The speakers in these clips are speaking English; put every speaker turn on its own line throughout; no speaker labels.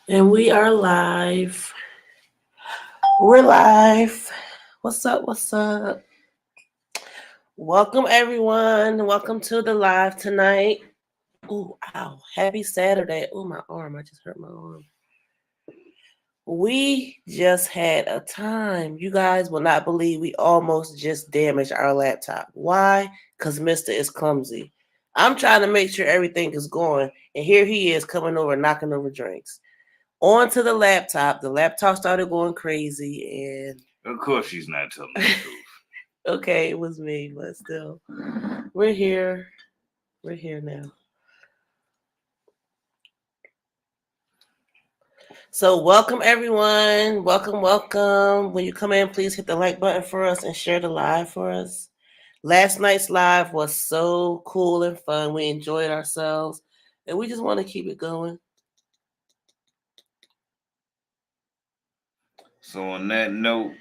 And we are live. We're live. What's up? What's up? Welcome, everyone. Welcome to the live tonight. Ooh, ow. Happy Saturday. Ooh, my arm. I just hurt my arm. We just had a time. You guys will not believe we almost just damaged our laptop. Why? Because Mr. is clumsy. I'm trying to make sure everything is going, and here he is coming over, knocking over drinks. Onto the laptop. The laptop started going crazy, and
Of course, she's not telling the truth.
okay, it was me, but still, we're here. We're here now. So, welcome everyone. Welcome, welcome. When you come in, please hit the like button for us and share the live for us. Last night's live was so cool and fun. We enjoyed ourselves, and we just want to keep it going.
So, on that note,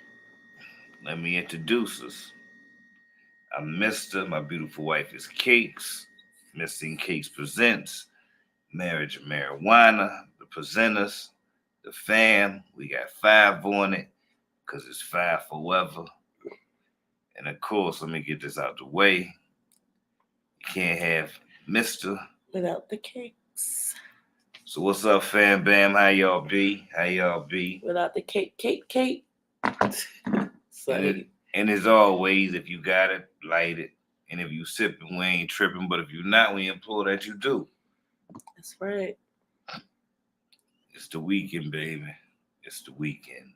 let me introduce us. I'm Mister. My beautiful wife is Cakes. Missing Cakes presents Marriage and Marijuana. The presenters, the fam. We got five on it because it's five forever. And of course, let me get this out the way. You can't have Mister.
Without the cakes.
So, what's up, fam bam? How y'all be? How y'all be?
Without the cake. So,
And as always, if you got it, light it. And if you sipping, we ain't tripping. But if you not, we implore that you do.
that's right.
It's the weekend, baby. It's the weekend.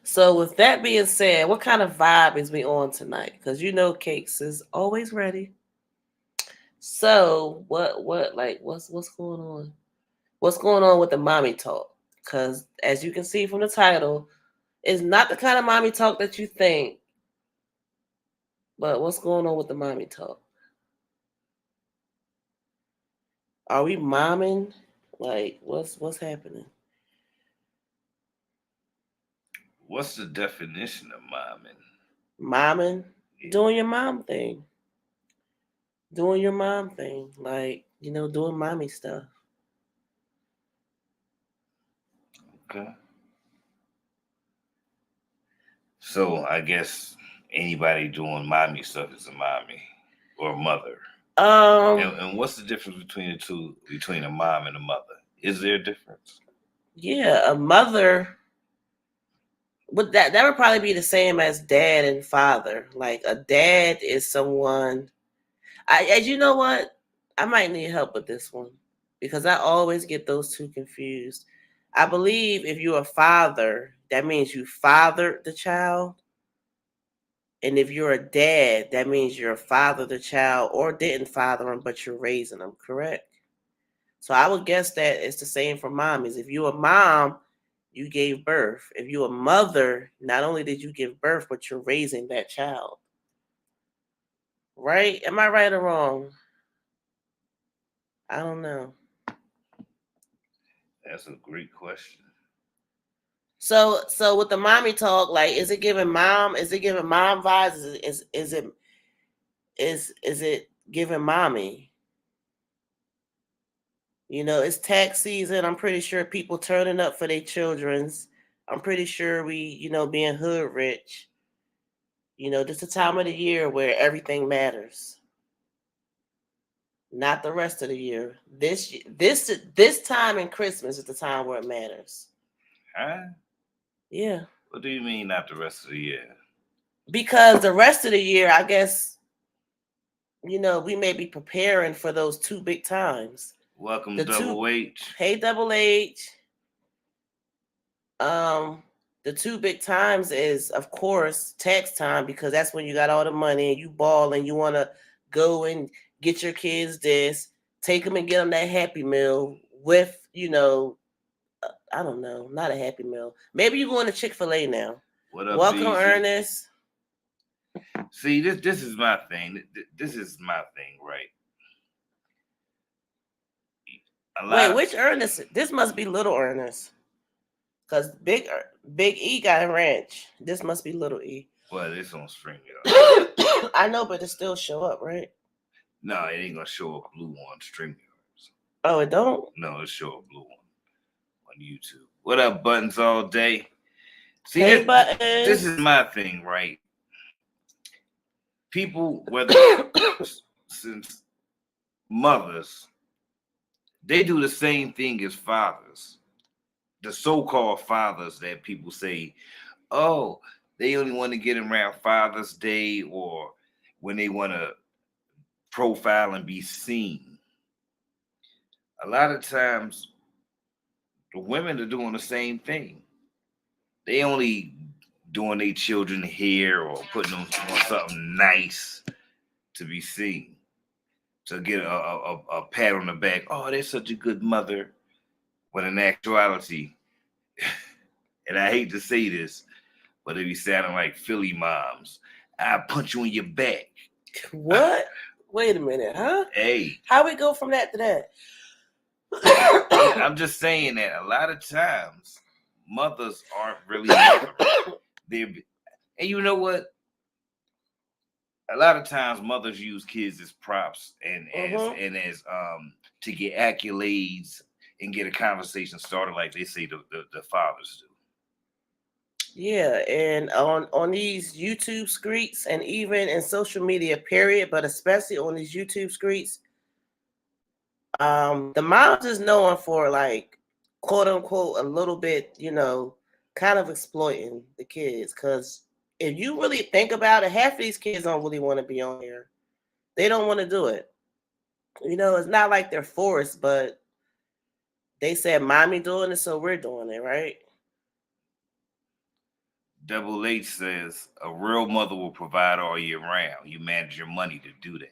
So, with that being said, what kind of vibe is we on tonight? Because you know, Cakes is always ready. So, what's going on? What's going on with the mommy talk? Because as you can see from the title, it's not the kind of mommy talk that you think. But what's going on with the mommy talk? Are we momming? Like, what's happening?
What's the definition of momming?
Momming, doing your mom thing, doing your mom thing, like doing mommy stuff.
Okay. So I guess anybody doing mommy stuff is a mommy or a mother. And what's the difference between the two, between a mom and a mother? Is there a difference?
Yeah, a mother. But that would probably be the same as dad and father. Like a dad is someone. As you know what, I might need help with this one because I always get those two confused. I believe if you're a father, that means you fathered the child, and if you're a dad, that means you're a father the child or didn't father them, but you're raising them. Correct? So I would guess that it's the same for mommies. If you're a mom, you gave birth. If you're a mother, not only did you give birth, but you're raising that child. Right? Am I right or wrong? I don't know.
That's a great question.
So with the mommy talk, like, is it giving mom? Is it giving mom vibes? Is it giving mommy? It's tax season. I'm pretty sure people turning up for their children's. I'm pretty sure we, being hood rich. This a time of the year where everything matters. Not the rest of the year. This time in Christmas is the time where it matters.
Huh?
Yeah.
What do you mean not the rest of the year?
Because the rest of the year, I guess, we may be preparing for those two big times.
Welcome, Double H.
Hey, Double H. The two big times is, of course, tax time because that's when you got all the money and you ball and you want to go and get your kids this, take them and get them that Happy Meal with, I don't know, not a Happy Meal. Maybe you're going to Chick-fil-A now.
What up,
Welcome,
BZ?
Ernest.
See, this is my thing. This is my thing, right?
Wait, which Ernest? This must be Little Ernest. Because Big E got a ranch. This must be Little E.
Well, it's on StreamYard.
I know, but it still show up, right?
No, it ain't gonna show up blue on StreamYard.
Oh, it don't?
No, it's show a blue on YouTube. What up, Buttons All Day? See,
Hey,
this is
Buttons.
my thing, right? People, whether since mothers, they do the same thing as fathers. The so-called fathers that people say, oh, they only want to get around Father's Day or when they want to profile and be seen. A lot of times, the women are doing the same thing. They only doing their children hair or putting them on something nice to be seen, to get a pat on the back. Oh, they're such a good mother. When in actuality, and I hate to say this, but they be sounding like Philly moms. I punch you in your back.
What? Wait a minute, huh?
Hey.
How we go from that to that?
I'm just saying that a lot of times mothers aren't really and you know what? A lot of times mothers use kids as props and as to get accolades and get a conversation started like they say the fathers do.
Yeah, and on these YouTube streets and even in social media, period, but especially on these YouTube streets, the moms is known for like quote unquote a little bit, kind of exploiting the kids. Cause if you really think about it, half of these kids don't really want to be on here. They don't want to do it. It's not like they're forced, but they said mommy doing it, so we're doing it, right?
Double H says a real mother will provide all year round. You manage your money to do that.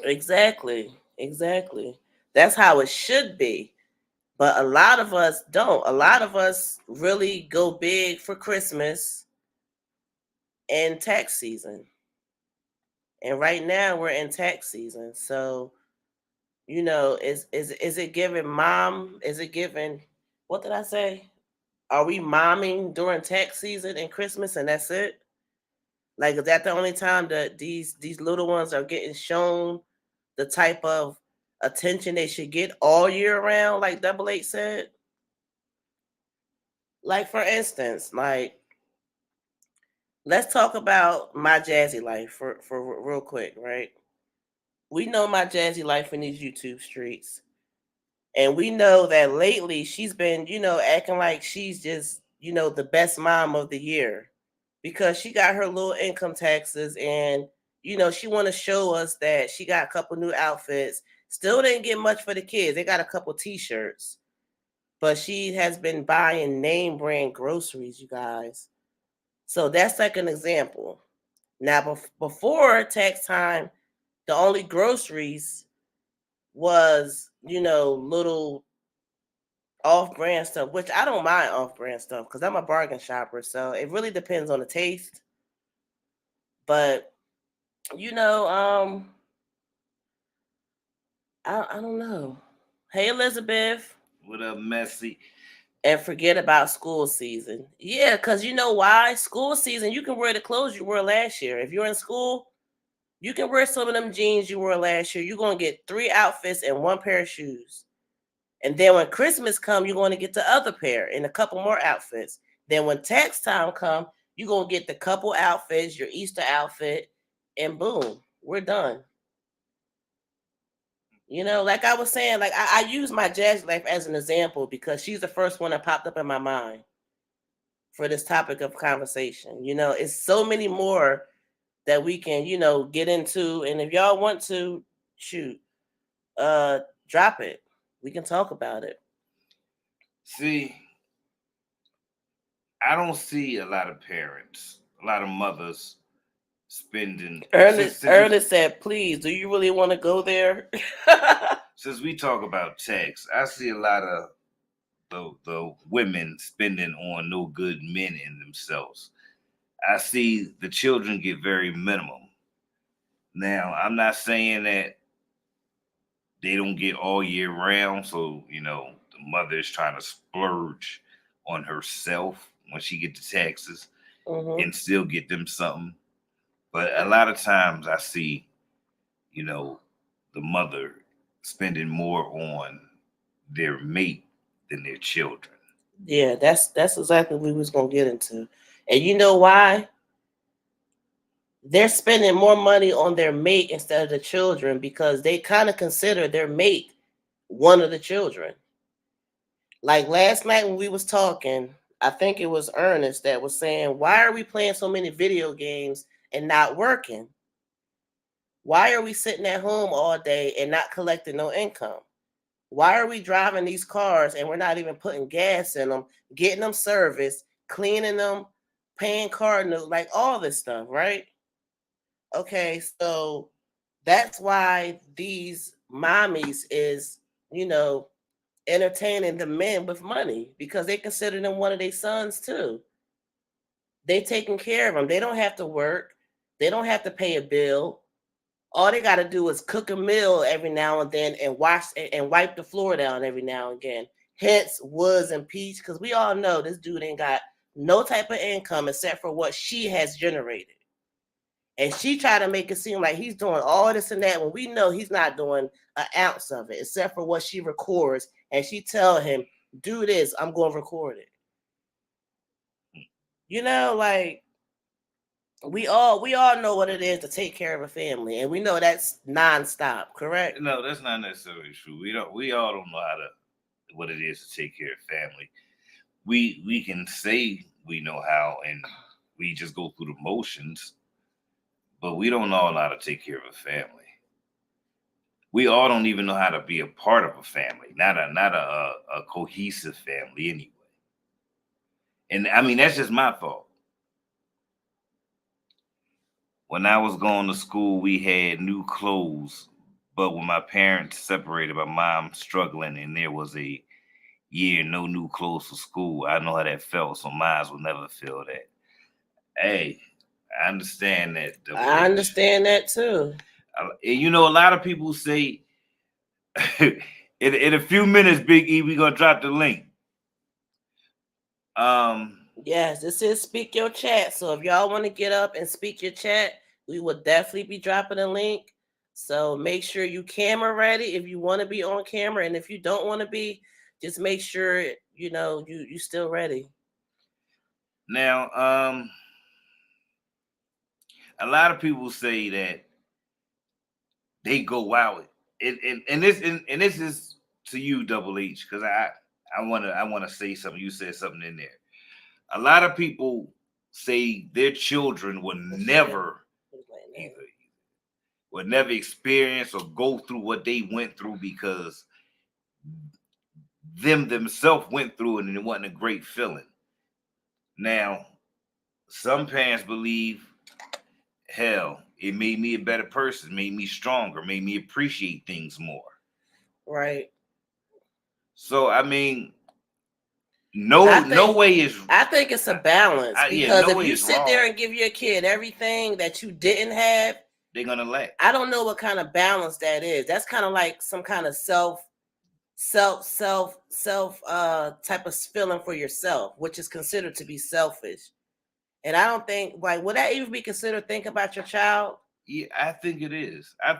Exactly. That's how it should be. But a lot of us don't. A lot of us really go big for Christmas and tax season. And right now we're in tax season. So, is it giving mom? Is it giving what did I say? Are we momming during tax season and Christmas and that's it? Like is that the only time that these little ones are getting shown the type of attention they should get all year round, like Double Eight said? Like for instance, like let's talk about my jazzy life for real quick, right? We know my jazzy life in these YouTube streets. And we know that lately she's been, acting like she's just, the best mom of the year because she got her little income taxes and, she want to show us that she got a couple new outfits. Still didn't get much for the kids. They got a couple t-shirts. But she has been buying name brand groceries, you guys. So that's like an example. Now, before tax time, the only groceries was, little off-brand stuff, which I don't mind off-brand stuff because I'm a bargain shopper. So it really depends on the taste. But I don't know. Hey, Elizabeth.
What up, Messy?
And forget about school season. Yeah, because you know why? School season, you can wear the clothes you wore last year. If you're in school, you can wear some of them jeans you wore last year. You're going to get 3 outfits and 1 pair of shoes. And then when Christmas come, you're going to get the other pair and a couple more outfits. Then when tax time come, you're going to get the couple outfits, your Easter outfit, and boom, we're done. Like I was saying, like I use my jazz life as an example because she's the first one that popped up in my mind for this topic of conversation. It's so many more that we can, get into. And if y'all want to, shoot, drop it. We can talk about it.
See, I don't see a lot of parents, a lot of mothers spending.
Ernest said, please, do you really want to go there?
Since we talk about tax, I see a lot of the women spending on no good men in themselves. I see the children get very minimum. Now, I'm not saying that they don't get all year round. So, the mother is trying to splurge on herself when she get the taxes and still get them something. But a lot of times I see, the mother spending more on their mate than their children.
Yeah, that's exactly what we was gonna get into. And you know why? They're spending more money on their mate instead of the children because they kind of consider their mate one of the children. Like last night when we was talking, I think it was Ernest that was saying, "Why are we playing so many video games and not working? Why are we sitting at home all day and not collecting no income? Why are we driving these cars and we're not even putting gas in them, getting them serviced, cleaning them, paying car note, like all this stuff, right?" Okay, so that's why these mommies is, you know, entertaining the men with money because they consider them one of their sons too. They taking care of them. They don't have to work. They don't have to pay a bill. All they got to do is cook a meal every now and then and wash and wipe the floor down every now and again. Hence Woods and Peach, because we all know this dude ain't got no type of income except for what she has generated. And she tried to make it seem like he's doing all this and that when we know he's not doing an ounce of it except for what she records. And she tell him, "Do this, I'm going to record it." You know, like we all know what it is to take care of a family, and we know that's nonstop, correct?
No, that's not necessarily true. We all don't know how to what it is to take care of family. We can say we know how and we just go through the motions, but we don't know how to take care of a family. We all don't even know how to be a part of a family, not a cohesive family anyway. And I mean that's just my fault. When I was going to school, we had new clothes, but when my parents separated, my mom struggling, and there was a year no new clothes for school. I know how that felt, so mine will never feel that. Hey, I understand that, Double
I
H.
understand that too.
And you know, a lot of people say in a few minutes, Big E, we gonna drop the link. Um,
Yes, this is Speak Your Chat. So if y'all want to get up and speak your chat, we will definitely be dropping a link. So make sure you camera ready if you want to be on camera, and if you don't want to be, just make sure you know you still ready.
now, a lot of people say that they go out, and this is to you, Double H, because I wanna say something. You said something in there. A lot of people say their children either would never experience or go through what they went through because them themselves went through it and it wasn't a great feeling. Now, some parents believe, hell, it made me a better person, made me stronger, made me appreciate things more.
Right.
So I mean, no way is
I think it's a balance because
no
if
way
you
is
sit
wrong.
there and give your kid everything that you didn't have,
They're gonna lack.
I don't know what kind of balance that is. That's kind of like some kind of self type of feeling for yourself, which is considered to be selfish. And I don't think like would that even be considered think about your child?
Yeah, I think it is. I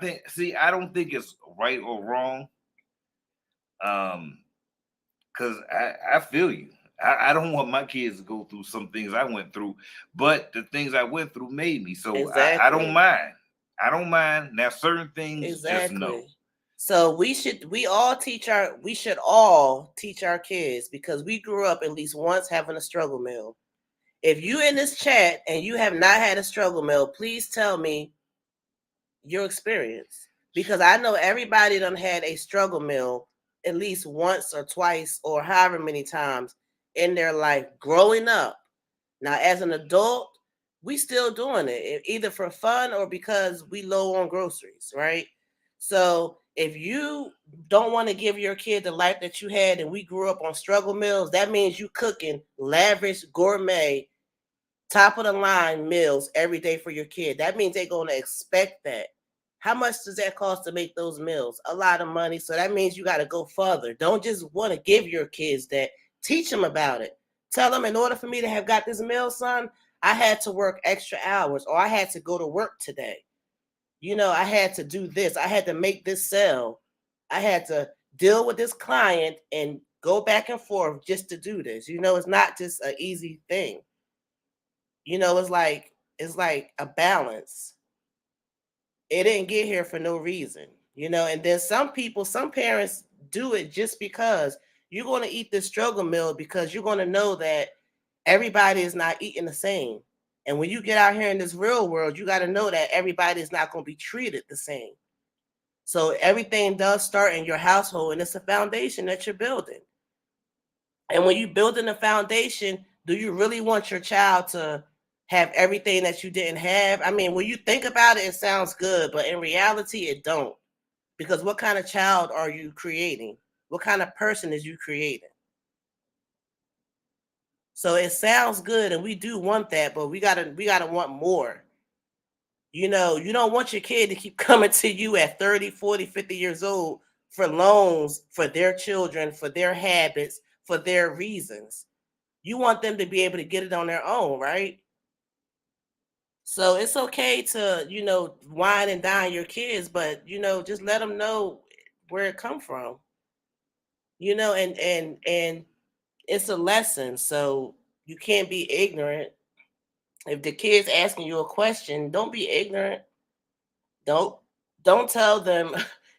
don't think it's right or wrong. Um, because I feel you. I don't want my kids to go through some things I went through, but the things I went through made me. So I don't
Exactly.
mind. I don't mind. Now certain things just no.
Exactly. So we should all teach our kids because we grew up at least once having a struggle meal. If you in this chat and you have not had a struggle meal, please tell me your experience because I know everybody done had a struggle meal at least once or twice or however many times in their life growing up. Now, as an adult, we still doing it either for fun or because we low on groceries, right? So if you don't want to give your kid the life that you had and we grew up on struggle meals, that means you cooking lavish gourmet top of the line meals every day for your kid. That means they're going to expect that. How much does that cost to make those meals? A lot of money. So that means you got to go further. Don't just want to give your kids that. Teach them about it. Tell them in order for me to have got this meal, son, I had to work extra hours or I had to go to work today. You know, I had to do this. I had to make this sell. I had to deal with this client and go back and forth just to do this. It's not just an easy thing. It's like a balance. It didn't get here for no reason. And then some parents do it just because you're going to eat this struggle meal, because you're going to know that everybody is not eating the same. And when you get out here in this real world, you got to know that everybody is not going to be treated the same. So everything does start in your household, and it's a foundation that you're building. And when you're building a foundation, do you really want your child to have everything that you didn't have? I mean, when you think about it, it sounds good, but in reality, it don't. Because what kind of child are you creating? What kind of person is you creating? So it sounds good, and we do want that, but we gotta want more. You don't want your kid to keep coming to you at 30, 40, 50 years old for loans for their children, for their habits, for their reasons. You want them to be able to get it on their own, right? So it's okay to, wine and dine your kids, but just let them know where it come from. And it's a lesson. So you can't be ignorant. If the kid's asking you a question, don't be ignorant. Don't don't tell them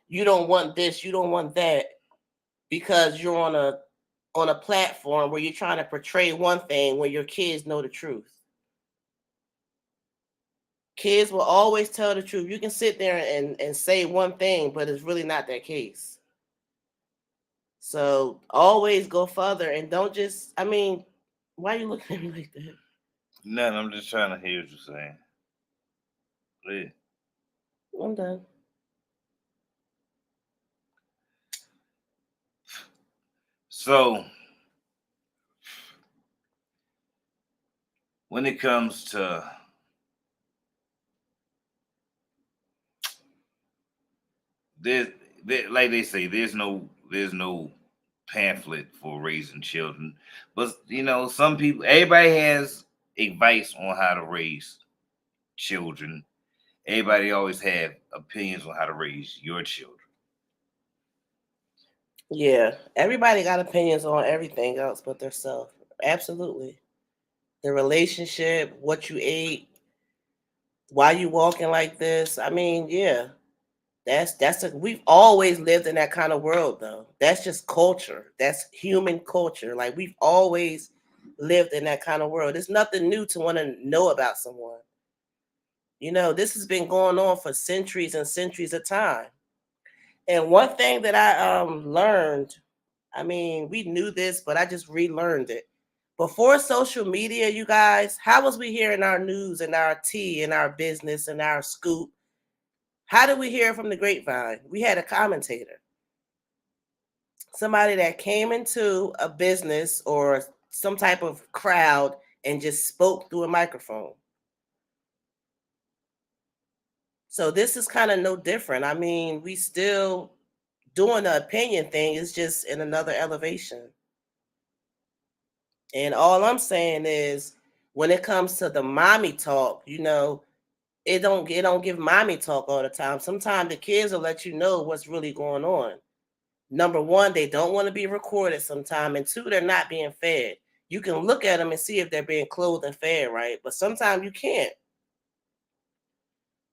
you don't want this, you don't want that, because you're on a platform where you're trying to portray one thing when your kids know the truth. Kids will always tell the truth. You can sit there and say one thing, but it's really not that case. So always go further, and don't just, I mean, why are you looking at me like that?
None. I'm just trying to hear what you're saying. Yeah.
I'm done.
So when it comes to this, like they say, there's no pamphlet for raising children. But some people, everybody has advice on how to raise children. Everybody always have opinions on how to raise your children.
Yeah, everybody got opinions on everything else but their self. Absolutely. The relationship, what you ate, why you walking like this. I mean, yeah, we've always lived in that kind of world though. That's just culture. That's human culture. Like we've always lived in that kind of world. It's nothing new to want to know about someone. This has been going on for centuries and centuries of time. And one thing that I learned, I mean, we knew this, but I just relearned it. Before social media, you guys, how was we hearing our news and our tea and our business and our scoop? How did we hear from the grapevine? We had a commentator, somebody that came into a business or some type of crowd and just spoke through a microphone. So this is kind of no different. I mean, we still doing the opinion thing, is just in another elevation. And all I'm saying is, when it comes to the mommy talk, it don't give mommy talk all the time. Sometimes the kids will let you know what's really going on. Number one, they don't want to be recorded sometime, and two, they're not being fed. You can look at them and see if they're being clothed and fed right, but sometimes you can't.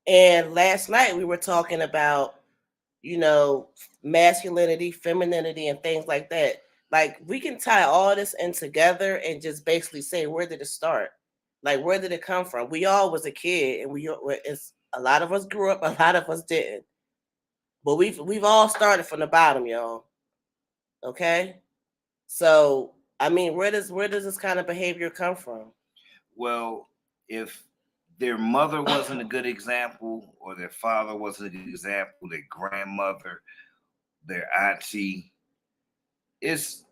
And last night we were talking about, you know, masculinity, femininity, and things like that. Like we can tie all this in together and just basically say, where did it start? Like where did it come from? We all was a kid, and it's a lot of us grew up, a lot of us didn't. But we've all started from the bottom, y'all. Okay? So I mean, where does this kind of behavior come from?
Well, if their mother wasn't a good example, or their father wasn't a good example, their grandmother, their auntie, it's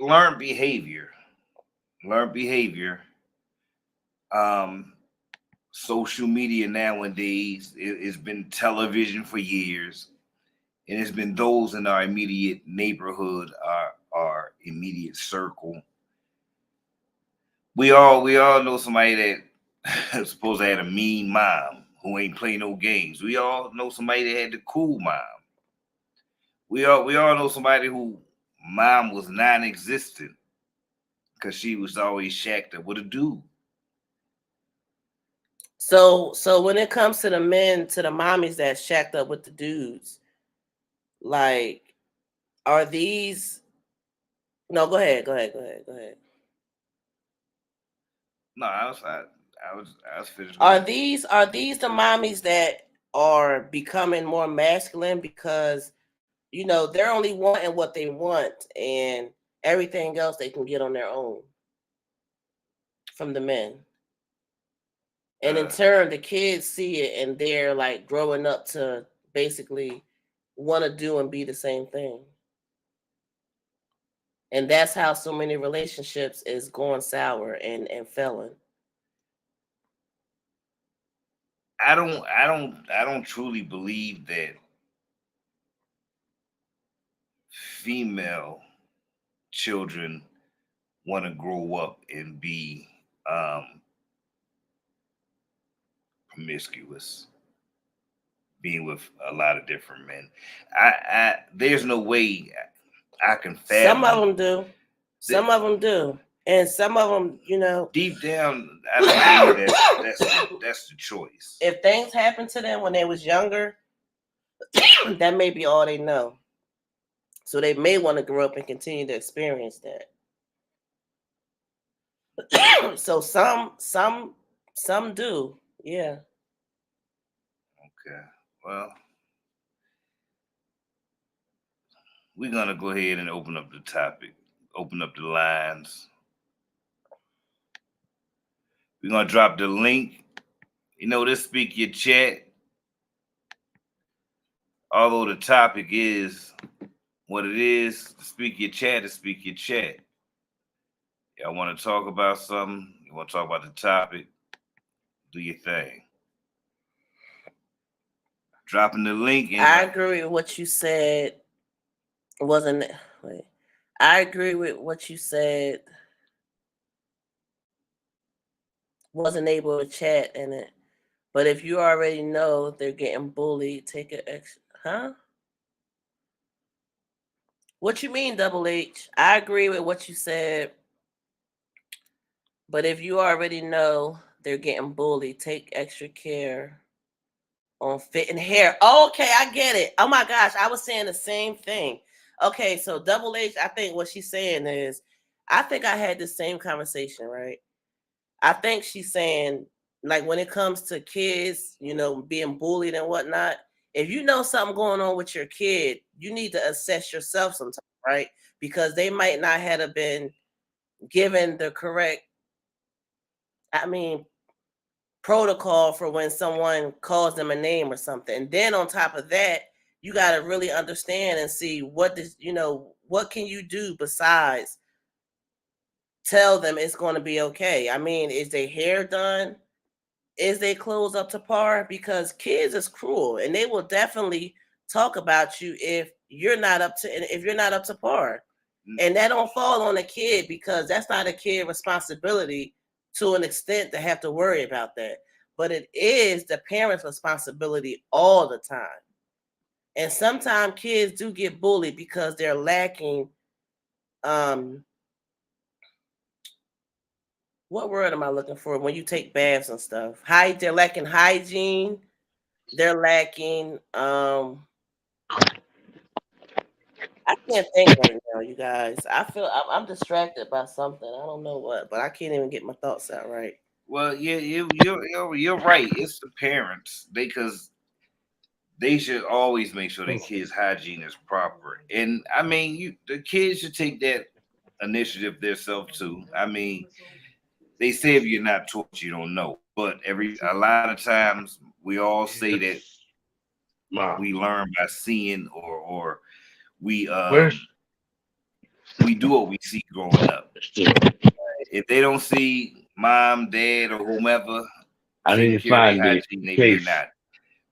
learned behavior. Learned behavior. Um, Social media nowadays, it's been television for years, and it's been those in our immediate neighborhood, our immediate circle. We all know somebody that supposed to had a mean mom who ain't play no games. We all know somebody that had the cool mom. We all know somebody who mom was non-existent because she was always shacked up with a dude.
So when it comes to the men, to the mommies that shacked up with the dudes, like, are these? No, go ahead, go ahead, go ahead, go ahead.
No, I was finished.
Are these the mommies that are becoming more masculine because they're only wanting what they want and everything else they can get on their own from the men. And in turn, the kids see it and they're like growing up to basically want to do and be the same thing. And that's how so many relationships is going sour and failing.
I don't truly believe that female children want to grow up and be promiscuous, being with a lot of different men. I there's no way I can fathom.
Some of them do. Some of them do. And some of them,
deep down, I believe that's the choice.
If things happened to them when they was younger, that may be all they know. So they may want to grow up and continue to experience that. So some do, yeah.
Okay, well, we're gonna go ahead and open up the topic, open up the lines. We're gonna drop the link. This Speak Your Chat. Although the topic is what it is, Speak Your Chat is Speak Your Chat. Y'all want to talk about something? You want to talk about the topic? Do your thing. Dropping the link.
I agree with what you said. I agree with what you said. Wasn't able to chat in it. But if you already know they're getting bullied, take an extra. Huh? What you mean, Double H? I agree with what you said. But if you already know they're getting bullied, take extra care on fitting hair. Oh, okay, I get it. Oh my gosh, I was saying the same thing. Okay, so Double H, I think what she's saying is, I think I had the same conversation, right? I think she's saying, like, when it comes to kids, being bullied and whatnot, if you know something going on with your kid, you need to assess yourself sometimes, right? Because they might not have been given the correct, protocol for when someone calls them a name or something. And then on top of that, you got to really understand and see what can you do besides tell them it's going to be okay. Is their hair done? Is their clothes up to par? Because kids is cruel and they will definitely talk about you if you're not up to par. And that don't fall on a kid because that's not a kid responsibility to an extent to have to worry about that. But it is the parent's responsibility all the time. And sometimes kids do get bullied because they're lacking what word am I looking for when you take baths and stuff? They're lacking hygiene. They're lacking I can't think right now, you guys. I feel I'm distracted by something. I don't know what, but I can't even get my thoughts out right.
Well, yeah, you're right. It's the parents because they should always make sure their kids' hygiene is proper. And the kids should take that initiative themselves too. They say if you're not taught, you don't know. But a lot of times we all say that we learn by seeing or we do what we see growing up. If they don't see mom, dad, or whomever,
I need to find the case.
Not.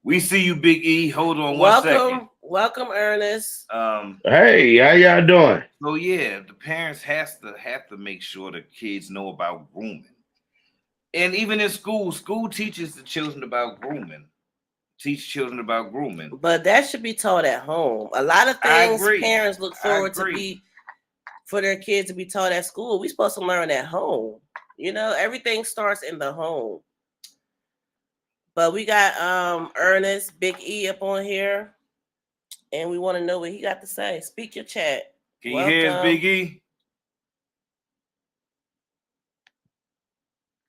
We see you, Big E. Hold on one second.
Welcome, Ernest.
Hey, how y'all doing?
So yeah, the parents have to make sure the kids know about grooming. And even in school teaches the children about grooming. teach children about grooming.
But that should be taught at home. A lot of things parents look forward to be for their kids to be taught at school. We're supposed to learn at home. You know, everything starts in the home. But we got Ernest, Big E up on here, and we want to know what he got to say. Speak your chat.
Can you hear us, Big E?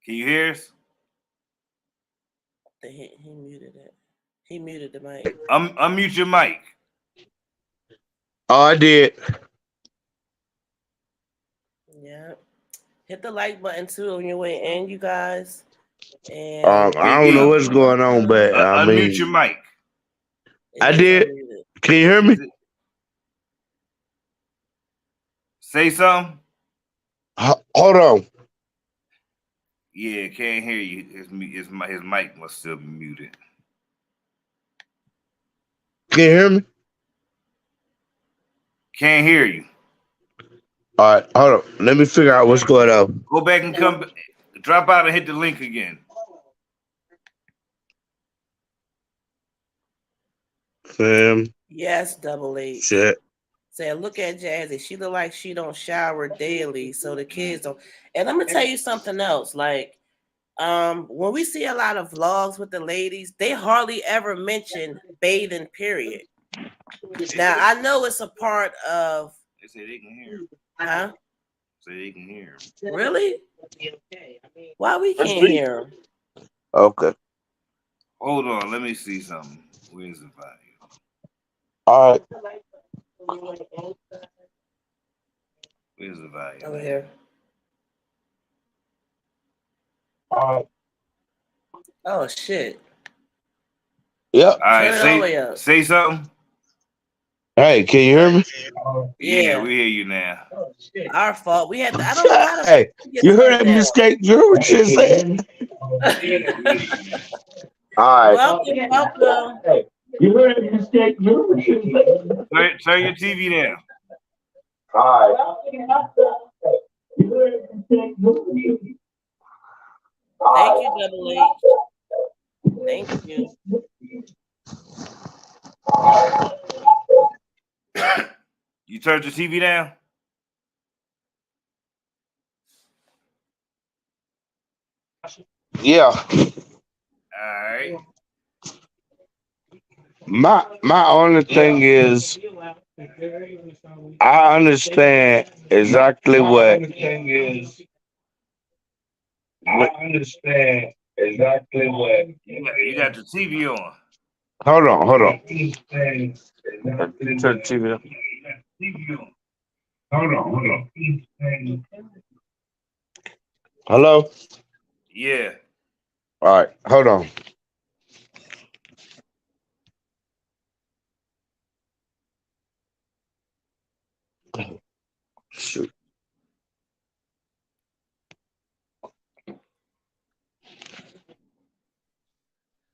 Can you hear us?
He muted it. He muted the mic.
Unmute your mic.
Oh, I did.
Yeah. Hit the like button too on your way in, you guys. And
I don't know what's going on, but I mean,
unmute your mic.
I did. Unmuted. Can you hear me?
Say something.
Hold on.
Yeah, can't hear you. His mic must still be muted.
Can you hear me?
Can't hear you.
All right, hold on. Let me figure out what's going on.
Go back and come. Drop out and hit the link again.
Yes, Double H.
Shit.
Say, look at Jazzy. She look like she don't shower daily, so the kids don't. And I'm gonna tell you something else. Like, when we see a lot of vlogs with the ladies, they hardly ever mention bathing. Period. Now I know it's a part of.
They say they can hear.
Huh?
Say they can hear.
Really? Why we can't hear them?
Okay.
Hold on. Let me see something. Where's the volume?
All right.
Where's the volume?
Over here.
All right.
Oh shit.
Yep.
All right. Say something.
Hey, can you hear me?
Yeah, we hear you now.
Our fault. We had to, I don't know how to.
Hey, you heard that mistake? You heard what she said? All right.
Welcome.
Hey, you heard that mistake? You heard what she said?
Turn your TV down.
All right.
Thank you, Double H. Thank you.
You turned your TV down?
Yeah.
All right.
My only thing is, I understand exactly what.
You got the TV on.
Hold on. Turn the TV on. Hold on. Hello?
Yeah.
All right, hold on. Shoot.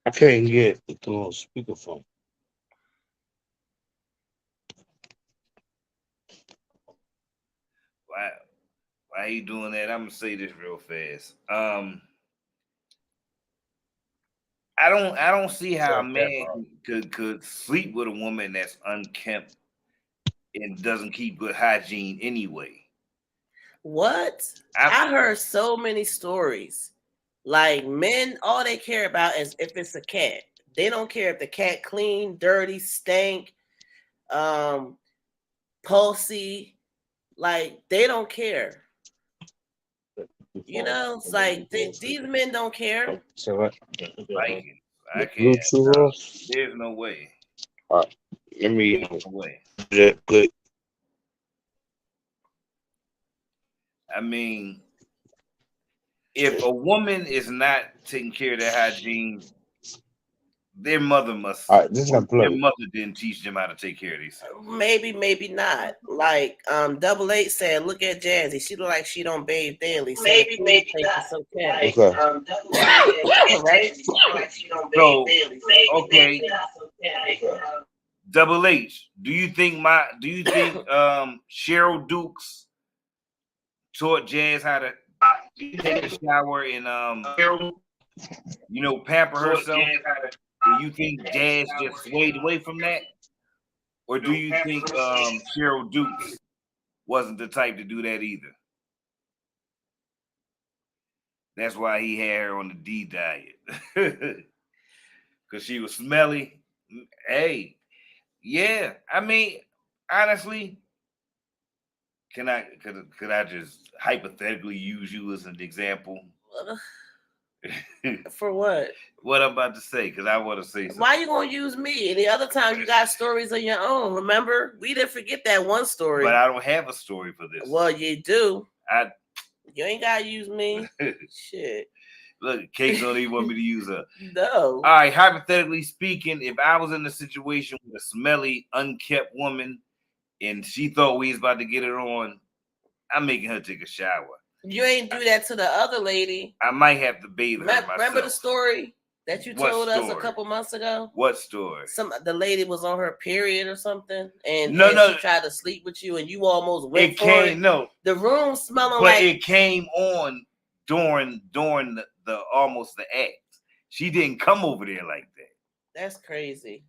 I can't get it on speakerphone.
Why you doing that? I'm gonna say this real fast. I don't see how a man could sleep with a woman that's unkempt and doesn't keep good hygiene anyway.
What? I heard so many stories. Like, men, all they care about is if it's a cat. They don't care if the cat clean, dirty, stank, pulsy. Like, they don't care. You know, it's like these men don't care.
So what?
I can't. There's no way.
All right, let me.
No way.
Good.
I mean, if a woman is not taking care of their hygiene, their mother must.
All right, this is
their mother didn't teach them how to take care of themselves.
Maybe not. Like Double H said, look at Jazzy. She look like she don't bathe daily. So
maybe not.
It's okay.
Right? So, okay. Double H, do you think Cheryl Dukes taught Jazz how to take a shower and pamper herself? Do you think Jazz just swayed away from that? Or do you think Cheryl Dukes wasn't the type to do that either? That's why he had her on the D diet. Because she was smelly. Hey, yeah. I mean, honestly, could I just hypothetically use you as an example?
For what?
What I'm about to say, because I want to say something.
Why you gonna use me? And the other time you got stories of your own. Remember, we didn't forget that one story.
But I don't have a story for this.
Well, you do.
I
You ain't gotta use me. Shit.
Look, Kate don't even want me to use her.
No.
All right, hypothetically speaking, if I was in a situation with a smelly, unkept woman and she thought we was about to get it on, I'm making her take a shower.
You ain't do that to the other lady.
I might have to bathe her myself.
Remember the story that you told us a couple months ago?
What story?
The lady was on her period or something, and she tried to sleep with you, and you almost went for it.
No,
the room smelling
but
like
it came on during the almost the act. She didn't come over there like that.
That's crazy.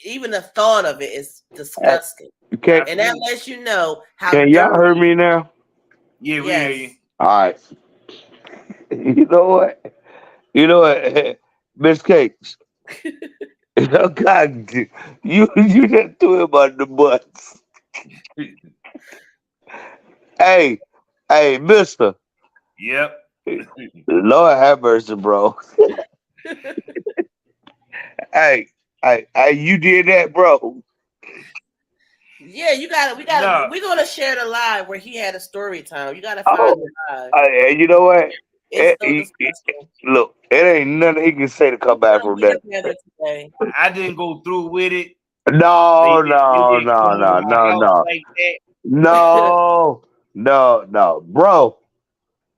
Even the thought of it is disgusting. And that lets you know how.
Can y'all hear me now?
Yeah, we hear you.
All right. You know what, Miss Cakes? God, you just threw him on the bus. Hey, Mister.
Yep.
Lord have mercy, bro. Hey, you did that, bro.
Yeah, you got it. We're gonna share the live where he had a story time. You gotta find the live.
And you know what? Look, it ain't nothing he can say to come back from that.
I didn't go through with it.
No, bro.
No,
bro.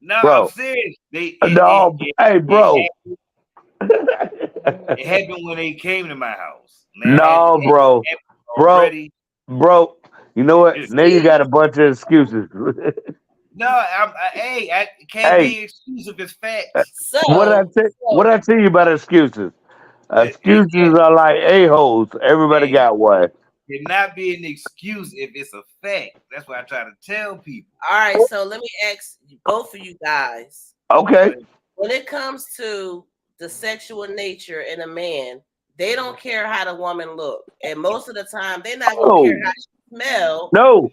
I'm serious.
Hey, bro.
It happened when they came to my house.
No, bro. Bro, you know what? Now you got a bunch of excuses.
No, I can't be excuse if it's facts.
What did I tell you about excuses? Excuses are like a-holes. Everybody got one.
It not be an excuse if it's a fact. That's what I try to tell people.
All right, so let me ask both of you guys.
Okay.
When it comes to the sexual nature in a man, they don't care how the woman look, and most of the time they're not gonna care how she smell.
No.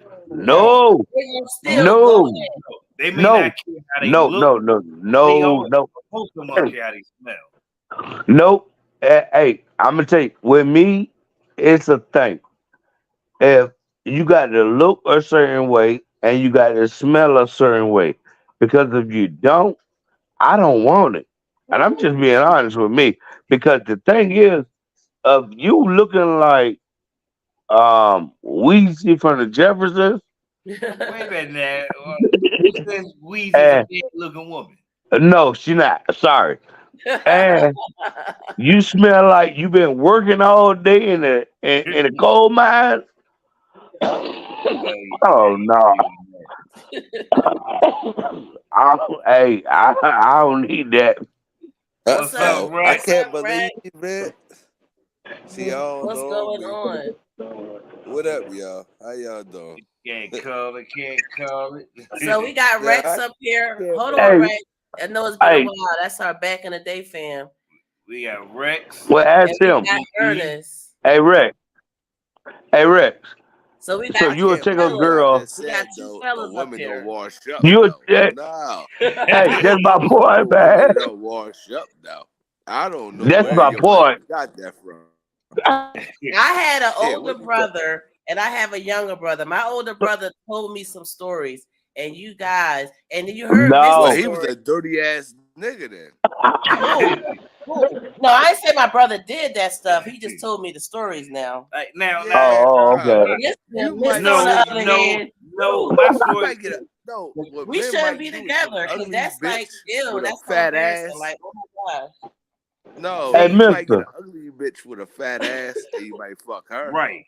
They may not care how they look.
No.
Most of them don't care how they smell.
Nope. Hey, I'm gonna tell you. With me, it's a thing. If you got to look a certain way and you got to smell a certain way, because if you don't, I don't want it. And I'm just being honest with me, because the thing is, of you looking like Weezy from the Jeffersons.
Wait a minute now. Who says Weezy's a dead looking woman?
No, she not. Sorry. And you smell like you've been working all day in a coal mine. Oh no. I don't need that.
What's up,
I can't believe it. See y'all.
What's going on?
What up, y'all? How y'all doing?
Can't call it.
So we got Rex up here. Hold on, Rex. I know it's been a while. That's our back in the day fam.
We got Rex.
Well, ask him.
Ernest.
Hey, Rex.
So we got
you will take a girl.
We got two fellas up here.
Don't wash up.
No. Hey, that's my boy, man.
Don't wash up though. I don't know.
That's my boy.
Got that from?
I had an older brother and I have a younger brother. My older brother told me some stories, and you guys, and you heard.
No, he was a dirty ass nigga then.
No, I ain't say my brother did that stuff. He just told me the stories now.
Okay.
No,
we shouldn't be together because that's like ill. That's
fat ass.
Like, oh my gosh.
No,
hey,
you might get
mister.
an ugly bitch with a fat ass, and you might fuck her.
Right.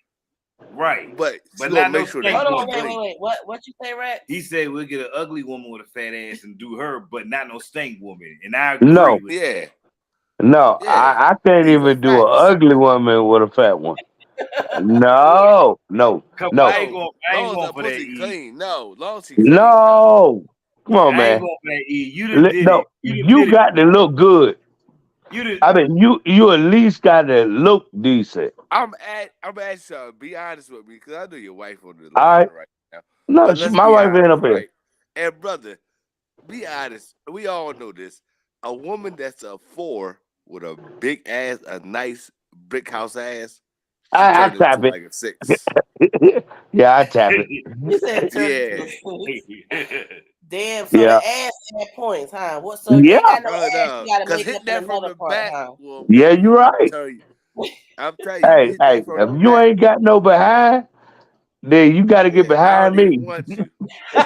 But
not
make sure.
Hold on, wait. What you say, Rex?
He said we'll get an ugly woman with a fat ass and do her, but not no stank woman. And I agree.
No.
With that.
No,
Yeah,
I can't
these are
even do an
facts.
ugly woman with a fat one.
What?
No, no,
Come on,
no,
No,
I ain't
long as
going
her
for that
pussy
E.
clean. No, long as she clean. No.
no. Come on,
I ain't
man.
going for that E. You done did
No,
it. You done
you
did it.
got to look good.
You done.
I mean, you at least got to look decent.
I'm asking y'all, be honest with me, because I know your wife on the
All
line
right.
right now.
No,
But let's
my
be
wife ain't
honest,
up here.
right? And brother, be honest. We all know this. A woman that's a 4 with a big ass, a nice brick house ass, she
I
turned into
tap
like a 6.
it. Yeah, I tap it.
You said turn
Yeah.
into a six. Damn, so the
Yeah,
ass had points, huh? What? So if you
yeah,
ain't got no
Oh
ass, you
no.
got to
Cause
make
hitting
up in
that from
another
the
part,
back
huh?
will
yeah.
make
You're
you
right.
turn. I'm telling you, you
Hey,
hit that
hey,
from
if
the
you
back.
ain't got no behind, then you got to get
Yeah, I
behind
don't even
me.
want you.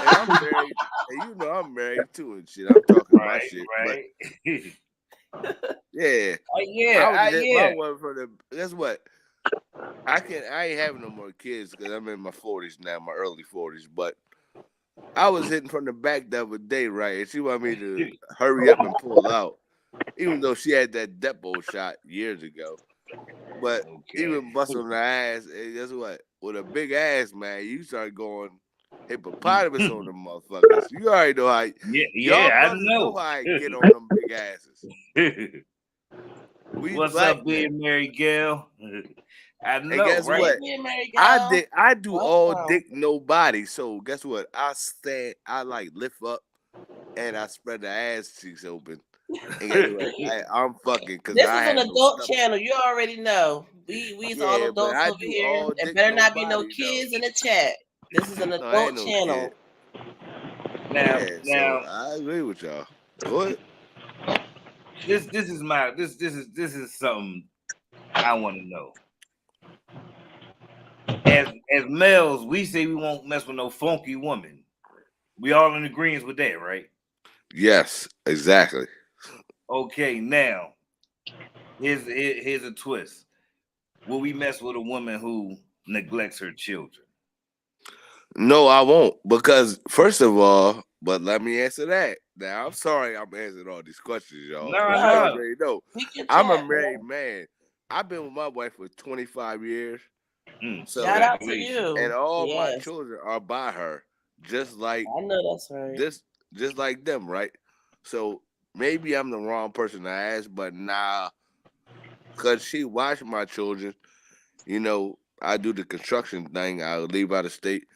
And I'm married, and you know I'm married too and shit. I'm talking my
Right,
shit. But
right.
yeah,
Oh
I
yeah,
would hit my
yeah.
one from the. Guess what? I ain't having no more kids because I'm in my 40s now, my early 40s. But I was hitting from the back the other day, right? And she wanted me to hurry up and pull out, even though she had that Depo shot years ago. But
Okay.
even bust on the ass, and guess what? With a big ass, man, you start going hippopotamus on them motherfuckers. You already know how
Yeah,
y'all
yeah, I
brothers know
know.
how I get on them big asses. We
What's
like
up,
that.
big Mary Gail? I
And
know,
guess
right?
Hey,
what?
me and Mary
I
go.
do all
Welcome.
dick no body. So guess what? I like lift up and I spread the ass cheeks open. And guess what? I'm fucking because
This
I
is an
have no
adult
stomach.
channel. You already know. We's all
Yeah, but
adults
I
over
do
here.
all
There
dick
better
no
not be no
body though.
kids in the chat. This is an
No, I ain't
adult
no kid.
channel.
Now,
Yeah, so
now,
I agree with y'all. Go ahead.
this is something I want to know. As males, we say we won't mess with no funky woman. We all in agreement with that, right?
Yes, exactly.
Okay, now here's a twist. Will we mess with a woman who neglects her children?
No, I won't. Because first of all, but let me answer that. Now I'm sorry I'm answering all these questions, y'all.
No,
But you
No,
no.
already know.
pick your
I'm a
chat,
married
man.
man. I've been with my wife for 25 years.
Shout
So
out to
Congratulations.
and
you.
all my
Yes,
children are by her. Just like
I know that's right.
this just like them, right? So maybe I'm the wrong person to ask, but nah, because she watched my children. You know, I do the construction thing. I leave out of state.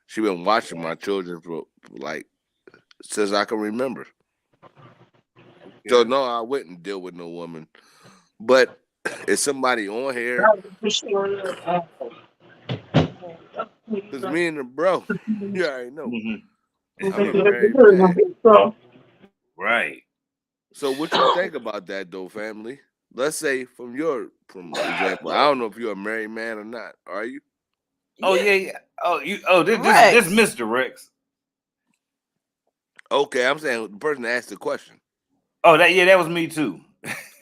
She been watching my children for like since I can remember. So
Okay.
no, I wouldn't deal with no woman. But is somebody on here? Cause me and the bro, you already know. I'm a married man.
Right.
So what you think about that though, family? Let's say from example, I don't know if you're a married man or not. Are you?
Oh
Yeah,
yeah. Oh this
Rex.
Mr. Rex.
Okay, I'm saying the person that asked the question.
Oh that was me too.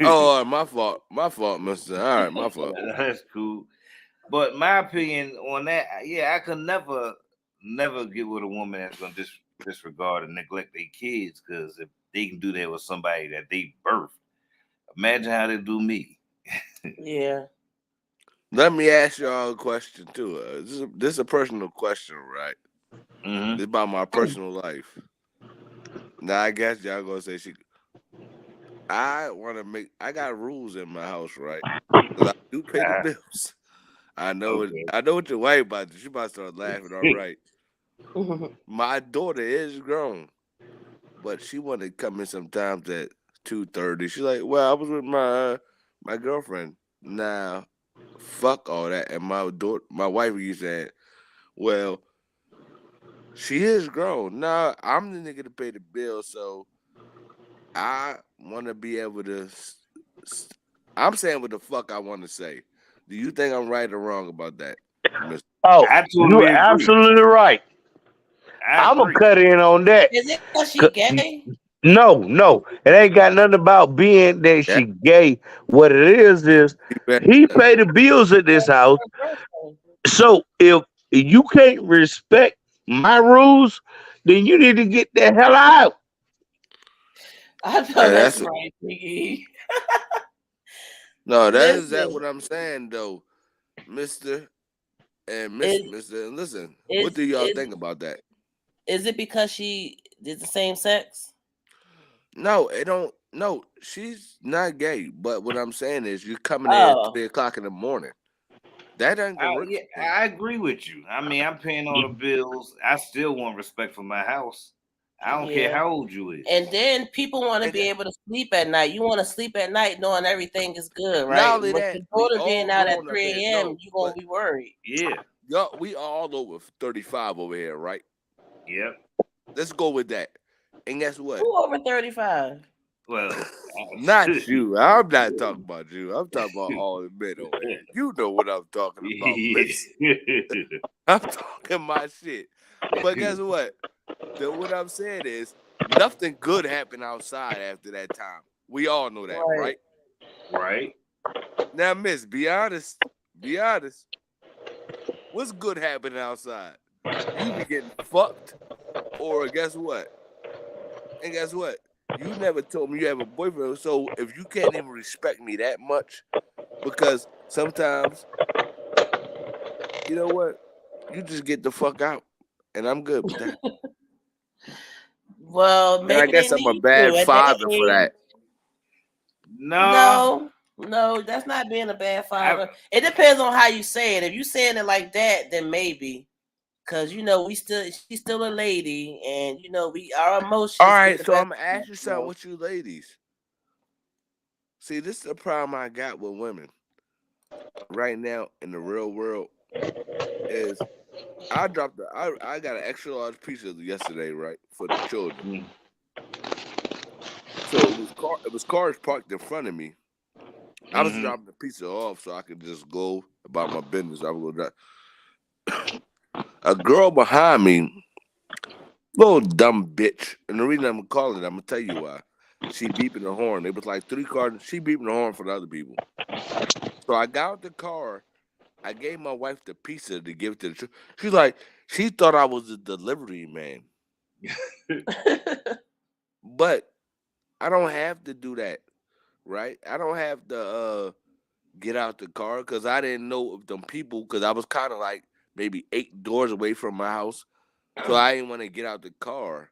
Oh, all right, my fault. My fault, Mister. All right, my fault.
That's cool. But my opinion on that, yeah, I could never get with a woman that's gonna disregard and neglect their kids, because if they can do that with somebody that they birthed, imagine how they do me.
Yeah.
Let me ask y'all a question too. This is a personal question, right?
Mm-hmm.
It's about my personal life. Now I guess y'all gonna say she. I want to make. I got rules in my house, right? Because I do pay the bills. I know it.
Okay.
I know what your wife about to. She about to start laughing. All right. My daughter is grown, but she wanted to come in sometimes at 2:30. She's like, "Well, I was with my girlfriend." Now, fuck all that. And my wife used to say, "Well, she is grown. Now I'm the nigga to pay the bill, so I want to be able to." I'm saying what the fuck I want to say. Do you think I'm right or wrong about that, Mister?
Oh,
I
you're
totally agree.
absolutely right.
I
I'm gonna
agree.
cut in on that.
Is it because she gay?
No, no, it ain't got nothing about being that
Yeah,
she gay. What it is
you bet.
he pay the bills at this house. So if you can't respect my rules, then you need to get the hell out.
I know
And
that's
that's
right, Biggie.
No, that is that
Listen,
what I'm saying though, Mister and Miss
is
Mister. And listen, what
is
do y'all
is
think about that?
is it because she is the same sex?
No, it don't. No, she's not gay. But what I'm saying is, you're coming in at
Oh,
3 o'clock in the morning. That ain't gonna work
Yeah,
for me.
I agree with you. I mean, I'm paying all the bills. I still want respect for my house. I don't care
yeah.
how old you is.
And then people want to
And
be able to sleep at night. You want to sleep at night knowing everything is good,
not
right?
only
With
that,
your
we
daughter being
all
out at
grown up
3
here.
a.m.,
No,
you're
but
going to be worried.
Yeah.
y'all, we all over 35 over here, right?
Yep.
Let's go with that. And guess what?
Who over 35?
Well,
Not you. I'm not talking about you. I'm talking about all the men over here. You know what I'm talking about, miss. I'm talking my shit. But guess what? What I'm saying is nothing good happened outside after that time. We all know that,
Right.
right?
right.
Now, miss, be honest. Be honest. What's good happening outside? You be getting fucked, or guess what? And guess what? You never told me you have a boyfriend. So if you can't even respect me that much, because sometimes, you know what? You just get the fuck out. And I'm good with that.
Well,
And I
maybe they
guess I'm a
need
bad
to at that
father for
age.
that.
No,
No, that's not being a bad
I,
father. It depends on how you say it. If you saying it like that, then maybe. Cause she's still a lady, and our
All
emotions get
right,
the
so
best
I'm gonna
of us.
ask you something with you ladies. See, this is the problem I got with women right now in the real world is I got an extra large pizza yesterday, right, for the children.
mm,
So it was cars parked in front of me. I was
mhm.
dropping the pizza off so I could just go about my business. I was going to a girl behind me, little dumb bitch. And the reason I'm calling it, I'm gonna tell you why. She beeping the horn. It was like 3 cars. She beeping the horn for the other people. So I got out the car. I gave my wife the pizza to give to the. She's like, she thought I was a delivery man, but I don't have to do that, right? I don't have to get out the car because I didn't know of them people because I was kind of like maybe 8 doors away from my house, so I didn't want to get out the car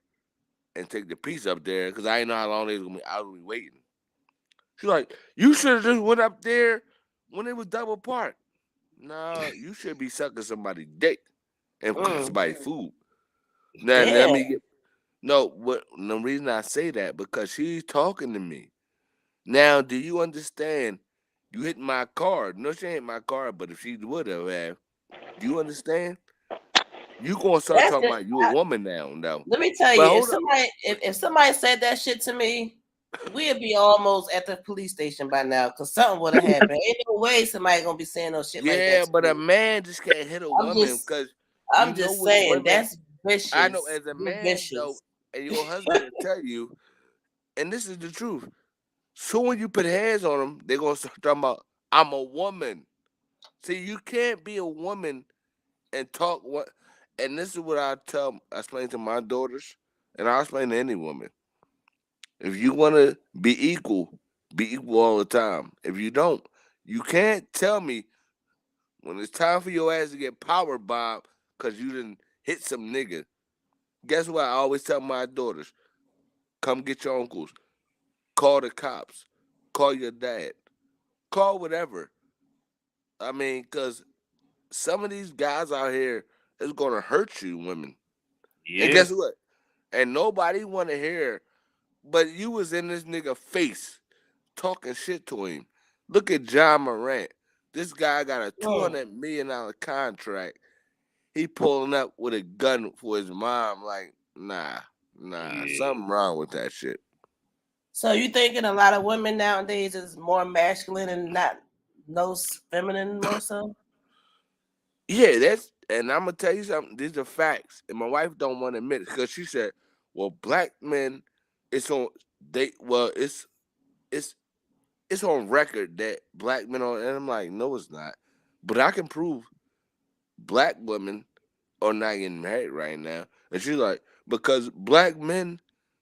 and take the pizza up there because I didn't know how long they was gonna be. I was waiting. She's like, you should have just went up there when it was double parked. No, you should be sucking somebody's dick and cooking
Mm,
somebody's food. Now let
damn.
me get no. What the reason I say that because she's talking to me. Now, do you understand? You hit my car. No, she ain't my car, but if she would have, do you understand? You gonna start
That's
talking
it.
about you a woman now, no.
Let me tell
But
you,
hold up.
if somebody said that shit to me, we'd be almost at the police station by now because something would have happened. Ain't no way somebody gonna be saying no shit like that
Yeah,
to
but a
me.
man just can't hit a
I'm
woman
just
because you
I'm
know
just
with
saying
women,
that's
I know
vicious.
as a
You
man though,
vicious.
and your husband will tell you, and this is the truth. So when you put hands on them, they're gonna start talking about I'm a woman. See, you can't be a woman and talk what. And this is what I explain to my daughters, and I explain to any woman. If you want to be equal all the time. If you don't, you can't tell me when it's time for your ass to get power bombed because you didn't hit some nigga. Guess what? I always tell my daughters, come get your uncles, call the cops, call your dad, call whatever. I mean, because some of these guys out here is gonna hurt you, women. And
Yeah.
guess what? And nobody want to hear, but you was in this nigga face talking shit to him. Look at John Morant. This guy got a
Mm.
$200 million contract. He pulling up with a gun for his mom. Like, nah,
Yeah.
something wrong with that shit.
So you thinking a lot of women nowadays is more masculine and not no feminine more so?
Yeah, and I'm gonna tell you something. These are facts, and my wife don't want to admit it because she said, "Well, black men, it's on it's it's on record that black men are," and I'm like, no, it's not. But I can prove black women are not getting married right now. And she's like, because black men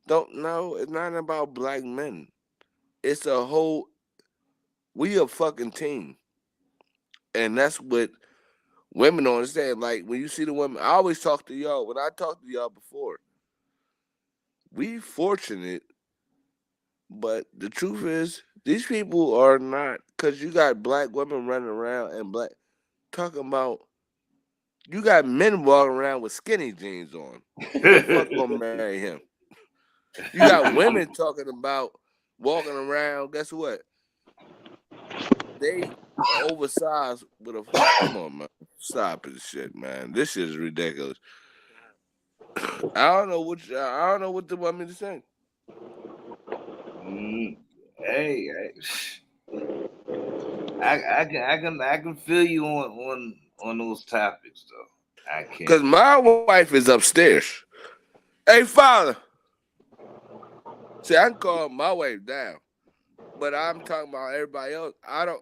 don't know. It's not about black men. It's a whole. We a fucking team. And that's what women don't understand. Like when you see the women, I always talk to y'all. When I talked to y'all before, we fortunate, but the truth is, these people are not. Cause you got black women running around and black talking about. You got men walking around with skinny jeans on. Who the fuck gonna marry him? You got women talking about walking around. Guess what? They are oversized with a. Come on, man. Stop this shit, man. This shit is ridiculous. I don't know what they want me to say.
Hey, I can feel you on those topics though. I can.
Cause my wife is upstairs. Hey, father. See, I can call my wife down, but I'm talking about everybody else. I don't.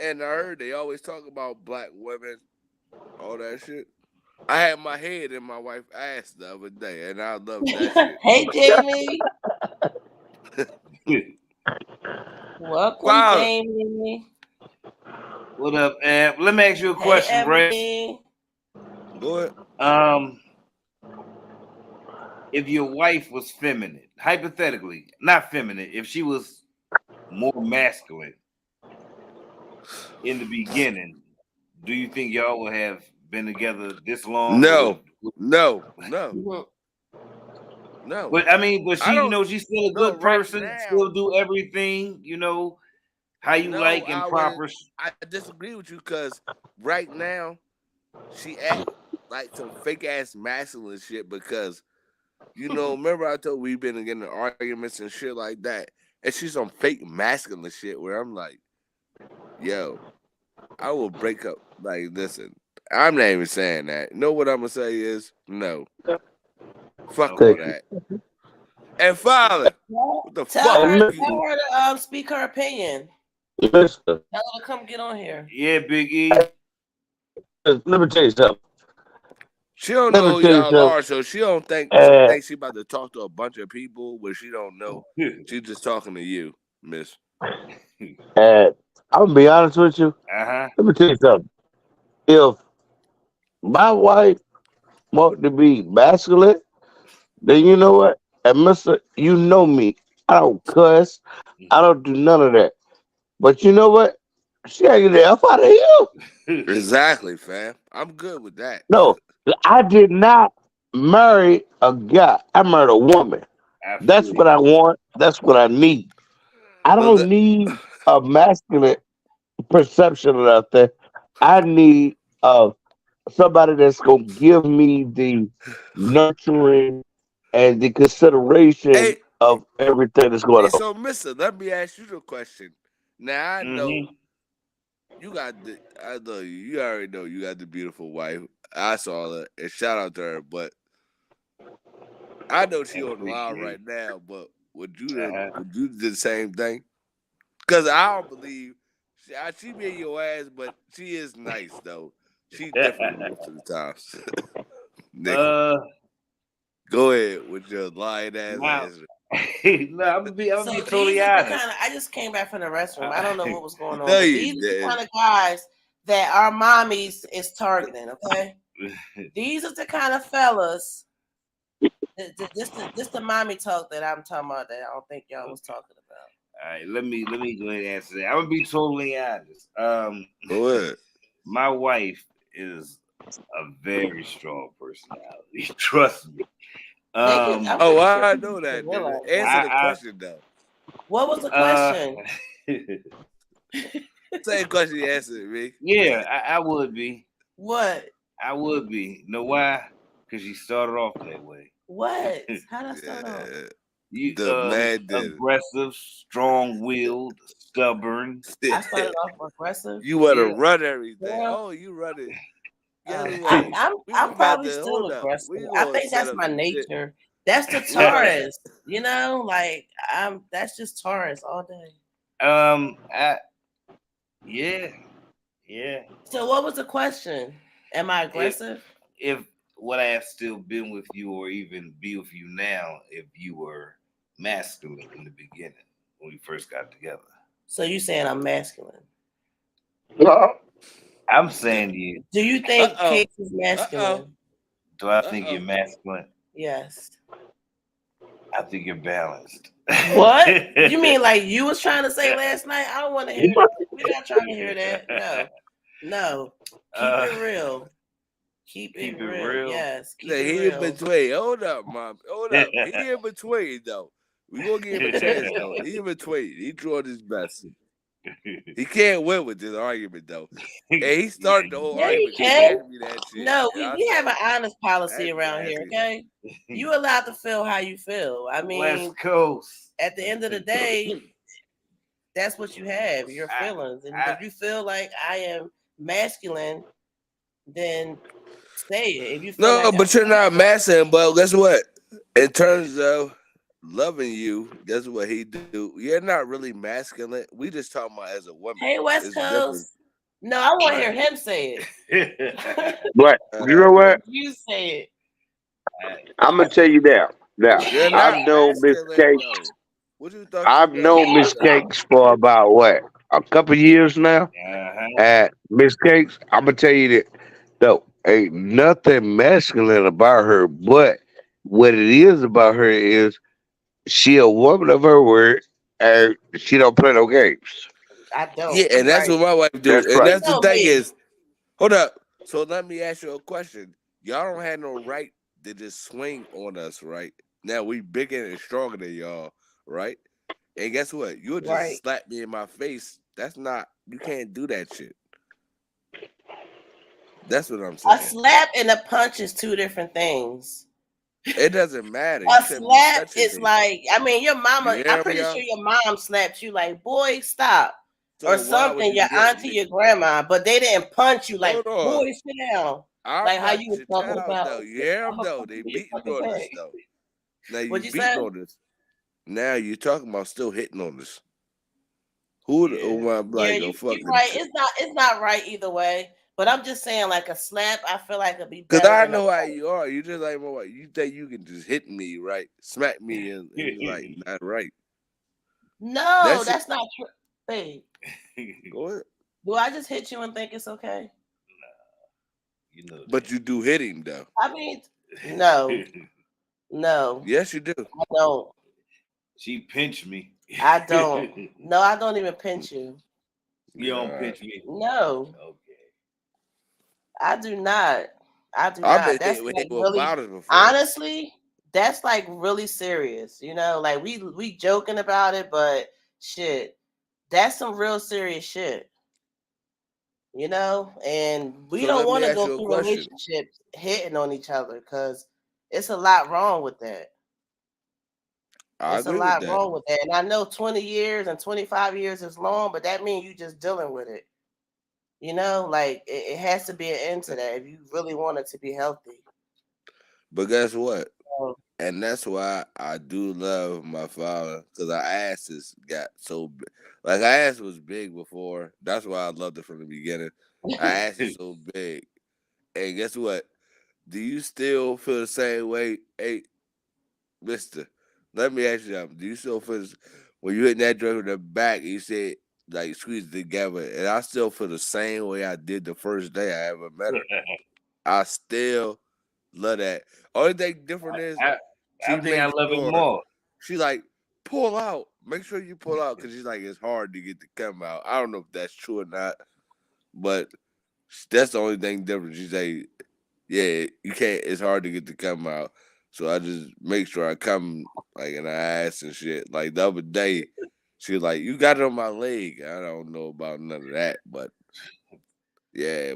And I heard they always talk about black women, all that shit. I had my head in my wife's ass the other day, and I love that shit.
Hey, Jamie. Welcome,
Father.
Jamie.
What up, Amp? Let me ask you a question, Ray.
Emily.
Go ahead.
If your wife was feminine, hypothetically, not feminine, if she was more masculine in the beginning, do you think y'all would have been together this long?
No.
But I mean, but she, she's still a good person.
Right now,
still do everything, how you like and proper.
I disagree with you because right now she act like some fake ass masculine shit because remember I told we've been getting arguments and shit like that, and she's some fake masculine shit where I'm like, yo, I will break up. Like, listen, I'm not even saying that. You know what I'm gonna say is no. Fuck all that. And father, what the
tell
fuck?
her to speak her opinion.
Listen.
Tell her to come get on here.
Yeah, Big E.
Let me tell you something.
She don't know who y'all are, so she don't think she about to talk to a bunch of people where she don't know. She's just talking to you, miss.
I'm gonna be honest with you. Let me tell you something. If my wife want to be masculine, then you know what? And Mister, you know me. I don't cuss. I don't do none of that. But you know what? She ain't get the F out of you.
Exactly, fam. I'm good with that.
No, I did not marry a guy. I married a woman.
Absolutely.
That's what I want. That's what I need. I don't need a masculine perception out there. I need somebody that's gonna give me the nurturing and the consideration of everything that's going on.
So, mister, let me ask you the question. Now I know you got I know you already know you got the beautiful wife. I saw her and shout out to her, but I know she on the line right now, but would you do the same thing? Because I don't believe she be in your ass, but she is nice though. She definitely most of the times. Go ahead with your lying ass answer.
No, I'm gonna be totally honest.
I just came back from the restroom. I don't know what was going on. No, these are the kind of guys that our mommies is targeting. Okay, these are the kind of fellas. This the mommy talk that I'm talking about. That I don't think y'all was talking about.
All right, let me go ahead and answer that. I'm gonna be totally honest.
Go ahead.
My wife is a very strong personality. Trust me.
I know that. Answer the question though.
What was the question?
Same question you answered, Rick.
Yeah, I would be.
What?
I would be. You know why? Because you started off that way.
What? How did I start off?
You aggressive, strong-willed, stubborn.
I started off aggressive.
You want to run everything. Yeah. Oh, you run it.
I'm probably still aggressive. I think that's my nature. That's the Taurus. That's just Taurus all day.
Yeah.
So what was the question? Am I aggressive?
If would I have still been with you or even be with you now if you were masculine in the beginning when we first got together?
So you saying I'm masculine?
I'm saying you.
Do you think Cakes is masculine?
Do I think you're masculine?
Yes.
I think you're balanced.
What? You mean like you was trying to say last night? I don't want to hear it. We're not trying to hear that. No. No. Keep it real. Keep it real. Yes. Keep it
He
real.
in between. Hold up, Mom. Hold up. He in between, though. We gonna give him a chance, though. He in between. He drawing his best. He can't win with this argument, though. And he started the whole argument.
He can.
Asking me that shit.
No,
And
we
I
have
said,
an honest policy
"Ask me,
around
ask
here,
me."
okay? You allowed to feel how you feel. I mean,
West Coast.
at the end of the day, that's what you have, your feelings. And if you feel like I am masculine, then say it. If you feel
No,
like
but you're not masculine. But guess what? In terms of loving you, guess what he do? You're not really masculine. We just talking about as a woman.
Hey, West
It's
Coast.
different.
No, I want to hear him say it.
But you know what?
You say it.
I'm gonna tell you that. Now
You're not
I've known Miss
masculine,
Cakes.
though. What you thought
I've
you
known Miss Cakes for about what, a couple years now. And Miss Cakes, I'm gonna tell you that though, ain't nothing masculine about her, but what it is about her is she a woman of her word and she don't play no games.
I don't.
Yeah, and that's what my wife do.
That's
And
right.
that's the thing is, hold up. So let me ask you a question. Y'all don't have no right to just swing on us, right? Now we bigger and stronger than y'all, right? And guess what? You'll just slap me in my face. That's not, you can't do that shit. That's what I'm saying.
A slap and a punch is two different things.
It doesn't matter.
A slap is like, I mean, your mama, I'm pretty sure your mom slapped you like, boy, stop.
So
or something, your auntie, your grandma, but they didn't punch you like, boy, sit down. Like how you was talking about.
Though. Yeah, though. They beating on us, though. Now you beating on us. Now you're talking about still hitting on us. Who like a fucking...
You're right. It's not right either way. But I'm just saying, like a slap, I feel like it'd be better.
Because I know how you are. You just like, well, you think you can just hit me, right? Smack me, and you're like, not right.
No, that's not true. Hey,
go ahead.
Do I just hit you and think it's okay?
No. You know.
But you do hit him, though.
I mean, no. No.
Yes, you do.
I don't.
She pinched me.
I don't. No, I don't even pinch you.
You don't pinch me?
No.
Okay.
I do not. I do not. That's like really, honestly, that's like really serious. You know, like we joking about it, but shit, that's some real serious shit. You know, and we don't want to go through relationships hitting on each other because it's a lot wrong with that. It's a lot wrong with that. And I know 20 years and 25 years is long, but that means you just dealing with it. You know, like it has to be an end to that if you really want it to be healthy.
But guess what? And that's why I do love my father, because our asses got so big. Like our ass was big before. That's why I loved it from the beginning. Our ass is so big. And guess what? Do you still feel the same way? Hey, mister, let me ask you something. Do you still feel when you hit that drug in the back, you said, like, squeeze it together, and I still feel the same way I did the first day I ever met her. I still love that. Only thing different is
I think I love it more.
She like, pull out. Make sure you pull out, because she's like, it's hard to get to come out. I don't know if that's true or not, but that's the only thing different. She say, yeah, you can't. It's hard to get to come out. So I just make sure I come like in her ass and shit. Like the other day, she was like, you got it on my leg. I don't know about none of that, but yeah,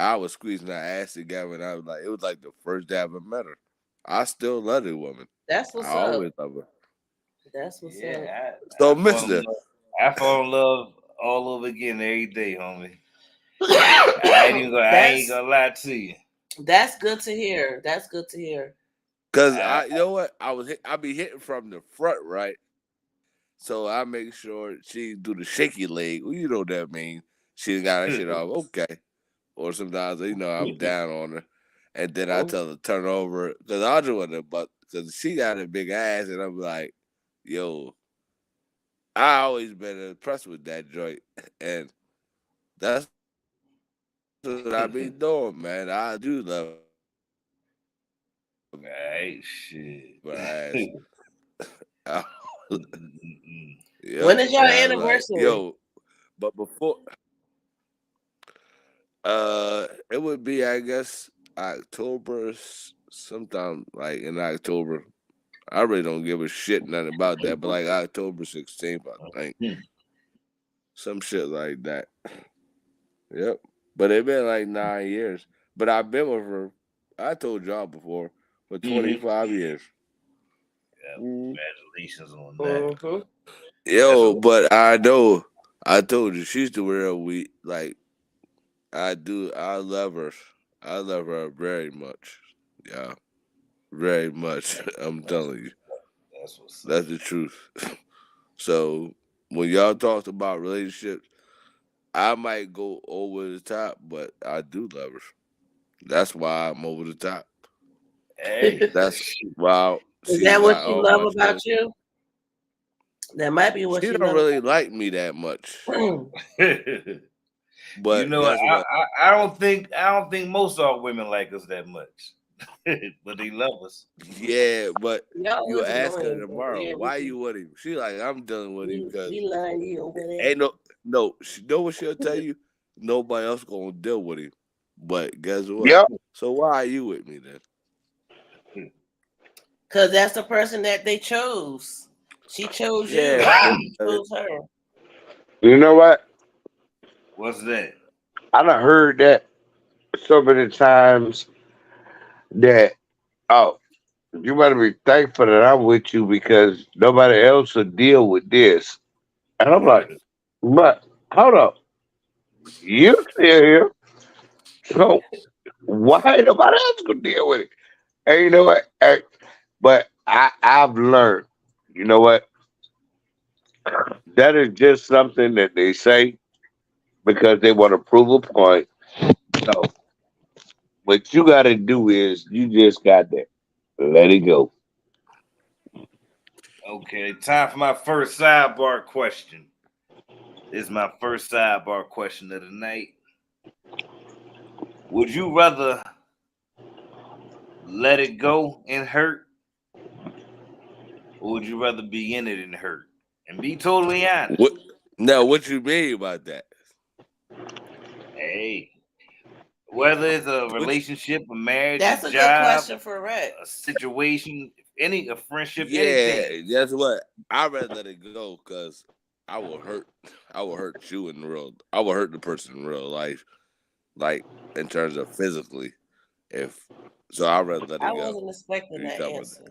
I was squeezing her ass together, and I was like, it was like the first day I ever met her. I still love the woman.
That's what's up.
I always love her.
That's what's up.
So, mister,
I fall in love all over again every day, homie. I ain't gonna lie to you.
That's good to hear. That's good to hear.
Cause you know what? I be hitting from the front, right? So I make sure she do the shaky leg. Well, you know what that means. She got that shit off. Okay. Or sometimes, I'm down on her. And then I tell her to turn over. Because I just want to, but because she got a big ass, and I'm like, yo, I always been impressed with that joint, and that's what I be doing, man. I do love
Right, shit.
my ass. Yo,
When is your
man,
anniversary?
yo, but before, it would be, I guess, October, sometime like in October. I really don't give a shit nothing about that, but like October 16th, I think. Some shit like that. Yep. But it been like 9 years. But I've been with her, I told y'all before, for 25 years.
Yeah,
Mhm.
congratulations on that.
Mm-hmm.
Yo, but I know, I told you, she's the real like, I love her. I love her very much. Yeah, very much. I'm telling you.
That's what's up.
That's the truth. So when y'all talked about relationships, I might go over the top, but I do love her. That's why I'm over the top.
Hey,
That's why
Is
she's
that what
got
you
all
love
my
about
feelings.
you? That might be what
She
she
don't
loves.
really like me that much, but
you know,
guess what?
I don't think most of our women like us that much, but they love us.
Yeah, but
Y'all
you
was
ask her
annoying.
tomorrow,
Yeah,
why you with him? She like, I'm done with him because
we love you over there.
ain't no. She know what she'll tell you. Nobody else gonna deal with him. But guess what?
Yep.
So why are you with me then?
Because that's the person that they chose. She chose you.
Yeah,
You chose her.
You know what?
What's that?
I done heard that so many times that, oh, you better be thankful that I'm with you because nobody else will deal with this. And I'm like, but hold up, you still here, so why ain't nobody else gonna deal with it? And you know what? But I've learned, you know what? That is just something that they say because they want to prove a point. So what you got to do is you just got to let it go.
Okay, time for my first sidebar question. This is my first sidebar question of the night. Would you rather let it go and hurt, or would you rather be in it and hurt? And be totally honest.
What? Now, what you mean about that?
Hey, whether it's a
What?
relationship, a marriage,
That's
a
a good
job,
question for Rex.
a situation, a friendship,
Yeah,
anything.
guess what? I'd rather let it go because I will hurt. I will hurt you in real. I will hurt the person in real life, like in terms of physically. If so, I'd rather let
I
it go.
wasn't expecting
You
that
talking about
answer.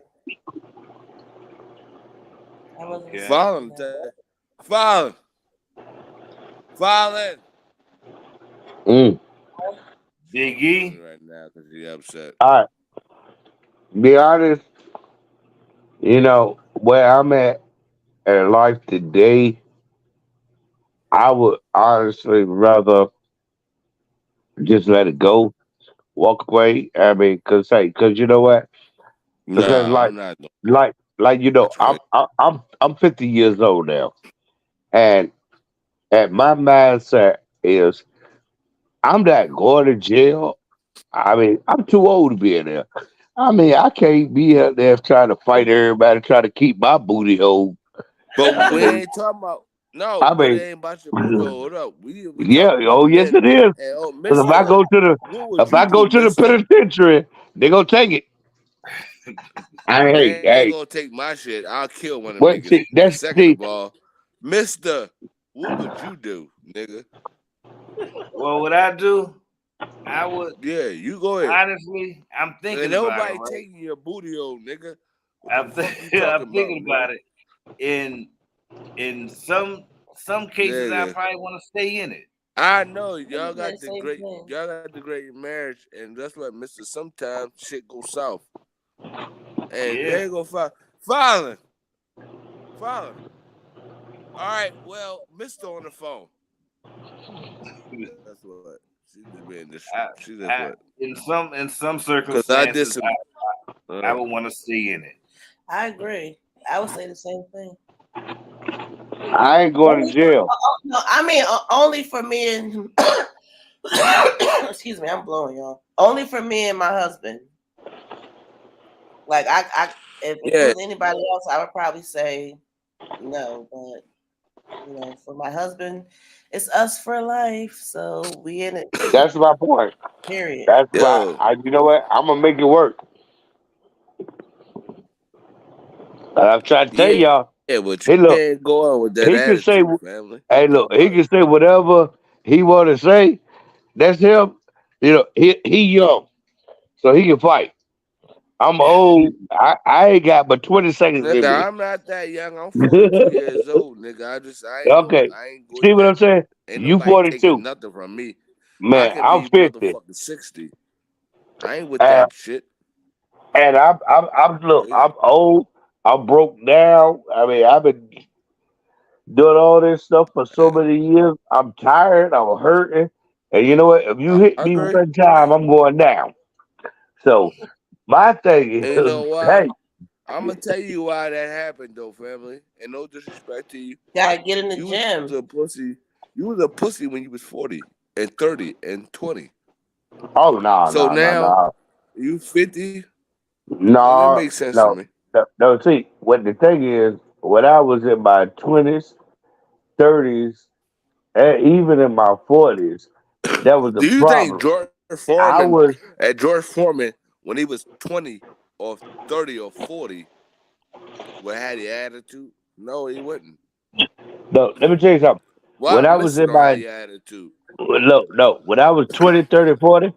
I wasn't
Okay.
falling,
expecting that.
falling, falling.
Mm.
Big
Calling me
E.
right now because he upset.
All right, be honest. You know where I'm at in life today. I would honestly rather just let it go, walk away. I mean, cause you know what? Because
Nah, I'm not.
like
That's crazy.
I'm 50 years old now, and my mindset is I'm not going to jail. I mean, I'm too old to be in there. I mean, I can't be out there trying to fight everybody, trying to keep my booty hole.
But
I
we
mean,
ain't talking about no.
I
But it
mean,
ain't about your booty. Hold up. We
yeah,
talking about
oh yes
men.
it is.
And oh,
Because
Mister, what would
if
you
I go
do,
to the
Mister?
penitentiary, they gonna take it.
They ain't
Hey,
gonna take my shit. I'll kill one of them
what?
niggas.
See, that's
Second
see.
of all, Mister, what would you do, nigga?
Well, what I do, I would
Yeah, you go ahead.
honestly. I'm
Ain't
thinking about it,
nobody
right?
taking your booty, old nigga. What the fuck you talking
I'm
about,
thinking
nigga?
about it. In some cases, I
Nigga,
probably want to stay in it.
I know
I
y'all
did that
got the
same
great,
thing.
y'all got the great marriage, and that's what, Mister. Sometimes shit goes south, and
Yeah.
they ain't gonna filing. All right, well, Mister on the phone. That's what she just being this. She just what?
In some
Because I did
circumstances,
some.
I would want to stay in it.
I agree. I would say the same thing.
I ain't going to jail.
No, I mean only for me and excuse me, I'm blowing y'all. Only for me and my husband. Like if it
Yeah,
was anybody else, I would probably say no. But for my husband, it's us for life. So we in it.
That's my point.
Period.
That's why
yo,
you know what? I'm gonna make it work. And I've tried to tell
yeah,
y'all.
but you
Hey,
can't
look,
go on with that
he can
attitude,
say,
family.
hey,
Think
look,
about
he
it.
can say whatever he want to say. That's him. He young, so he can fight. I'm old. I ain't got but 20 seconds in
Nigga,
me.
I'm not that young. I'm 42 years old, nigga.
Okay,
I ain't good
see
with
what I'm
that.
saying?
Ain't
You
nobody taking
42,
nothing from me. I
man.
could
I'm
be
50,
motherfucking 60. I ain't with
and
that shit.
I'm look.
Crazy.
I'm old. I'm broke down. I mean, I've been doing all this stuff for so
Yeah,
many years. I'm tired. I'm hurting. And you know what? If you
I
hit me
agree.
one time, I'm going down. So my thing
And you
is,
know why?
hey,
I'm gonna tell you why that happened, though, family. And no disrespect to you.
Gotta get in the
You was a
gym.
pussy. You was a pussy when you was 40 and 30 and 20.
oh no,
So
no, no,
now
no,
you 50. It
no,
makes sense to
no,
me.
no, no. See, what the thing is, when I was in my 20s, 30s, and even in my 40s, that was the
Do you think
problem.
George
I
Foreman,
was
George Foreman, when he was 20 or 30 or 40, would have the attitude? No, he wouldn't.
no. Let me tell you something. When
Why
I was
Mister
in
don't have
my
the attitude?
no, no, when I was 20, 30, 40.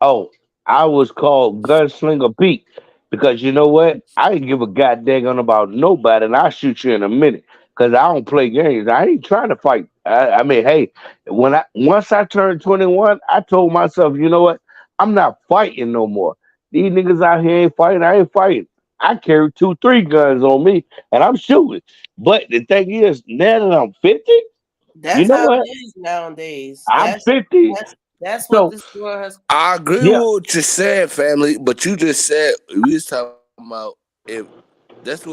Oh, I was called Gunslinger Pete because you know what? I ain't give a goddamn about nobody, and I'll shoot you in a minute because I don't play games. I ain't trying to fight. I mean, hey, once I turned 21, I told myself, you know what? I'm not fighting no more. These niggas out here ain't fighting. I ain't fighting. I carry two, three guns on me, and I'm shooting. But the thing is, now that I'm 50, you
That's
know
how it
what?
is nowadays.
I'm 50,
That's what
so
this world has.
I agree with
yeah,
what you said, family, but you just said we was talking about if that's what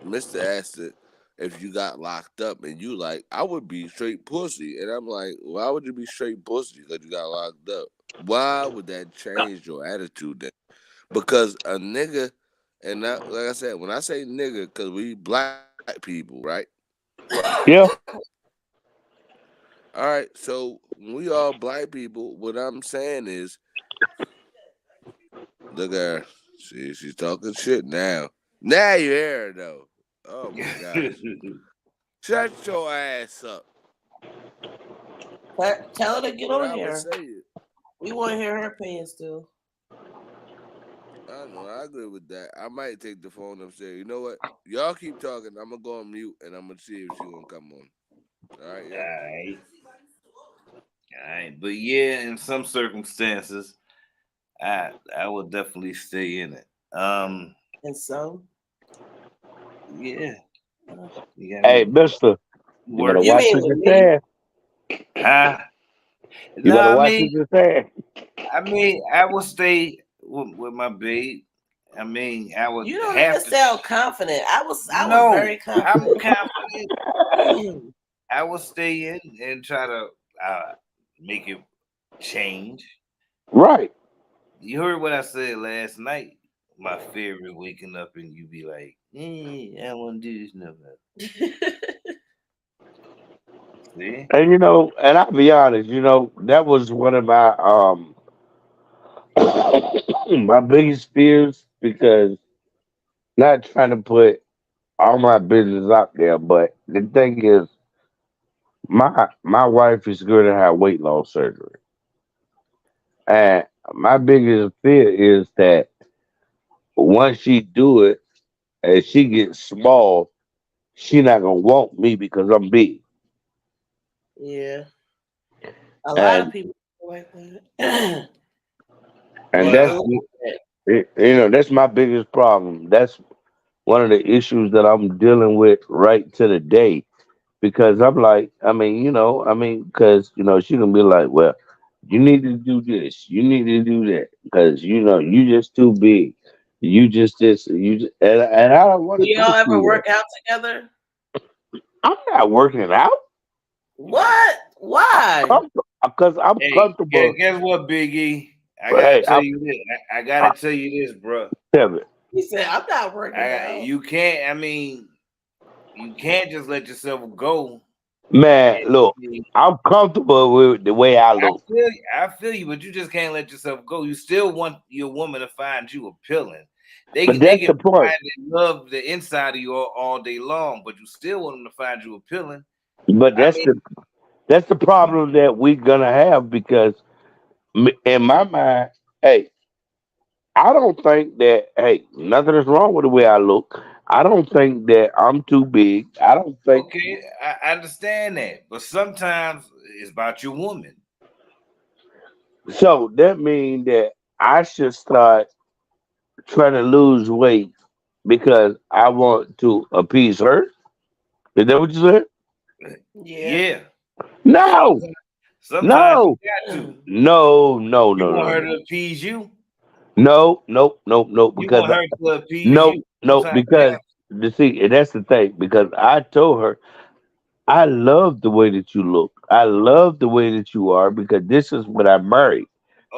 Mister asked it. If you got locked up and you like, I would be straight pussy, and I'm like, why would you be straight pussy because you got locked up? Why would that change your attitude then? Because a nigga, and that, like I said, when I say nigga, because we black people, right?
yeah.
All right, so we all black people. What I'm saying is, look at her. She's talking shit now. Now you hear her though. Oh my gosh. Shut your ass up.
Tell her to get
But
on
I'ma
here.
say it.
We want to hear her opinions too.
I know, I agree with that. I might take the phone upstairs. You know what? Y'all keep talking. I'm gonna go on mute and I'm gonna see if she gonna come on. All right,
All
yeah.
right, all right. But yeah, in some circumstances, I would definitely stay in it.
And so,
Yeah, you
Hey,
gotta
Mister, you better
work.
you
watch
mean
what
with
you
me?
say.
Huh?
You
No,
better watch what you say.
I would stay with my babe. I mean, I would
You don't even
have to.
sound confident. I was
No,
very
I'm
confident.
confident. I will stay in and try to uh, make it change.
Right.
You heard what I said last night. My favorite waking up and you be like, I don't want to do this no more. See?
And and I'll be honest, that was one of my my biggest fears because not trying to put all my business out there, but the thing is my wife is going to have weight loss surgery. And my biggest fear is that once she do it and she gets small, she not gonna want me because I'm big.
Yeah, a lot of
And
people feel like that.
and
They
that's
Well,
do.
that's my biggest problem. That's one of the issues that I'm dealing with right to the day because I'm like, because she gonna be like, well, you need to do this, you need to do that because you just too big, you just this, and I don't want
Do
to go
y'all ever
through that.
work out together?
I'm not working it out.
What? Why?
Because I'm
Hey,
comfortable.
guess what, Big E? I gotta
Hey,
tell you this. I
I
gotta tell you this, bro.
tell it.
He said, I'm not working out.
You can't. I mean, you can't just let yourself go.
Man, look, I'm comfortable with the way I look.
I feel you, but you just can't let yourself go. You still want your woman to find you appealing. They
But
they
that's
can
the point.
find and love the inside of you all day long, but you still want them to find you appealing.
But
I mean,
that's the problem that we're gonna have because in my mind, hey, I don't think that hey, nothing is wrong with the way I look. I don't think that I'm too big. I don't think
okay, I understand that, but sometimes it's about your woman.
so. That means that I should start trying to lose weight because I want to appease her. Is that what you said?
Yeah.
Yeah,
No,
sometimes, sometimes you
no,
got to.
no, no,
You
no,
want
no,
her
no,
to appease you.
no, no, no, no.
You
Because
want her to appease
no,
you.
no,
Sometimes you
because
have.
you see, and that's the thing. Because I told her I love the way that you look. I love the way that you are because this is what I married.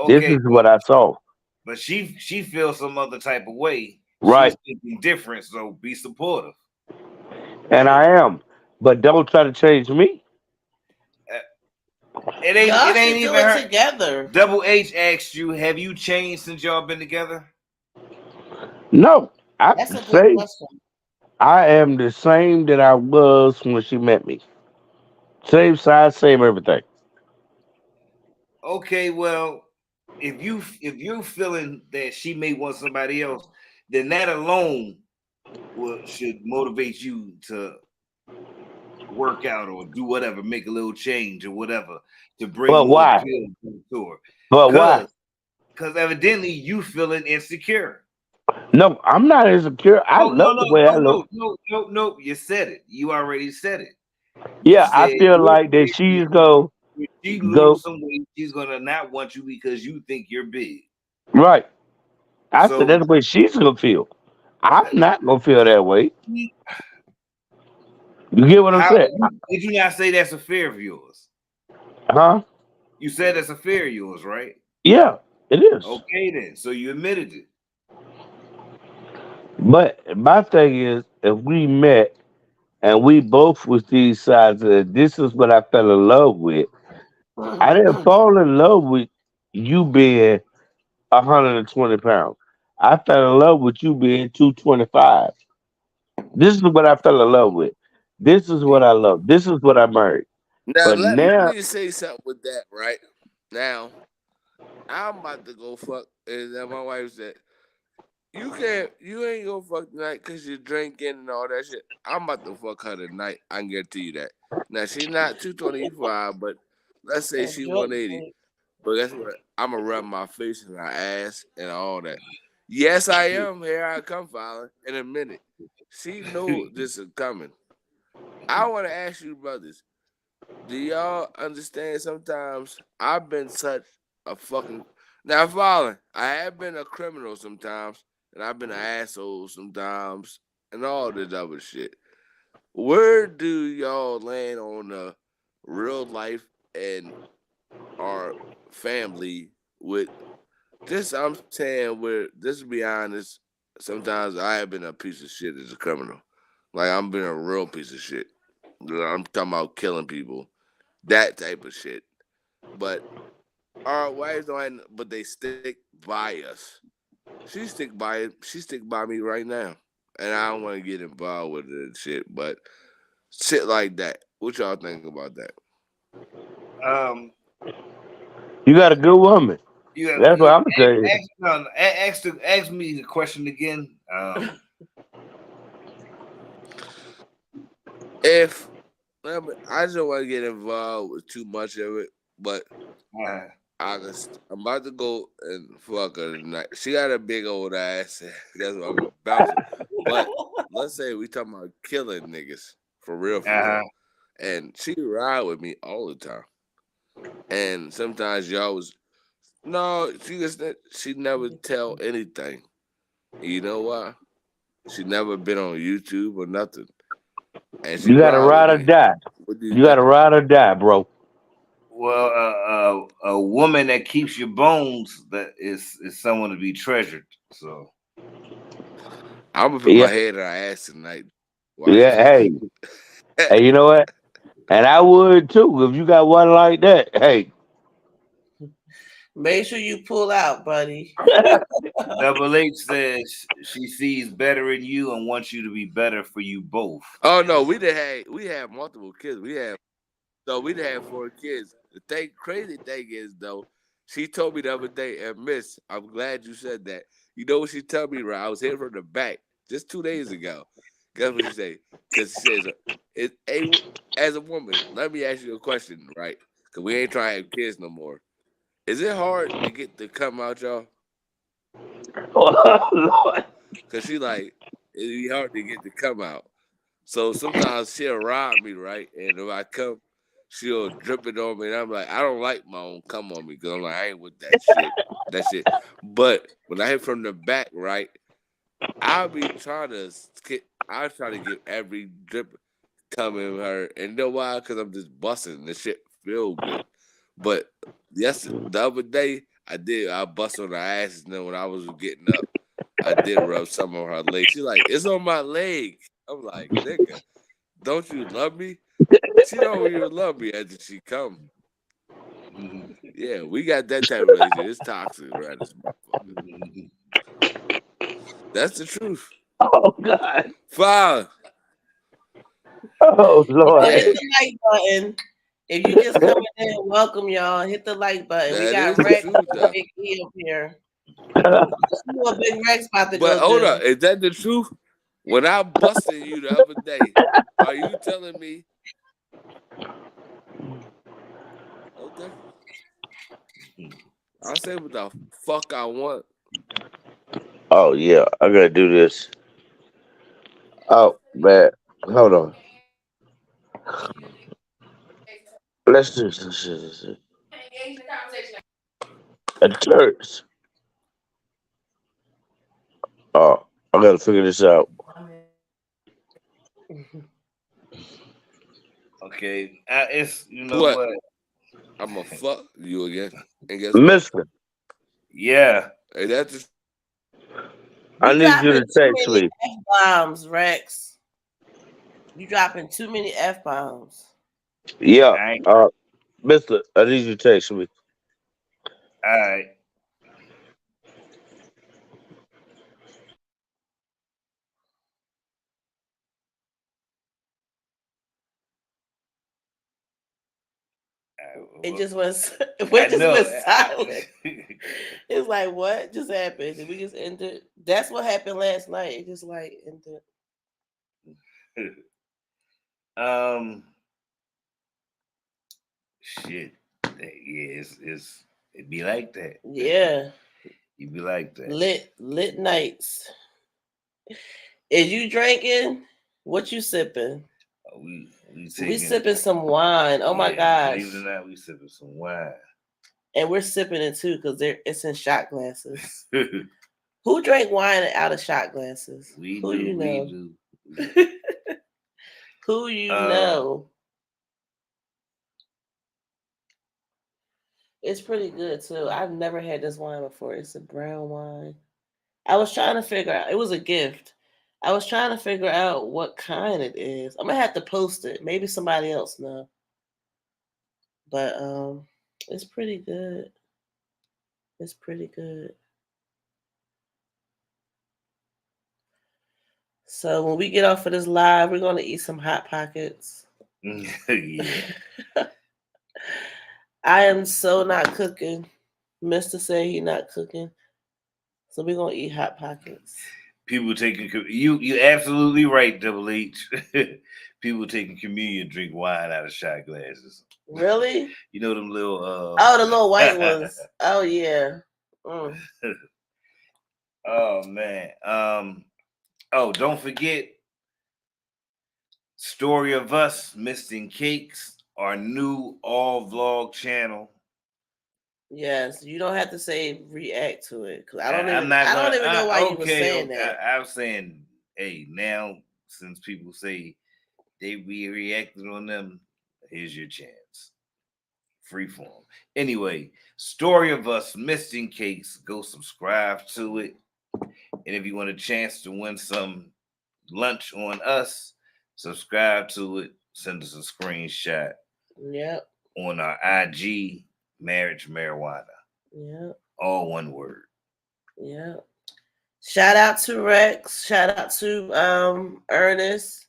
This
Okay,
is what I saw.
but she feels some other type of way.
Right.
She's thinking different, so be supportive.
And I am. But don't try to change me.
Uh, it
Y'all
ain't
should do
even
it
her.
together.
Double H asked you, have you changed since y'all been together?
No. I
That's a good
say
question.
I am the same that I was when she met me. Same size, same everything.
Okay, well, if you're feeling that she may want somebody else, then that alone should motivate you to work out or do whatever, make a little change or whatever to bring
But
more
why?
appeal to her.
But why?
Because evidently you feeling insecure.
No, I'm not insecure. I
Oh no
love
no
the way I
no
look.
no no no no! You said it. You already said it. You
Yeah, I
said
feel like that she's go
if she
go
lose some weight, she's gonna not want you because you think you're big.
right. I said
So
that's the way she's gonna feel. I'm not gonna feel that way. You get what I'm
how
saying?
did you not say that's a fear of yours?
Huh?
You said that's a fear of yours, right?
Yeah, it is.
Okay then. So you admitted it.
But my thing is, if we met and we both was these sides, this is what I fell in love with. I didn't fall in love with you being 120 pounds. I fell in love with you being 225. This is what I fell in love with. This is what I love. This is what I married.
Now
But
let
now,
me say something with that, right? Now I'm about to go fuck, and then my wife said, you ain't gonna fuck tonight because you're drinking and all that shit. I'm about to fuck her tonight. I can guarantee you that. Now she's not 225, but let's say she
Enjoy
180.
it.
But guess what? I'm gonna rub my face and her ass and all that. Yes, I am. Here I come, Fowler, in a minute. She know this is coming. I want to ask you brothers, do y'all understand sometimes I've been such a fucking now Fowler, I have been a criminal sometimes, and I've been an asshole sometimes, and all this other shit. Where do y'all land on the real life and our family with this? I'm saying where this to be honest, sometimes I have been a piece of shit as a criminal. Like I'm been a real piece of shit. I'm talking about killing people, that type of shit. But our wives don't, but they stick by us. She stick by it. She stick by me right now, and I don't want to get involved with it and shit. But shit like that. What y'all think about that?
Um,
you got a good woman. That's what I'm gonna tell you.
ask me the question again.
If I just don't want to get involved with too much of it, but
Uh,
August, I'm about to go and fuck her tonight. She got a big old ass. That's what I'm gonna bounce it. But let's say we talking about killing niggas for real, for real.
uh,
And she ride with me all the time. And sometimes y'all was no, she never tell anything. You know why? She never been on YouTube or nothing. And she
You gotta
ride with
ride or
me.
die.
What do you
You
think?
gotta ride or die, bro.
Well, a woman that keeps your bones that is someone to be treasured. So
I'm gonna put
Yeah,
my head in her ass tonight. Watch
yeah.
this.
Hey, you know what? And I would too if you got one like that. Hey,
Make sure you pull out, buddy.
Double H says she sees better in you and wants you to be better for you both.
Oh no, we had multiple kids. We done had 4 kids. The crazy thing is though, she told me the other day, and Miss, I'm glad you said that. You know what she told me, right? I was here from the back just 2 days ago. Guess what she say? Because she says, as a woman, let me ask you a question, right? Because we ain't trying to have kids no more. Is it hard to get to come out, y'all?
oh, Lord.
Because she like, it'd be hard to get to come out. So sometimes she'll rob me, right? And if I come, she'll drip it on me, and I'm like, I don't like my own come on me because I'm like, I ain't with that shit. That shit. But when I hit from the back, right, I'll be trying to I try to get every drip coming her, and you know why? Because I'm just busting. The shit feel good. But the other day I busted on her ass, and then when I was getting up, I did rub some on her leg. She's like, it's on my leg. I'm like, nigga, don't you love me? She don't even love me after she come. Yeah, we got that type of relationship. It's toxic, right? This motherfucker. That's the truth.
Oh God.
5.
Oh
Y'all
Lord.
hit
Yeah,
the like button. If you just coming in, welcome y'all. Hit the like button. We
that
got
is the
Rex
truth,
and
though.
Big E up here. See what Big Rex about to
But
go
hold
do.
up, is that the truth? When I busted you the other day, are you telling me? Okay, I'll say what the fuck I want.
Oh yeah, I gotta do this. Oh man, hold on. Let's do this. A church. Oh, I gotta figure this out.
Okay, it's you know
What?
what?
I'm gonna fuck you again. And guess what?
Mister,
Yeah,
Hey, that's the
I
You
need you
dropping
to
too
text
many
me.
F bombs, Rex. You dropping too many F bombs.
Yeah,
I ain't,
Mister, I need you to text me.
all right.
It just went.
I
It just
know.
went silent. It's like what just happened? Did we just ended? That's what happened last night. It just like ended.
um, shit. Yeah, it be like that.
Yeah,
You be like that.
lit nights. Is you drinking? What you sipping?
We
We
taking.
sipping some wine. Oh my
Yeah, believe
gosh!
it or not, we sipping some wine.
And we're sipping it too because it's in shot glasses. Who drank wine out of shot glasses?
we
Who
do.
you
We
know?
do.
Who you
Um,
know? It's pretty good too. I've never had this wine before. It's a brown wine. I was trying to figure out. It was a gift. I was trying to figure out what kind it is. I'm gonna have to post it. Maybe somebody else know. But it's pretty good. It's pretty good. So when we get off of this live, we're gonna eat some hot pockets.
yeah.
I am so not cooking. Mister say he not cooking. So we're gonna eat hot pockets.
People taking you absolutely right, Double H. People taking communion drink wine out of shot glasses.
Really?
You know them little
Oh, the little white ones. Oh yeah. Mm.
oh man. Oh, don't forget Story of Us Missing Cakes, our new all vlog channel.
Yes, you don't have to say react to it because
I'm not
I don't
gonna.
even know why you were
Okay,
saying
okay.
that.
I'm saying, hey, now since people say they be reacting on them. Here's your chance. Free form. Anyway, story of us missing cakes. Go subscribe to it. And if you want a chance to win some lunch on us, subscribe to it. Send us a screenshot
Yep.
on our IG, Marriage Marijuana.
Yep.
All one word.
Yep. Shout out to Rex. Shout out to Ernest.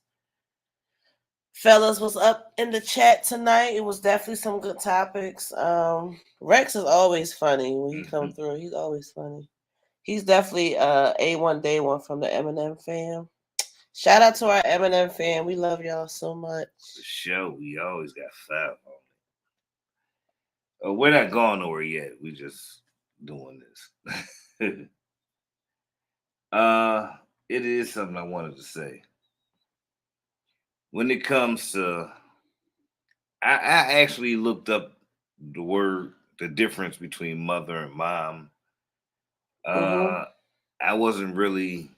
Fellas was up in the chat tonight. It was definitely some good topics. Rex is always funny when he come through. He's always funny. He's definitely A1 Day One from the Eminem fam. Shout out to our Eminem fam. We love y'all so much.
The show, we always got 5 on it. We're not going nowhere yet. We just doing this. It is something I wanted to say. When it comes to, I actually looked up the difference between mother and mom. I wasn't really,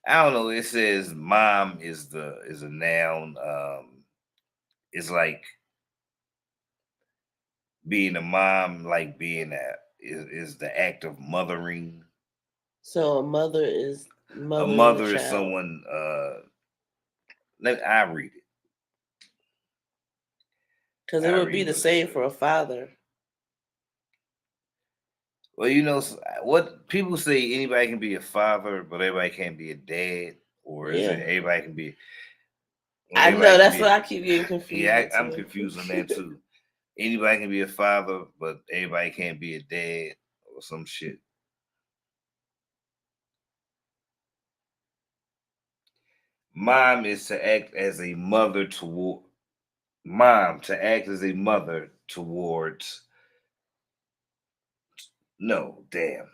I don't know. It says mom is a noun. It's like being a mom, like being is the act of mothering.
So a mother is
A mother is someone. I read it.
Because it would be the same for a father.
Well, you know what people say: anybody can be a father, but everybody can't be a dad, or is it everybody can be?
I know that's what I keep getting confused.
Yeah, I'm confused on that too. Anybody can be a father, but everybody can't be a dad or some shit. Mom is to act as a mother toward mom to act as a mother towards. No, damn.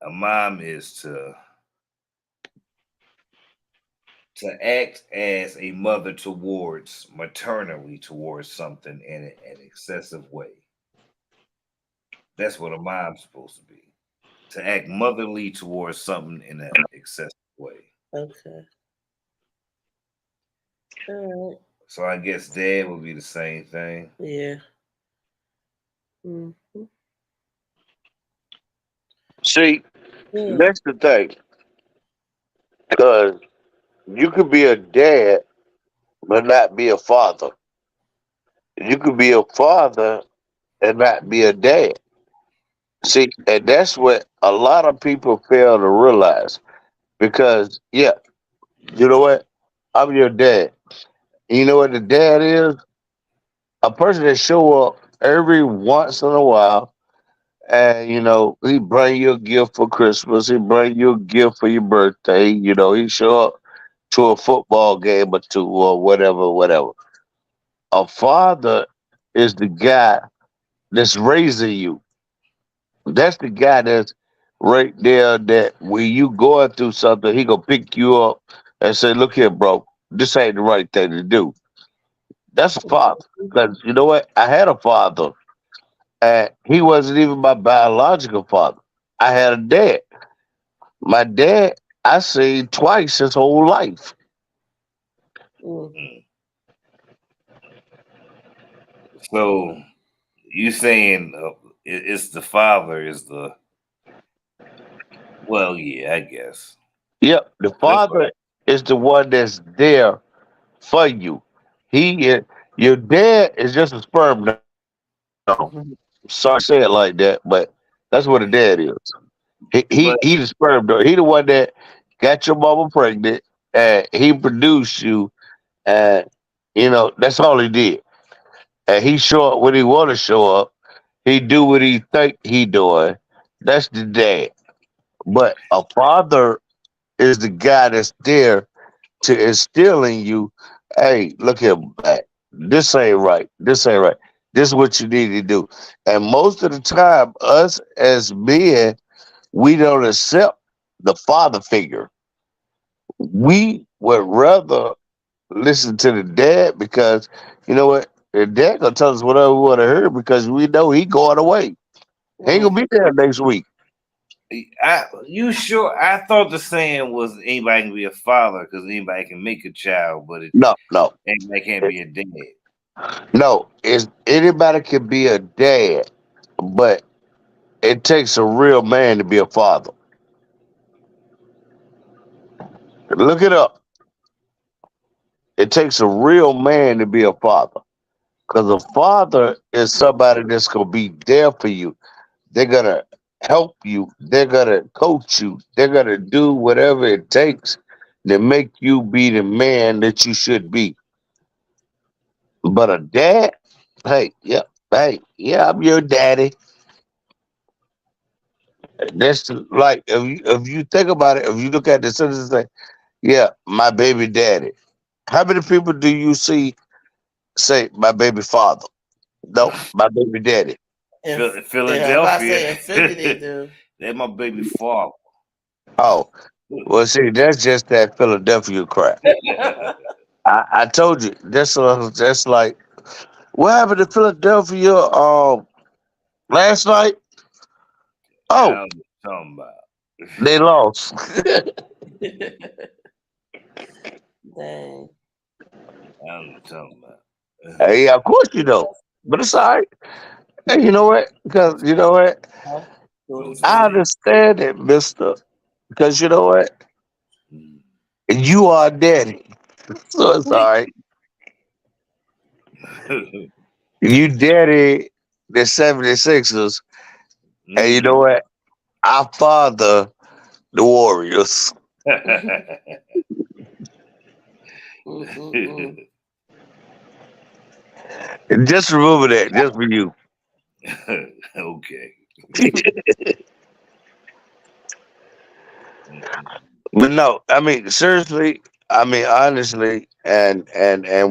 A mom is to act as a mother towards maternally towards something in an excessive way. That's what a mom's supposed to be. To act motherly towards something in an excessive way.
Okay. All right.
So I guess dad would be the same thing.
Yeah. Mm-hmm.
See, that's the thing. Because you could be a dad, but not be a father. You could be a father and not be a dad. See, and that's what a lot of people fail to realize. Because, yeah, you know what? I'm your dad. You know what the dad is? A person that show up every once in a while, and he bring you a gift for Christmas. He bring you a gift for your birthday. He show up to a football game or two or whatever, whatever. A father is the guy that's raising you. That's the guy that's right there that when you going through something, he gonna pick you up and say, "Look here, bro, this ain't the right thing to do." That's a father. Because you know what? I had a father, and he wasn't even my biological father. I had a dad. My dad, I seen twice his whole life.
So you saying it's the father is the well, yeah, I guess.
Yep, the father is the one that's there for you. He is, your dad is just a sperm donor. Sorry to say it like that, but that's what a dad is. He's a sperm donor. He the one that got your mama pregnant, and he produced you, and that's all he did. And he show up when he want to show up. He do what he think he doing. That's the dad. But a father is the guy that's there to instill in you, hey, look here, back. This ain't right. This ain't right. This is what you need to do. And most of the time, us as men, we don't accept the father figure. We would rather listen to the dad because you know what? The dad gonna tell us whatever we want to hear because we know he going away. He ain't gonna be there next week.
You sure? I thought the saying was anybody can be a father because anybody can make a child, but
No, no,
anybody can't be a dad.
no. It's anybody can be a dad, but it takes a real man to be a father. Look it up. It takes a real man to be a father. Because a father is somebody that's gonna be there for you. They're gonna help you. They're gonna coach you. They're gonna do whatever it takes to make you be the man that you should be. But a dad, hey, yeah, I'm your daddy. That's like if you think about it, if you look at the sentence and say, yeah, my baby daddy. How many people do you see say my baby father? No, my baby daddy.
Yeah, I'm about to
Philadelphia.
say in Philly they do.
That's my baby father.
Oh, well, see, that's just that Philadelphia crap. I told you that's like what happened to Philadelphia last night.
I
Oh,
don't know what you're talking about.
they lost.
Dang.
I don't know what you're talking about.
Hey, yeah, of course you don't, but it's all right. Hey, you know what? Because you know what, I understand it, Mister. Because you know what, you are daddy, so it's all right. You daddy the 76ers, and you know what, I father the Warriors.
Mm-mm-mm.
Just remember that, just for you.
Okay.
But no, I mean seriously. I mean honestly, and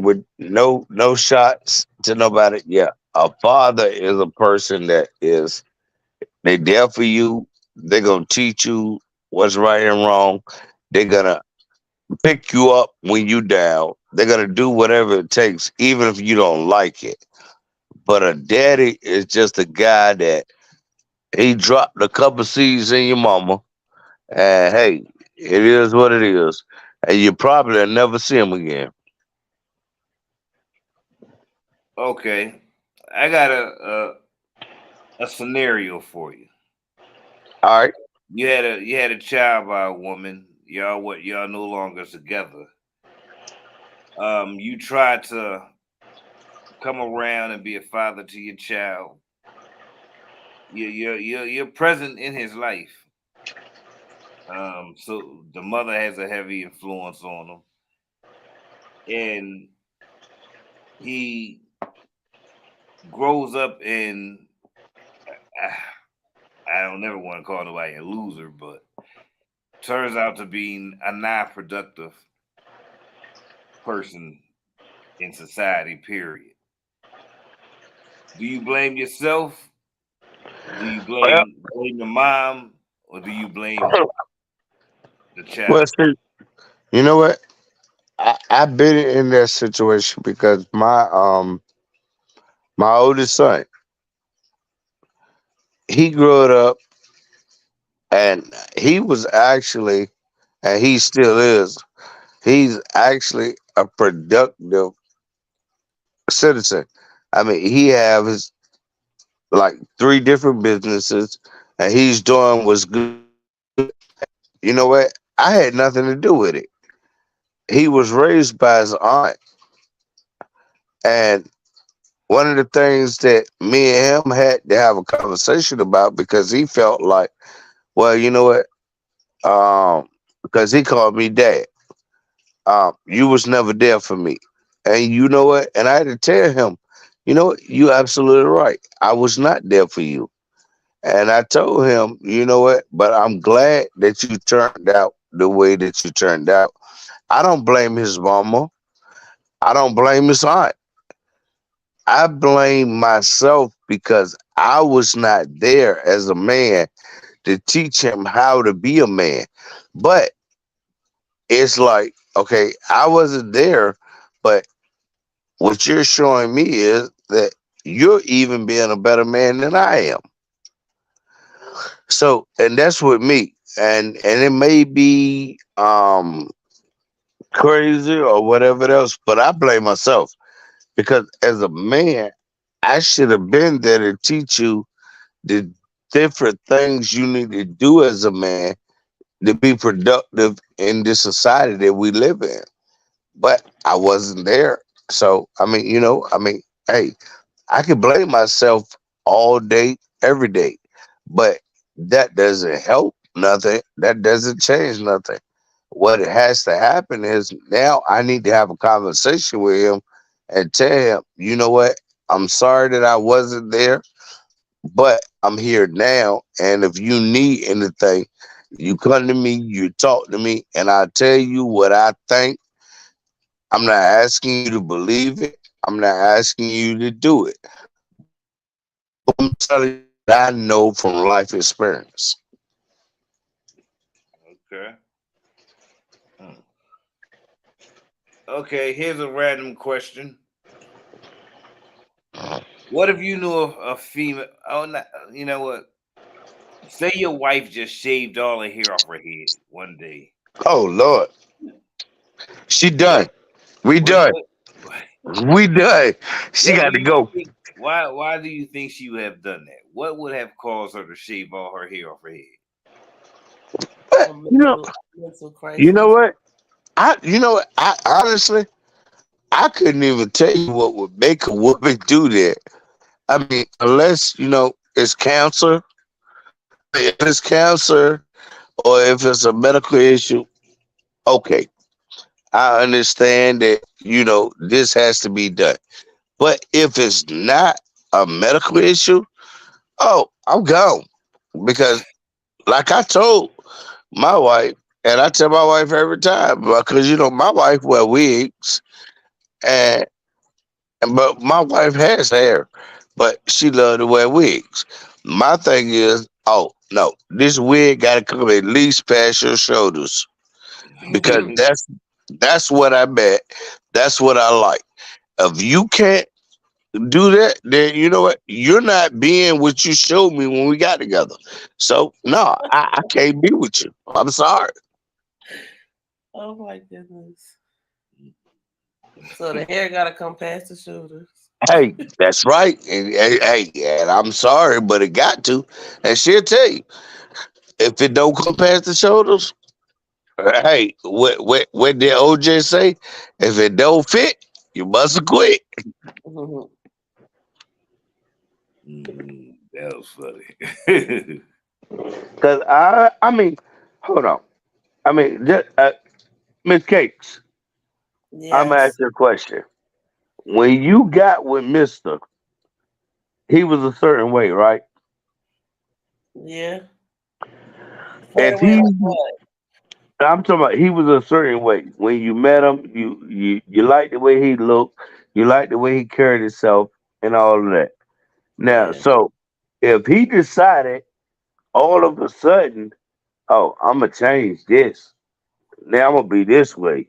with no shots to nobody. Yeah, a father is a person that is they there for you. They're gonna teach you what's right and wrong. They're gonna pick you up when you down. They're gonna do whatever it takes, even if you don't like it. But a daddy is just a guy that he dropped a couple seeds in your mama. And hey, it is what it is. And you probably will never see him again.
Okay. I got a scenario for you.
All right.
You had a child by a woman. Y'all no longer together. You tried to come around and be a father to your child. You're present in his life. So the mother has a heavy influence on him, and he grows up in. I don't never want to call nobody a loser, but turns out to be a non-productive person in society. Period. Do you blame yourself? Do you
Well,
blame your mom, or do you blame the
well,
child?
see, you know what? I've been in that situation because my oldest son, he grew up and he was actually and he still is, he's actually a productive citizen. I mean, he have his like three different businesses and he's doing what's good. You know what? I had nothing to do with it. He was raised by his aunt, and one of the things that me and him had to have a conversation about because he felt like, well, you know what? Because he called me dad. You was never there for me, and you know what? And I had to tell him, you know what? You absolutely right. I was not there for you, and I told him, you know what? But I'm glad that you turned out the way that you turned out. I don't blame his mama. I don't blame his aunt. I blame myself because I was not there as a man to teach him how to be a man. But it's like, okay, I wasn't there, but what you're showing me is that you're even being a better man than I am. So, and that's with me. And it may be crazy or whatever else, but I blame myself because as a man, I should have been there to teach you the different things you need to do as a man to be productive in this society that we live in. But I wasn't there. So, I mean, hey, I can blame myself all day, every day, but that doesn't help nothing. That doesn't change nothing. What has to happen is now I need to have a conversation with him and tell him, you know what? I'm sorry that I wasn't there, but I'm here now. And if you need anything, you come to me, you talk to me, and I tell you what I think. I'm not asking you to believe it. I'm not asking you to do it. I'm telling you what I know from life experience.
Okay. Hmm. Okay, here's a random question. What if you knew a female? Oh, not, you know what? Say your wife just shaved all the hair off her head one day.
Oh Lord, she
What?
done. We
What?
done.
What?
We done. She
What
got
do
to
you
go.
think? Why do you think she would have done that? What would have caused her to shave all her hair off her head?
But
A mental
you know
crisis.
what? I honestly, I couldn't even tell you what would make a woman do that. I mean, unless it's cancer. If it's cancer or if it's a medical issue, okay, I understand that this has to be done. But if it's not a medical issue, oh, I'm gone because, like I told my wife, and I tell my wife every time because my wife wear wigs, and but my wife has hair, but she love to wear wigs. My thing is, oh no, this wig got to come at least past your shoulders because that's what I bet. That's what I like. If you can't do that, then you know what? You're not being what you showed me when we got together. So no, I can't be with you. I'm sorry.
Oh my goodness. So the hair gotta come past the shoulders.
Hey, that's right. And hey, and I'm sorry, but it got to. And she'll tell you if it don't come past the shoulders. Hey, what did OJ say? If it don't fit, you must have quit.
Mhm.
That was funny.
Cause I mean, hold on. I mean, Miss Cakes, I'm gonna ask
Yes.
you a question. When you got with Mister, he was a certain way, right?
Yeah.
If
Certain way
he,
like what?
I'm talking about, he was a certain way. When you met him, you like the way he looked, you like the way he carried himself, and all of that. Now,
Yeah.
so if he decided all of a sudden, oh, I'm gonna change this. Now I'm gonna be this way.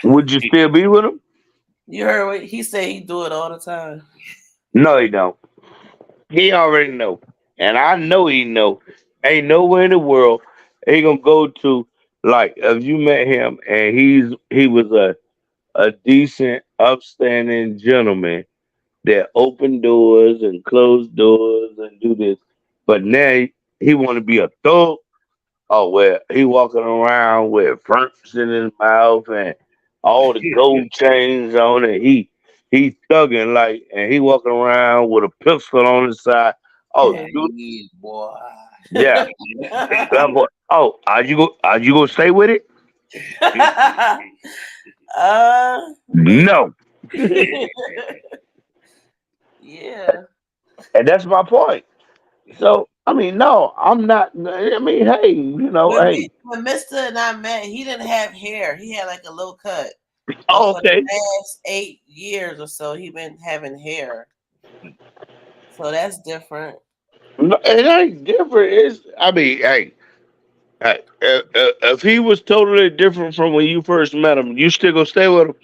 Would you still be with him?
You heard what he said he do it all the time.
No, he don't. He already know, and I know he know. Ain't nowhere in the world he gonna go to. Like if you met him and he was a decent, upstanding gentleman that open doors and close doors and do this, but now he want to be a thug. Oh well, he walking around with furps in his mouth and all the gold chains on it. He thugging like, and he walking around with a pistol on his side. Oh,
Yeah.
Yeah, boy.
yeah. Oh, are you gonna stay with it?
Maybe.
No.
Yeah.
And that's my point. So I mean, no, I'm not. I mean, hey, hey.
When Mister and I met, he didn't have hair. He had like a low cut. But
Oh,
for the
okay.
last 8 years or so, he been having hair. So that's different.
No, it ain't different. I mean, hey, if he was totally different from when you first met him, you still gonna stay with him?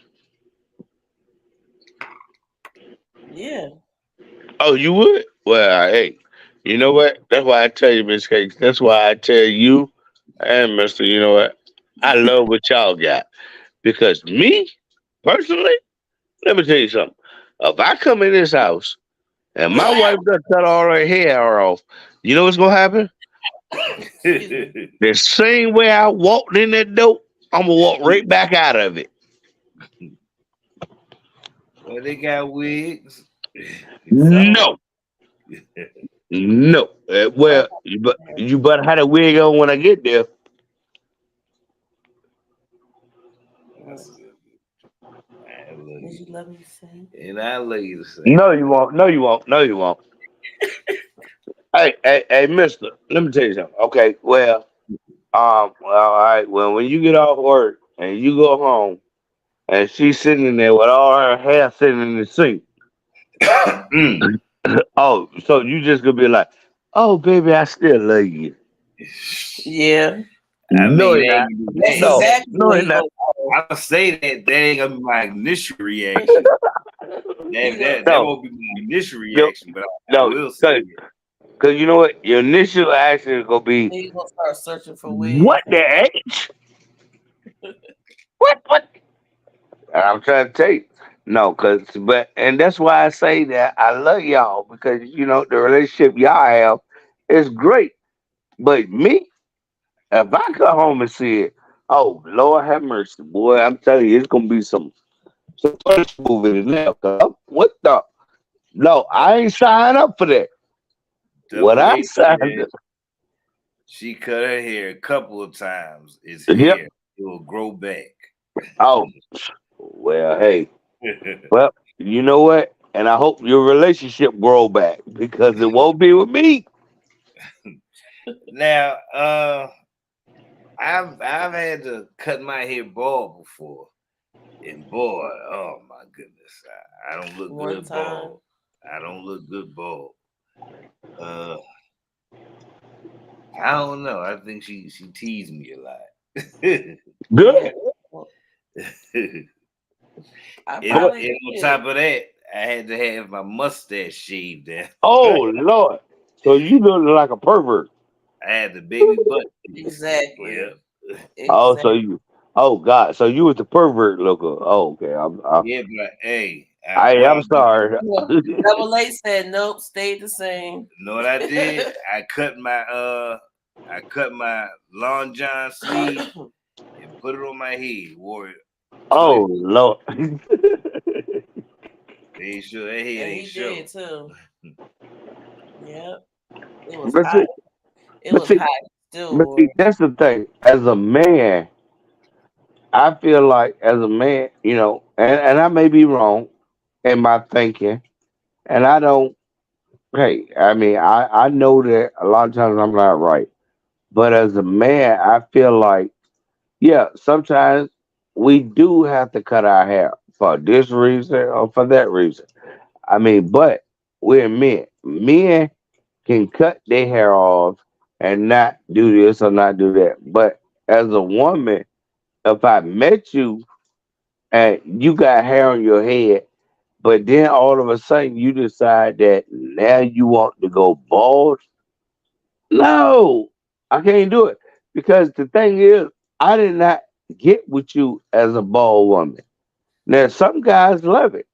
Yeah.
Oh, you would? Well, hey, You know what? That's why I tell you, Miss Cakes. That's why I tell you and Mister. You know what? I love what y'all got because me personally, let me tell you something. If I come in this house and my wife done cut all her hair off, you know what's gonna happen? The same way I walked in that door, I'm gonna walk right back out of it.
Well, they got wigs.
So
No, no. Well, you better have a wig on when I get there.
That's good. I love
did
you.
you love me the same?
And I love you the
No,
same.
you won't. No, you won't. No, you won't. Hey, Mister. Let me tell you something. Okay, well, all right. Well, when you get off work and you go home, and she's sitting in there with all her hair sitting in the sink.
Mm.
Oh, so you just gonna be like, "Oh, baby, I still love you."
Yeah,
I
No,
mean,
you're
they
not.
ain't gonna do
that's
No,
that.
exactly
no,
what
you're
he
not.
gonna
I'll say that ain't gonna be my initial reaction.
he gonna
That
No,
won't be my initial
no,
reaction, but I
no.
will say
Cause,
it.
'cause you know what? Your initial action is gonna be,
he gonna start searching for
"What
wigs.
the H? What?" And I'm trying to tell you, no, and that's why I say that I love y'all because you know the relationship y'all have is great. But me, if I come home and see it, oh Lord have mercy, boy, I'm telling you, it's gonna be some punch moving in there. What the? No, I ain't signed up for that. What
Double
I
H
signed
said
up.
she cut her hair a couple of times. It's
Yep.
hair. It will grow back.
Oh, well, hey, well, you know what? And I hope your relationship grow back because it won't be with me.
Now, I've had to cut my hair bald before, and boy, oh my goodness, I don't look
One
good
time.
bald. I don't look good bald. Uh, I don't know. I think she teased me a lot.
Yeah.
Good.
Well,
and,
I
But
probably
and on
did.
top of that, I had to have my mustache shaved down.
oh Lord, so you look like a pervert.
I had the baby butt.
Exactly.
Yeah.
Oh,
Exactly.
so you. Oh God, so you was the pervert looker. Oh, okay.
Yeah, but hey,
I'm sorry.
Well, Double A said nope, stayed the same.
know what I did? I cut my long john sleeve and put it on my head. Wore it
Oh
24.
Lord.
Made sure that head
And
ain't
he
show.
did too. Yep. It was
but
hot.
see,
It
but
was
see,
hot. Still
but see,
wore.
that's the thing. As a man, I feel like as a man, you know, and I may be wrong in my thinking, and I don't. Hey, I mean, I know that a lot of times I'm not right, but as a man, I feel like yeah, sometimes we do have to cut our hair for this reason or for that reason. I mean, but we're men. Men can cut their hair off and not do this or not do that. But as a woman, if I met you and you got hair on your head, but then all of a sudden you decide that now you want to go bald, no, I can't do it. Because the thing is, I did not get with you as a bald woman. Now, some guys love it.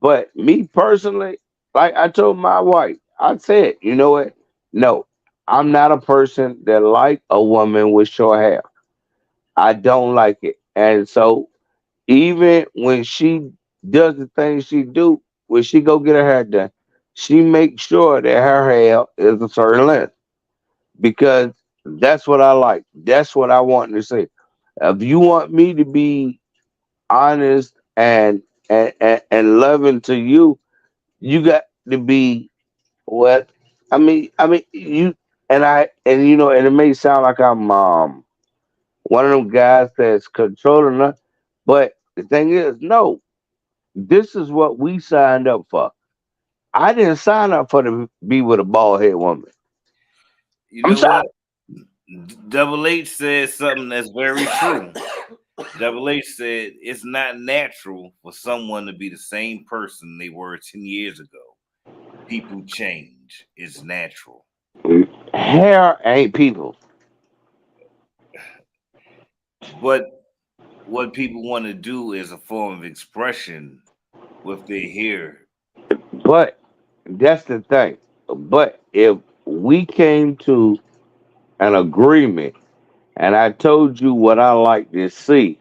But me personally, like I told my wife, I said, you know what? No, I'm not a person that like a woman with short hair. I don't like it. And so even when she does the things she do, when she go get her hair done, she makes sure that her hair is a certain length because that's what I like. That's what I want to see. If you want me to be honest and loving to you, you got to be what I mean you and you know and it may sound like I'm one of them guys that's controlling us, but the thing is, no, this is what we signed up for. I didn't sign up for to be with a bald head woman.
You
I'm
know
sorry.
what? Double H said something that's very true. Double H said it's not natural for someone to be the same person they were 10 years ago. People change. age. It's natural.
Hair ain't people.
But what people want to do is a form of expression with their hair.
But that's the thing. But if we came to an agreement and I told you what I like to see,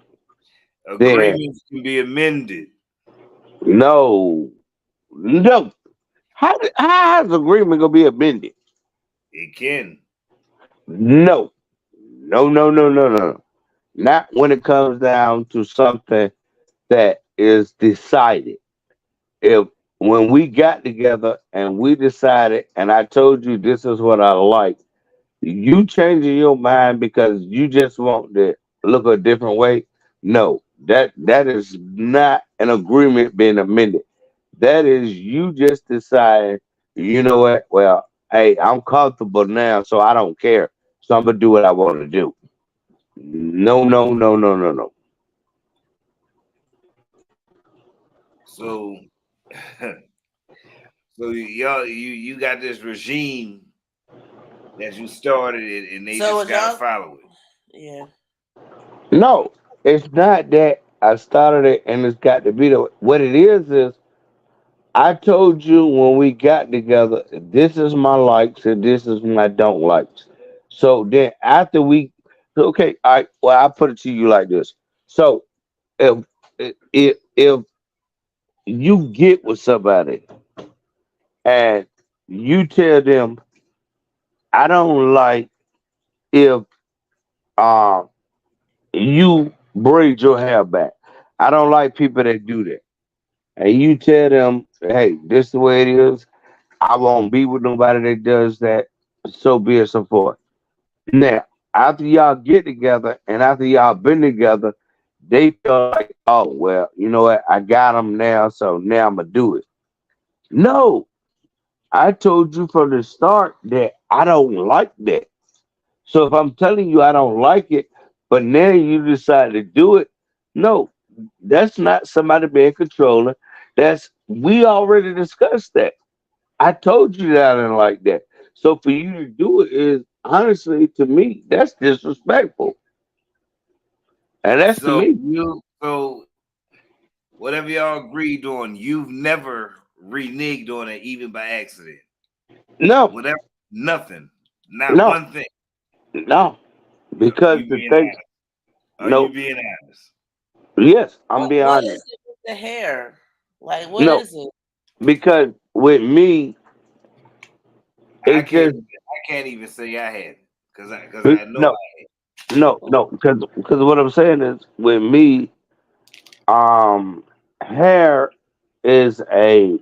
then
Agreements can be amended.
no, no. How is agreement gonna be amended?
It can.
No, no, no, no, no, no. Not when it comes down to something that is decided. If when we got together and we decided, and I told you this is what I like, you changing your mind because you just want to look a different way. No, that is not an agreement being amended. That is you just deciding, you know what? Well, hey, I'm comfortable now, so I don't care. So I'm gonna do what I want to do. No, no, no, no, no, no.
So so y'all you got this regime that you started it and they
So
just
was
gotta
y'all?
follow it.
Yeah.
No, it's not that I started it and it's got to be the what it is I told you when we got together, this is my likes and this is my don't likes. So then after we, okay, I well I put it to you like this. So if if you get with somebody and you tell them I don't like if um you braid your hair back. I don't like people that do that. And you tell them, hey, this is the way it is. I won't be with nobody that does that. So be it, so forth. Now, after y'all get together and after y'all been together, they feel like, oh, well, you know what? I got them now, so now I'm going to do it. No, I told you from the start that I don't like that. So if I'm telling you I don't like it, but now you decide to do it, no, that's not somebody being controlling. That's we already discussed that. I told you that I didn't like that. So for you to do it is honestly to me, that's disrespectful. And that's to
So
me.
you so whatever y'all agreed on, you've never reneged on it even by accident.
No,
Whatever, nothing, not
no,
one thing.
no. Because
You
the
being
thing
honest. Are you
no,
being honest?
yes, I'm
What
being
What
honest.
is it with the hair? Like, what
No,
is it?
because with me,
I
it's
can't.
just
I can't even say I had it because I know
no, no, because what I'm saying is with me, um, hair is a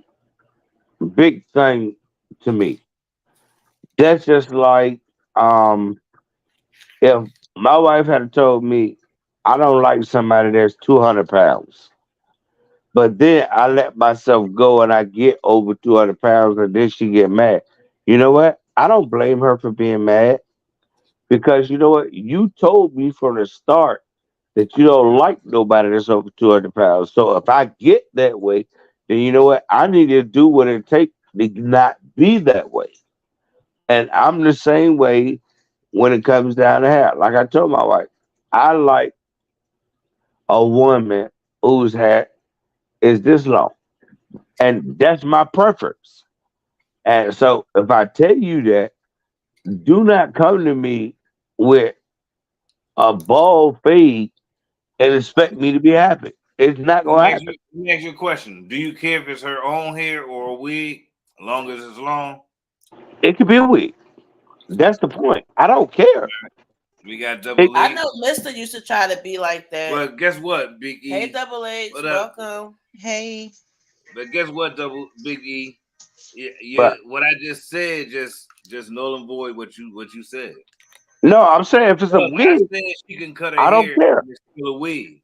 big thing to me. That's just like if my wife had told me I don't like somebody that's 200 pounds, but then I let myself go and I get over 200 pounds, and then she get mad. You know what? I don't blame her for being mad because you know what? You told me from the start that you don't like nobody that's over 200 pounds. So if I get that way, then you know what? I need to do what it takes to not be that way. And I'm the same way when it comes down to hair. Like I told my wife, I like a woman whose hair is this long. And that's my preference. And so if I tell you that, do not come to me with a bald fade and expect me to be happy. It's not
Let
gonna
me ask
happen.
you, let me ask you a question. Do you care if it's her own hair or a wig, as long as it's long?
It could be a week. That's the point. I don't care.
We got
It,
Double
I
E.
know Mister used to try to be like that.
Well, guess what, Big
Hey,
E?
Double H,
What up?
welcome.
Hey,
But guess what, Double Big E?
but
What I just said, just null and void what you said.
no, I'm saying if it's a
Look, I
wig,
said she can cut her
I don't
hair
care.
and it's still a wig.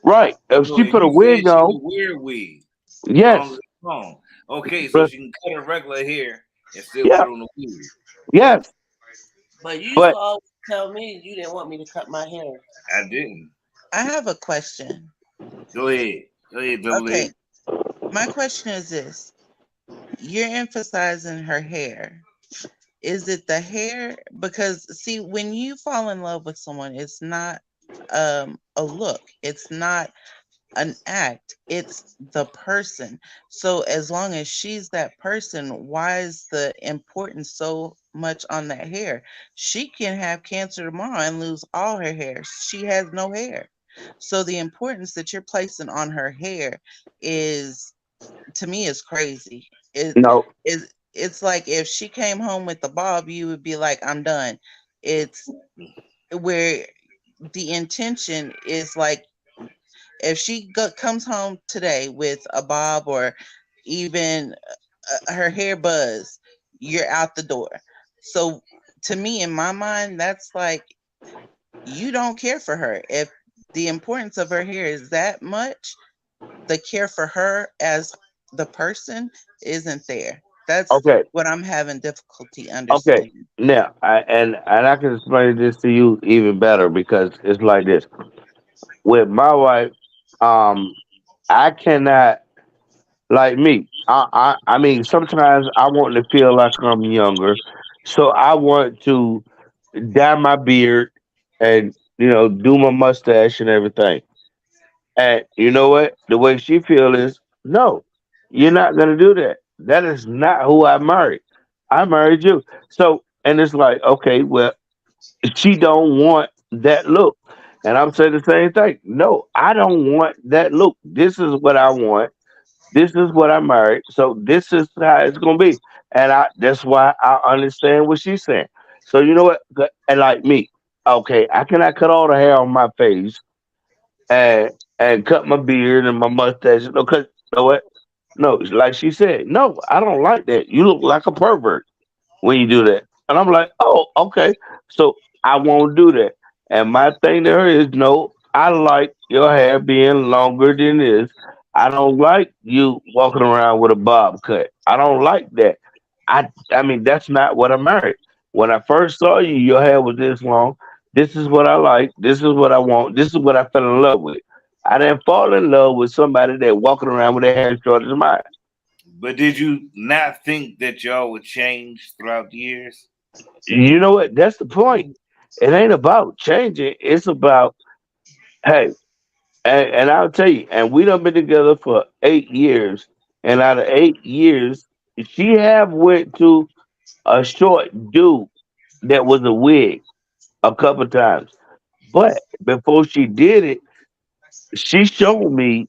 Right. If
So
she
and
put a
you said
wig
she
on,
can wear a wig as long as
yes.
it's long. Okay, so
But
she can cut her regular hair and still
yeah,
put on a wig.
yes.
But you used to
But
always tell me you didn't want me to cut my hair.
I didn't.
I have a question.
Go ahead. Go ahead, Double
Okay,
E.
my question is this. you're emphasizing her hair. Is it the hair? Because see, when you fall in love with someone, it's not a look. It's not an act. It's the person. So as long as she's that person, why is the importance so much on that hair? She can have cancer tomorrow and lose all her hair. She has no hair. So the importance that you're placing on her hair is, to me, is crazy.
No,
It's like if she came home with the bob, you would be like, I'm done. It's where the intention is like, if she comes home today with a bob or even her hair buzz, you're out the door. So to me, in my mind, that's like, you don't care for her. If the importance of her hair is that much, the care for her as the person isn't there. That's
okay,
what I'm having difficulty
okay.
understanding.
Now, I can explain this to you even better because it's like this. With my wife, um, I cannot like me. I mean, sometimes I want to feel like I'm younger, so I want to dye my beard and do my mustache and everything. And you know what? The way she feel is no, you're not gonna do that. That is not who I married. I married you. So and it's like, okay, well, she don't want that look. And I'm saying the same thing. No, I don't want that look. This is what I want. This is what I married. So this is how it's gonna be. And that's why I understand what she's saying. So you know what? And like me, okay, I cannot cut all the hair on my face and cut my beard and my mustache. No, cause you know what? No, like she said, no, I don't like that. You look like a pervert when you do that. And I'm like, oh, okay. So I won't do that. And my thing to her is, no, I like your hair being longer than this. I don't like you walking around with a bob cut. I don't like that. I mean, that's not what I married. When I first saw you, your hair was this long. This is what I like. This is what I want. This is what I fell in love with. I didn't fall in love with somebody that walking around with their hair as short as mine.
But did you not think that y'all would change throughout the years?
You know what? That's the point. It ain't about changing. It's about, hey, and I'll tell you, and we done been together for 8 years, and out of 8 years, she have went to a short dude that was a wig a couple times. But before she did it, she showed me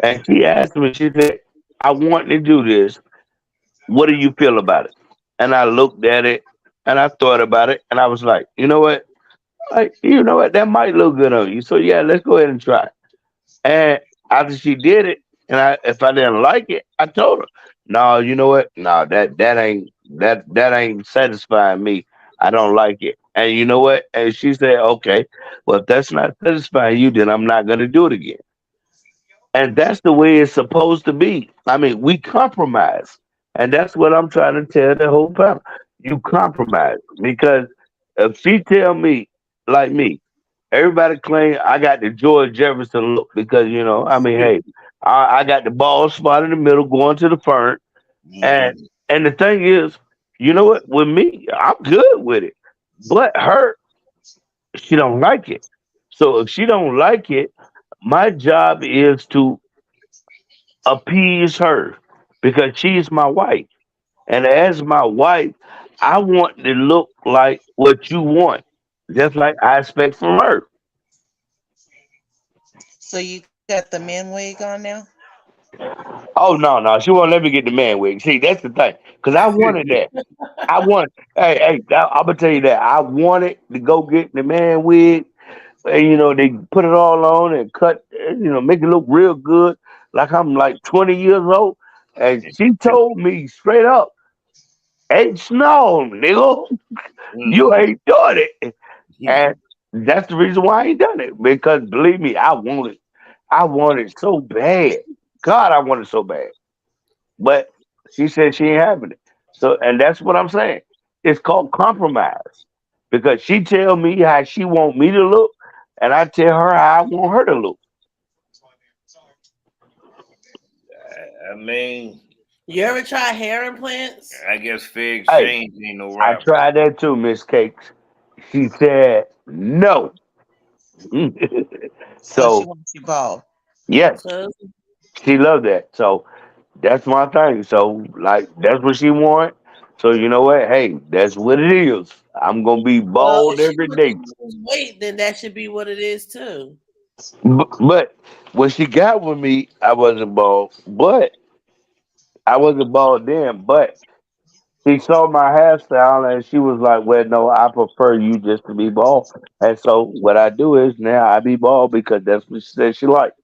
and she asked me, she said, I want to do this. What do you feel about it? And I looked at it and I thought about it and I was like, you know what? Like, you know what? That might look good on you. So yeah, let's go ahead and try. And after she did it, and if I didn't like it, I told her, no, you know what? No, that ain't satisfying me. I don't like it. And you know what? And she said, okay, well, if that's not satisfying you, then I'm not gonna do it again. And that's the way it's supposed to be. I mean, we compromise. And that's what I'm trying to tell the whole panel. You compromise. Because if she tell me, like me, everybody claim I got the George Jefferson look because, I mean, hey, I got the bald spot in the middle going to the front. And
Mhm.
and the thing is, you know what? With me, I'm good with it. But her, she don't like it. So if she don't like it, my job is to appease her because she's my wife. And as my wife, I want to look like what you want, just like I expect from her.
So you got the men wig on now?
Oh no, no, she won't let me get the man wig. See, that's the thing, because I wanted that. I want, hey, I'm gonna tell you that I wanted to go get the man wig, and they put it all on and cut, make it look real good, like I'm like 20 years old. And she told me straight up, "H no, nigga, you
Mhm.
ain't doing it." And that's the reason why I ain't done it. Because believe me, I want it so bad. God, I want it so bad. But she said she ain't having it. So, and that's what I'm saying. It's called compromise. Because she tell me how she want me to look, and I tell her how I want her to look.
I mean,
You ever try hair implants?
I guess fair
Hey,
exchange ain't no
I
rapper.
tried that too, Miss Cakes. She said no.
So she
So
wants you bald.
yes,
Cause
she loved that. So that's my thing. So like that's what she want. So you know what? Hey, that's what it is. I'm gonna be
well,
bald
if she
every
wants
day.
to lose weight, then that should be what it is too.
But when she got with me, I wasn't bald. But I wasn't bald then. But she saw my hairstyle and she was like, "Well, no, I prefer you just to be bald." And so what I do is now I be bald because that's what she said she liked.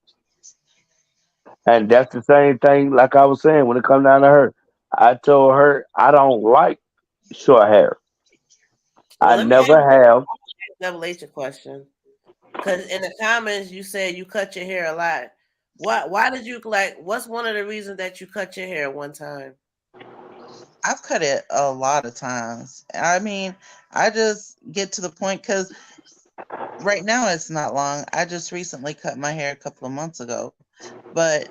And that's the same thing, like I was saying, when it comes down to her. I told her I don't like short hair. I
Well, let me ask
never
you
have.
a double H question. Because in the comments you said you cut your hair a lot. Why did you like? What's one of the reasons that you cut your hair one time?
I've cut it a lot of times. I mean, I just get to the point because right now it's not long. I just recently cut my hair a couple of months ago. But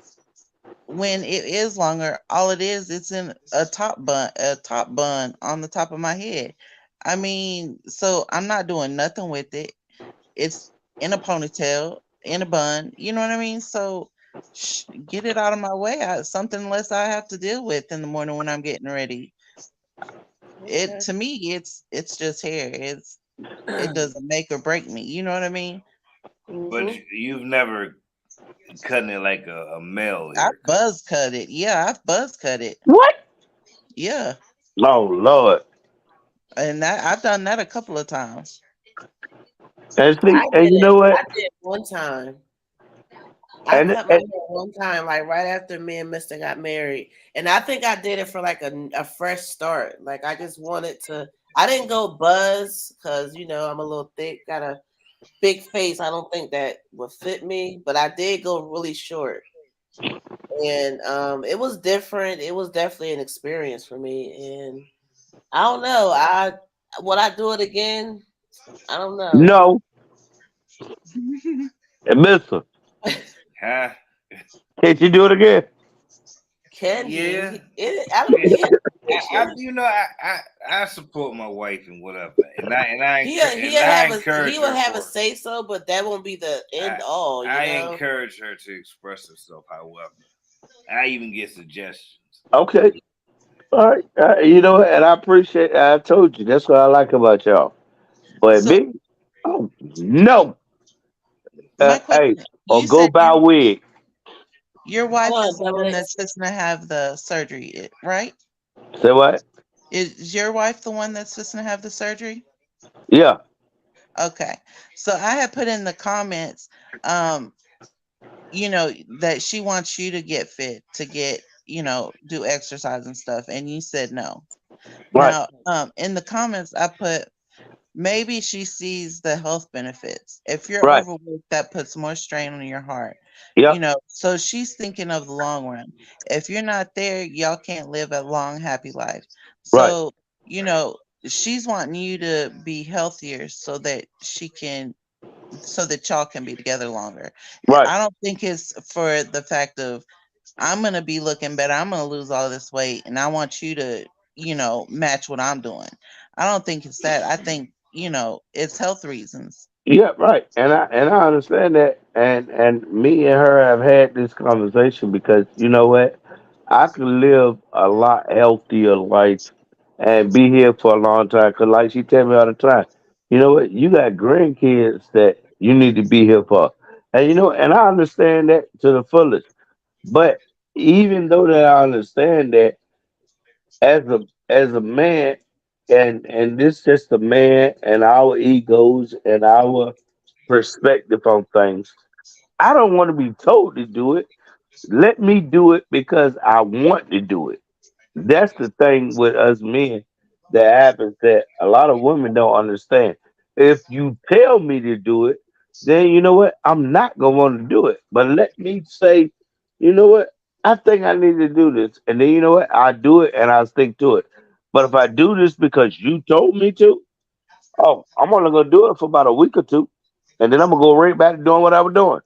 when it is longer, all it is, it's in a top bun on the top of my head. I mean, so I'm not doing nothing with it. It's in a ponytail, in a bun. You know what I mean? So get it out of my way. Something less I have to deal with in the morning when I'm getting ready. It
Okay.
to me, it's just hair. It doesn't make or break me. You know what I mean?
But
hmm
you've never cutting it like a male
I've
haircut.
buzz cut it. Yeah, I've buzz cut it.
What?
Yeah,
Oh Lord.
and I've done that a couple of times.
And
I
see, and
did
you
it.
know
I
what?
did one time. I
And,
cut my
and
hair one time, like right after me and Mister got married, and I think I did it for like a fresh start. Like I just wanted to. I didn't go buzz because I'm a little thick, got a big face. I don't think that would fit me, but I did go really short, and it was different. It was definitely an experience for me, and I don't know. I Would I do it again? I don't know.
no, and Mister,
Huh?
can't you do it again?
Can
Yeah.
he? I don't.
Yeah.
He has
I
pictures.
I support my wife and whatever,
He'll
and I
have a
encourage
he will
her
have a
for
say so, but that won't be the
I
end all.
I encourage her to express herself. However, I even get suggestions.
Okay. All right. You know, and I appreciate. I told you that's what I like about y'all. But
So
me, oh no.
my
Hey,
question:
or
You
go
said
buy a wig.
your
Hold
wife is
on,
the
double
one
H.
that's fixing to have the surgery, right?
Say what?
Is your wife the one that's fixing to have the surgery?
Yeah.
Okay. So I had put in the comments, um, that she wants you to get fit, to get, do exercise and stuff, and you said no.
Right.
Now, in the comments, I put maybe she sees the health benefits. If you're
Right.
overweight, that puts more strain on your heart.
Yep.
So she's thinking of the long run. If you're not there, y'all can't live a long, happy life.
Right.
So, you know, she's wanting you to be healthier so that y'all can be together longer.
Right.
I don't think it's for the fact of I'm gonna be looking better. I'm gonna lose all this weight, and I want you to, match what I'm doing. I don't think it's that. I think it's health reasons.
Yeah, right. And I understand that. And me and her have had this conversation because you know what? I could live a lot healthier life and be here for a long time. Cause like she tell me all the time, you know what? You got grandkids that you need to be here for. And and I understand that to the fullest. But even though that I understand that as a man, and this just a man and our egos and our perspective on things. I don't want to be told to do it. Let me do it because I want to do it. That's the thing with us men that happens that a lot of women don't understand. If you tell me to do it, then you know what? I'm not gonna want to do it. But let me say, you know what? I think I need to do this, and then you know what? I do it and I stick to it. But if I do this because you told me to, oh, I'm only gonna do it for about a week or two, and then I'm gonna go right back to doing what I was doing.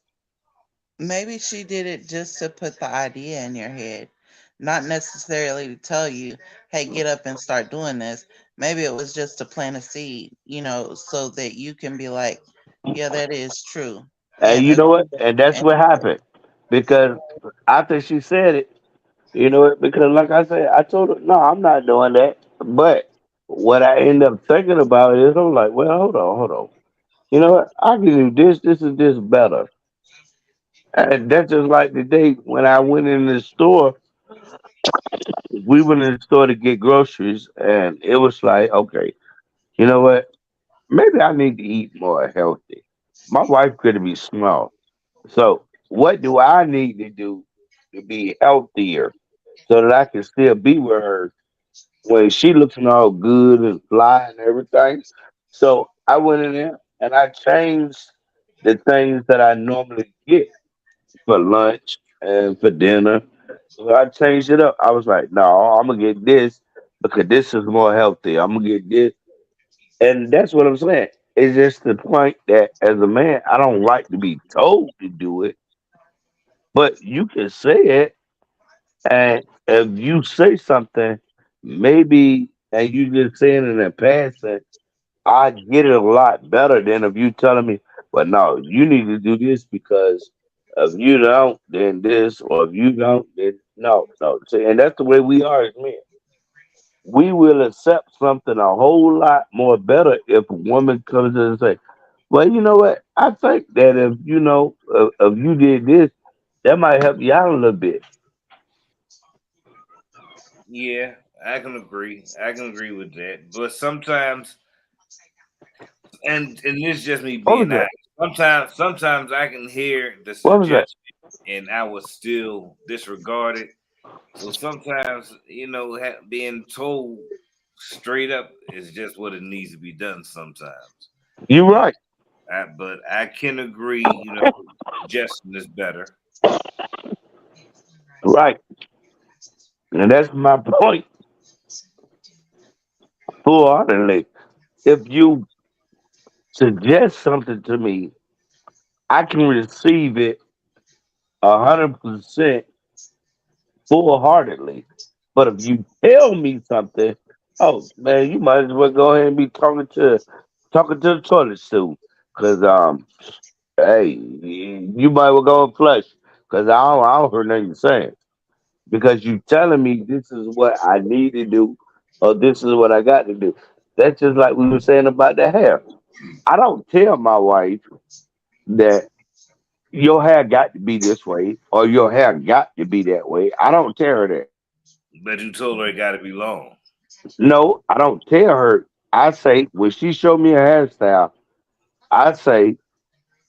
Maybe she did it just to put the idea in your head. not necessarily to tell you, hey, get up and start doing this. Maybe it was just to plant a seed, so that you can be like, yeah, that is true. Yeah,
And you know what? And that's
and
what happened. Because after she said it, you know what? Because like I said, I told her, no, I'm not doing that. But what I end up thinking about is I'm like, well, hold on. You know what? I can do this, this is this better. And that's just like the day when I went in the store. We went in the store to get groceries, and it was like, okay, you know what? Maybe I need to eat more healthy. My wife could be small. So, what do I need to do to be healthier so that I can still be with her when she looking all good and fly and everything? So, I went in there and I changed the things that I normally get for lunch and for dinner. So I changed it up. I was like, no, I'm gonna get this because this is more healthy. I'm gonna get this, and that's what I'm saying. It's just the point that as a man, I don't like to be told to do it, but you can say it, and if you say something, maybe, and you just saying it in a passing, I get it a lot better than if you telling me, well, no, you need to do this because if you don't, then this, or if you don't, then no, no. See, and that's the way we are as men. We will accept something a whole lot more better if a woman comes in and say, well, you know what? I think that if you know, if you did this, that might help you out a little bit.
Yeah, I can agree. I can agree with that. But sometimes, and this is just me
What was
being
that?
honest. Sometimes I can hear the
What was that?
suggestion, and I will still disregard it. So sometimes, being told straight up is just what it needs to be done. Sometimes,
You're right.
but I can agree. Suggestion is better.
Right. And that's my point full heartedly. If you suggest something to me, I can receive it 100% full heartedly. But if you tell me something, oh man, you might as well go ahead and be talking to the toilet stool. Cause hey, you might well go and flush. Cause I don't hear nothing you're saying. Because you telling me this is what I need to do, or this is what I got to do. That's just like we were saying about the hair. I don't tell my wife that your hair got to be this way or your hair got to be that way. I don't tell her that.
But you told her it got to be long.
No, I don't tell her. I say when she show me a hairstyle, I say,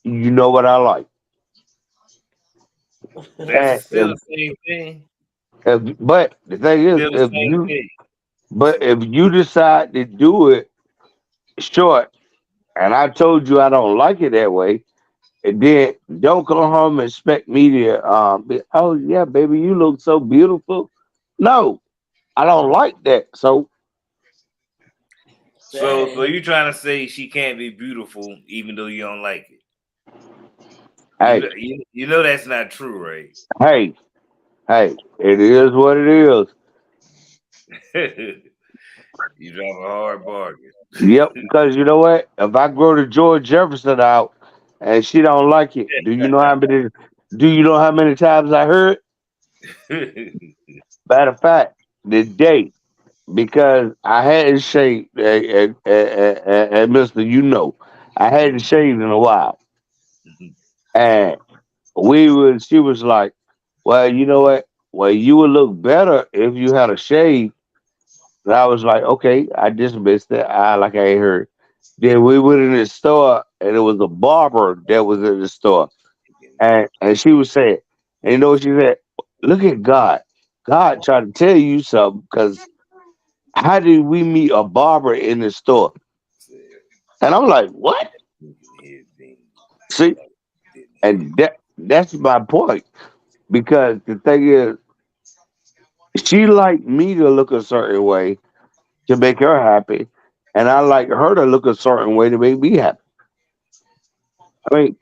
you know what I like.
That's
And
still the same thing.
but the thing is,
Still the same thing.
if you decide to do it short, and I told you I don't like it that way, and then don't go home and expect me to oh yeah, baby, you look so beautiful. No, I don't like that. So
So
Dang.
you trying to say she can't be beautiful even though you don't like it?
hey,
You know that's not true, right?
hey, hey, it is what it is.
You drive a hard bargain.
Yep, because you know what? If I grow the George Jefferson out and she don't like it, do you know how many times I heard? Matter of fact, the day because I hadn't shaved, and Mister, I hadn't shaved in a while, and she was like, "Well, you know what? Well, you would look better if you had a shave." And I was like, "Okay," I dismissed it. I like I ain't heard. Then we went in the store, and it was a barber that was in the store, and she was saying, and you know what she said? Look at God. God trying to tell you something because how did we meet a barber in the store? And I'm like, what? See, and that's my point because the thing is, she liked me to look a certain way to make her happy, and I like her to look a certain way to make me happy. I mean,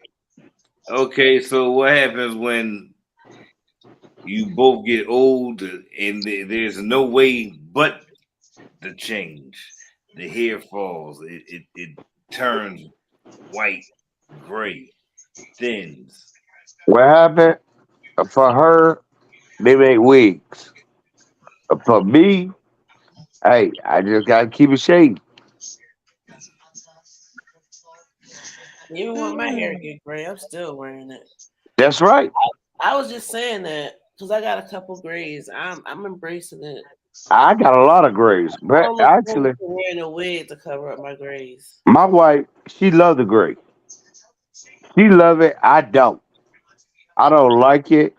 Okay, so what happens when You both get old, and there's no way but to change. The hair falls. It turns white, gray, thins.
What happened? For her, they make wigs. For me, hey, I just gotta keep it shady.
Even when my hair get gray, I'm still wearing it.
That's right.
I was just saying that because I got a couple grays. I'm embracing it.
I got a lot of grays,
I
but
don't look forward
actually,
to wearing a wig to cover up my grays.
my wife, she love the gray. She love it. I don't. I don't like it.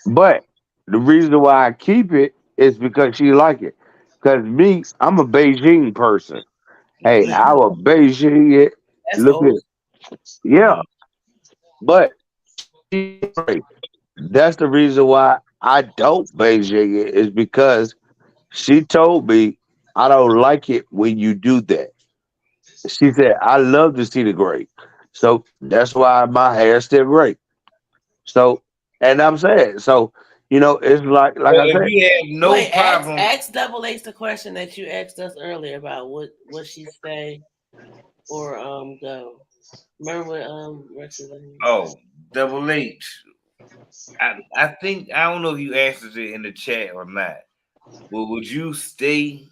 But the reason why I keep it is because she like it. Because me, I'm a Beijing person. Hey,
Mm,
I will Beijing it.
That's
Look at
old.
it. Yeah,
mm.
but she gray. That's the reason why I don't Beijing it is because she told me I don't like it when you do that. She said I love to see the gray, so that's why my hair still gray. So, and I'm saying so. It's like
Well,
I
if
said.
you have no
Wait,
problem,
ask Double H the question that you asked us earlier about what she say or go. Remember what Rex's name?
oh, Double H. I think I don't know if you answered it in the chat or not. But would you stay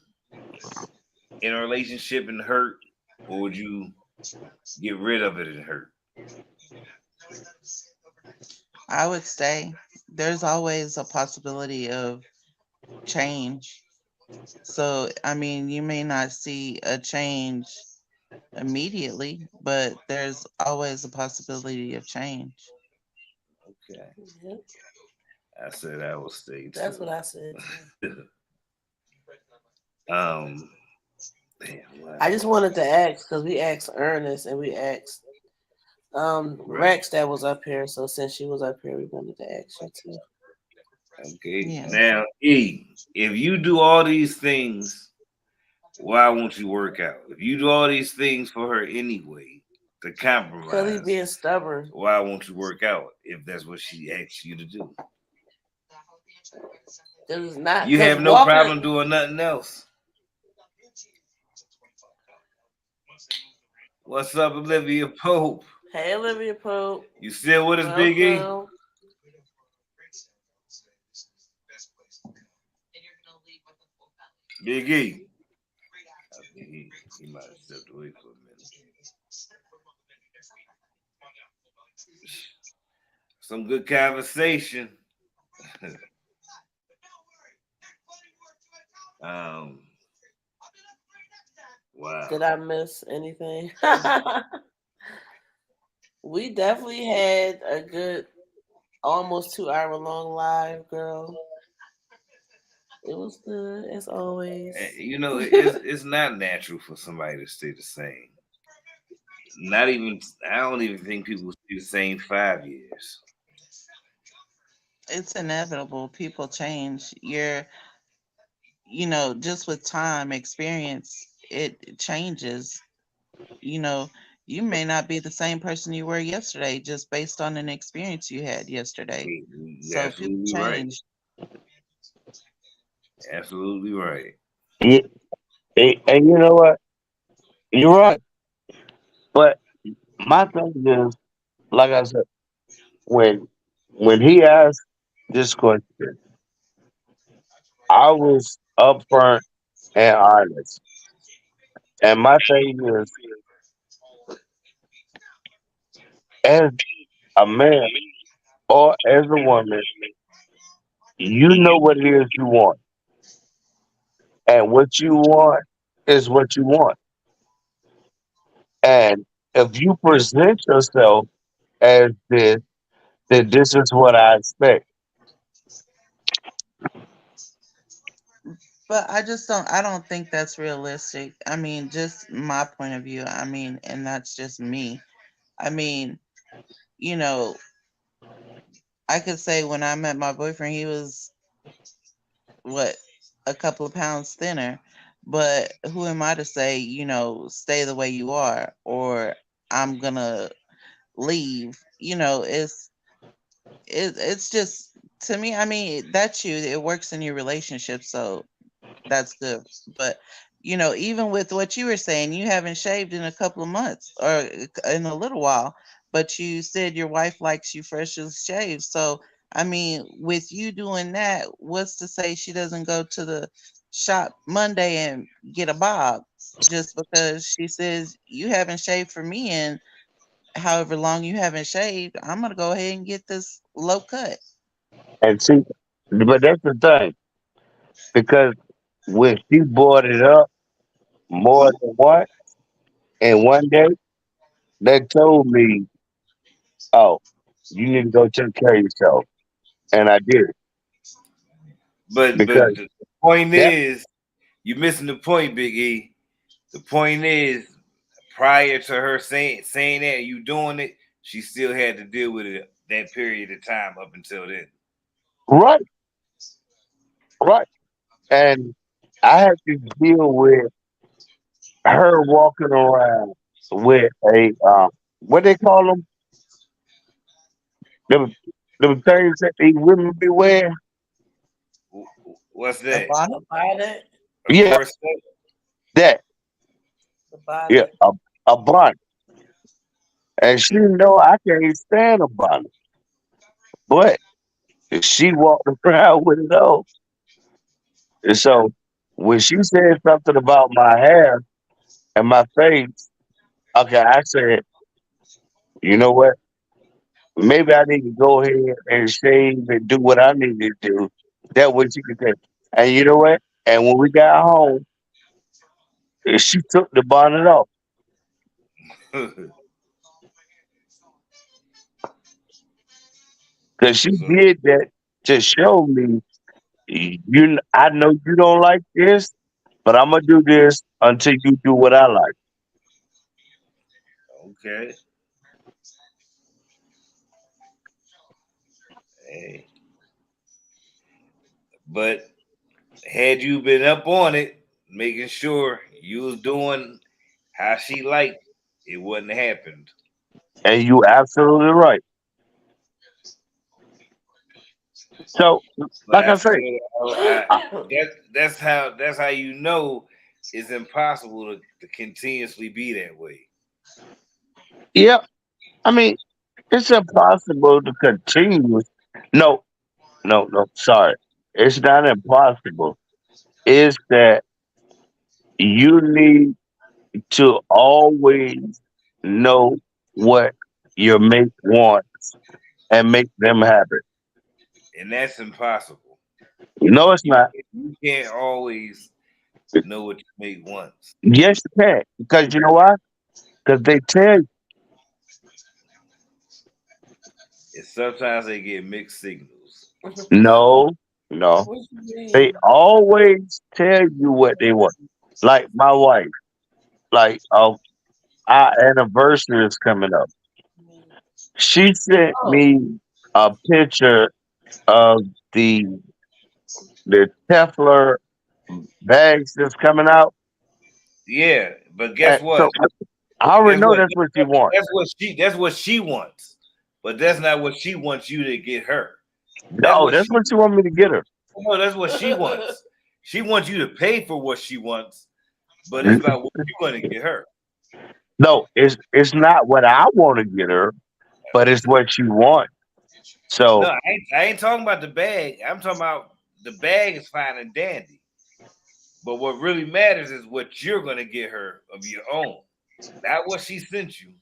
in a relationship and hurt, or would you get rid of it and hurt?
I would say there's always a possibility of change. So, I mean, you may not see a change immediately, but there's always a possibility of change.
Okay,
Yep,
I said I will stay
that's
too.
what I said too.
um, damn,
I
wow.
just wanted to ask because we asked Ernest and we asked
Right.
Rex that was up here. So since she was up here, we wanted to ask you too.
Okay.
Yeah.
Now, E, if you do all these things, why won't you work out? If you do all these things for her anyway, to
Because he's
compromise,
being stubborn.
why won't you work out if that's what she asks you to do?
Because not
You
because
have no
Walker.
problem doing nothing else. What's up, Olivia Pope?
Hey, Olivia Pope.
You still with us, Big E?
Welcome.
Big E. I think he might have stepped away for a minute. Some good conversation. um, wow.
Did I miss anything? We definitely had a good almost 2 hour long live, girl. It was good as always.
It's not natural for somebody to stay the same. Not even I don't even think people stay the same 5 years.
It's inevitable. People change. Just with time, experience, it changes. You know, you may not be the same person you were yesterday just based on an experience you had yesterday.
You're
So people
absolutely right.
change.
Absolutely right.
Yeah, and you know what? You're right. But my thing is, like I said, when when he asked this question, I was upfront and honest. And my thing is, as a man or as a woman, you know what it is you want. And what you want is what you want. And if you present yourself as this, then this is what I expect.
But I don't think that's realistic. I mean, just my point of view. I mean, and that's just me. I mean, you know, I could say when I met my boyfriend, he was what, a couple of pounds thinner. But who am I to say, stay the way you are or I'm gonna leave? It's just to me, I mean, that's you. It works in your relationship, so that's good. But even with what you were saying, you haven't shaved in a couple of months or in a little while, but you said your wife likes you freshly shaved. So, I mean, with you doing that, what's to say she doesn't go to the shop Monday and get a bob just because she says you haven't shaved for me and however long you haven't shaved, I'm gonna go ahead and get this low cut.
And see, but that's the thing because when she brought it up more than once, and one day they told me, "Oh, you need to go take care of yourself," and I did
But
because
the point
that
is, you missing the point, Big E. The point is, prior to her saying that you doing it, she still had to deal with it that period of time up until then.
right, right, and I had to deal with her walking around with a what they call them them things that these women be wearing.
What's
The
that?
A
bonnet.
bonnet,
A
Yeah,
corset?
that
the
yeah
bonnet.
a bonnet, and she know I can't stand a bonnet, but she walked around with it on. And so when she said something about my hair and my face, okay, I said, you know what? Maybe I need to go ahead and shave and do what I need to do. That way she could say, and you know what? And when we got home, she took the bonnet off because she
So
did that to show me, I know you don't like this, but I'm gonna do this until you do what I like.
okay. Hey. But had you been up on it, making sure you was doing how she liked, it wouldn't have happened.
And you absolutely right. So,
But
like
I
I say,
still, that's how you know it's impossible to continuously be that way.
yeah, I mean, it's impossible to continue. No, no, sorry. It's not impossible. It's that you need to always know what your mate wants and make them happy.
And that's impossible.
No, it's
You
not.
you can't always know what you make once.
Yes, you can. Because you know why? Because they tell you.
And sometimes they get mixed signals.
No, no.
What you
They
mean?
always tell you what they want. Like my wife, like our anniversary is coming up. She sent
Oh,
me a picture of the the Teflon bags that's coming out.
Yeah, but guess
And so
what?
I already
Guess
know
what?
that's what you want.
That's what she wants. But that's not what she wants you to get her. That's
No,
what
that's
she
what you want me to get her.
no, that's what she wants. She wants you to pay for what she wants, but it's about what you want to get her.
No, it's not what I want to get her, but it's what she wants.
No,
So
I ain't talking about the bag. I'm talking about the bag is fine and dandy. But what really matters is what you're gonna get her of your own. Not what she sent you,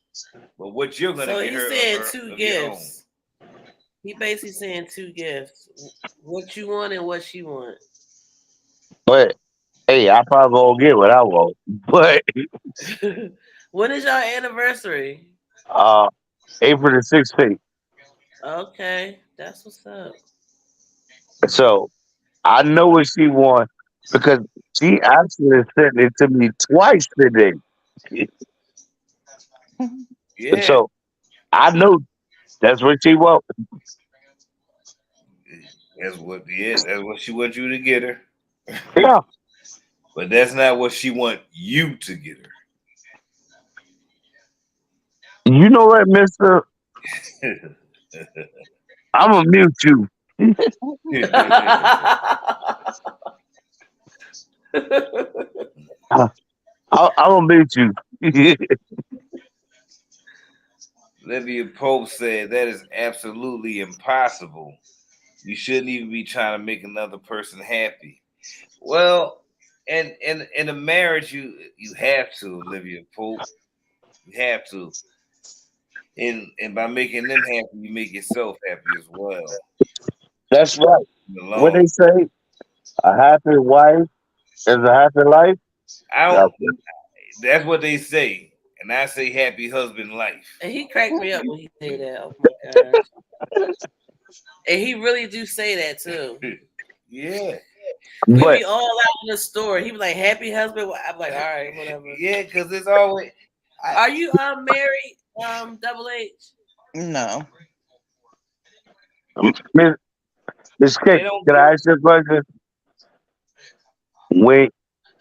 but what you're gonna
so
get
he's
her of
saying
her
two
of your own.
gifts. He basically saying two gifts. What you want and what she want.
but hey, I probably won't get what I want. But
When is your anniversary?
uh April the 16th.
Okay, that's what's up.
So I know what she wants because she actually sent it to me twice today.
Yeah,
So I know that's what she wants.
that's what she wants you to get her.
Yeah.
But that's not what she want you to get
You know what, mister?
her.
I'm gonna mute you. I'm gonna meet you.
Olivia Pope said that is absolutely impossible. You shouldn't even be trying to make another person happy. Well, and in a marriage, you have to, Olivia Pope. You have to, and by making them happy, you make yourself happy as well.
That's right.
In the
What
long,
they say, a happy wife is a happy life.
I don't.
That's
That's what they say, and I say happy husband life.
And he cracked me up when he said that. Oh my gosh. And he really do say that too.
Yeah,
We
But
be all out in the store. He be like, "Happy husband." I'm like, "All right, whatever."
yeah, because it's always.
Are you married? Double H.
No.
Miss Miss
They
K,
don't
can I ask you a question? When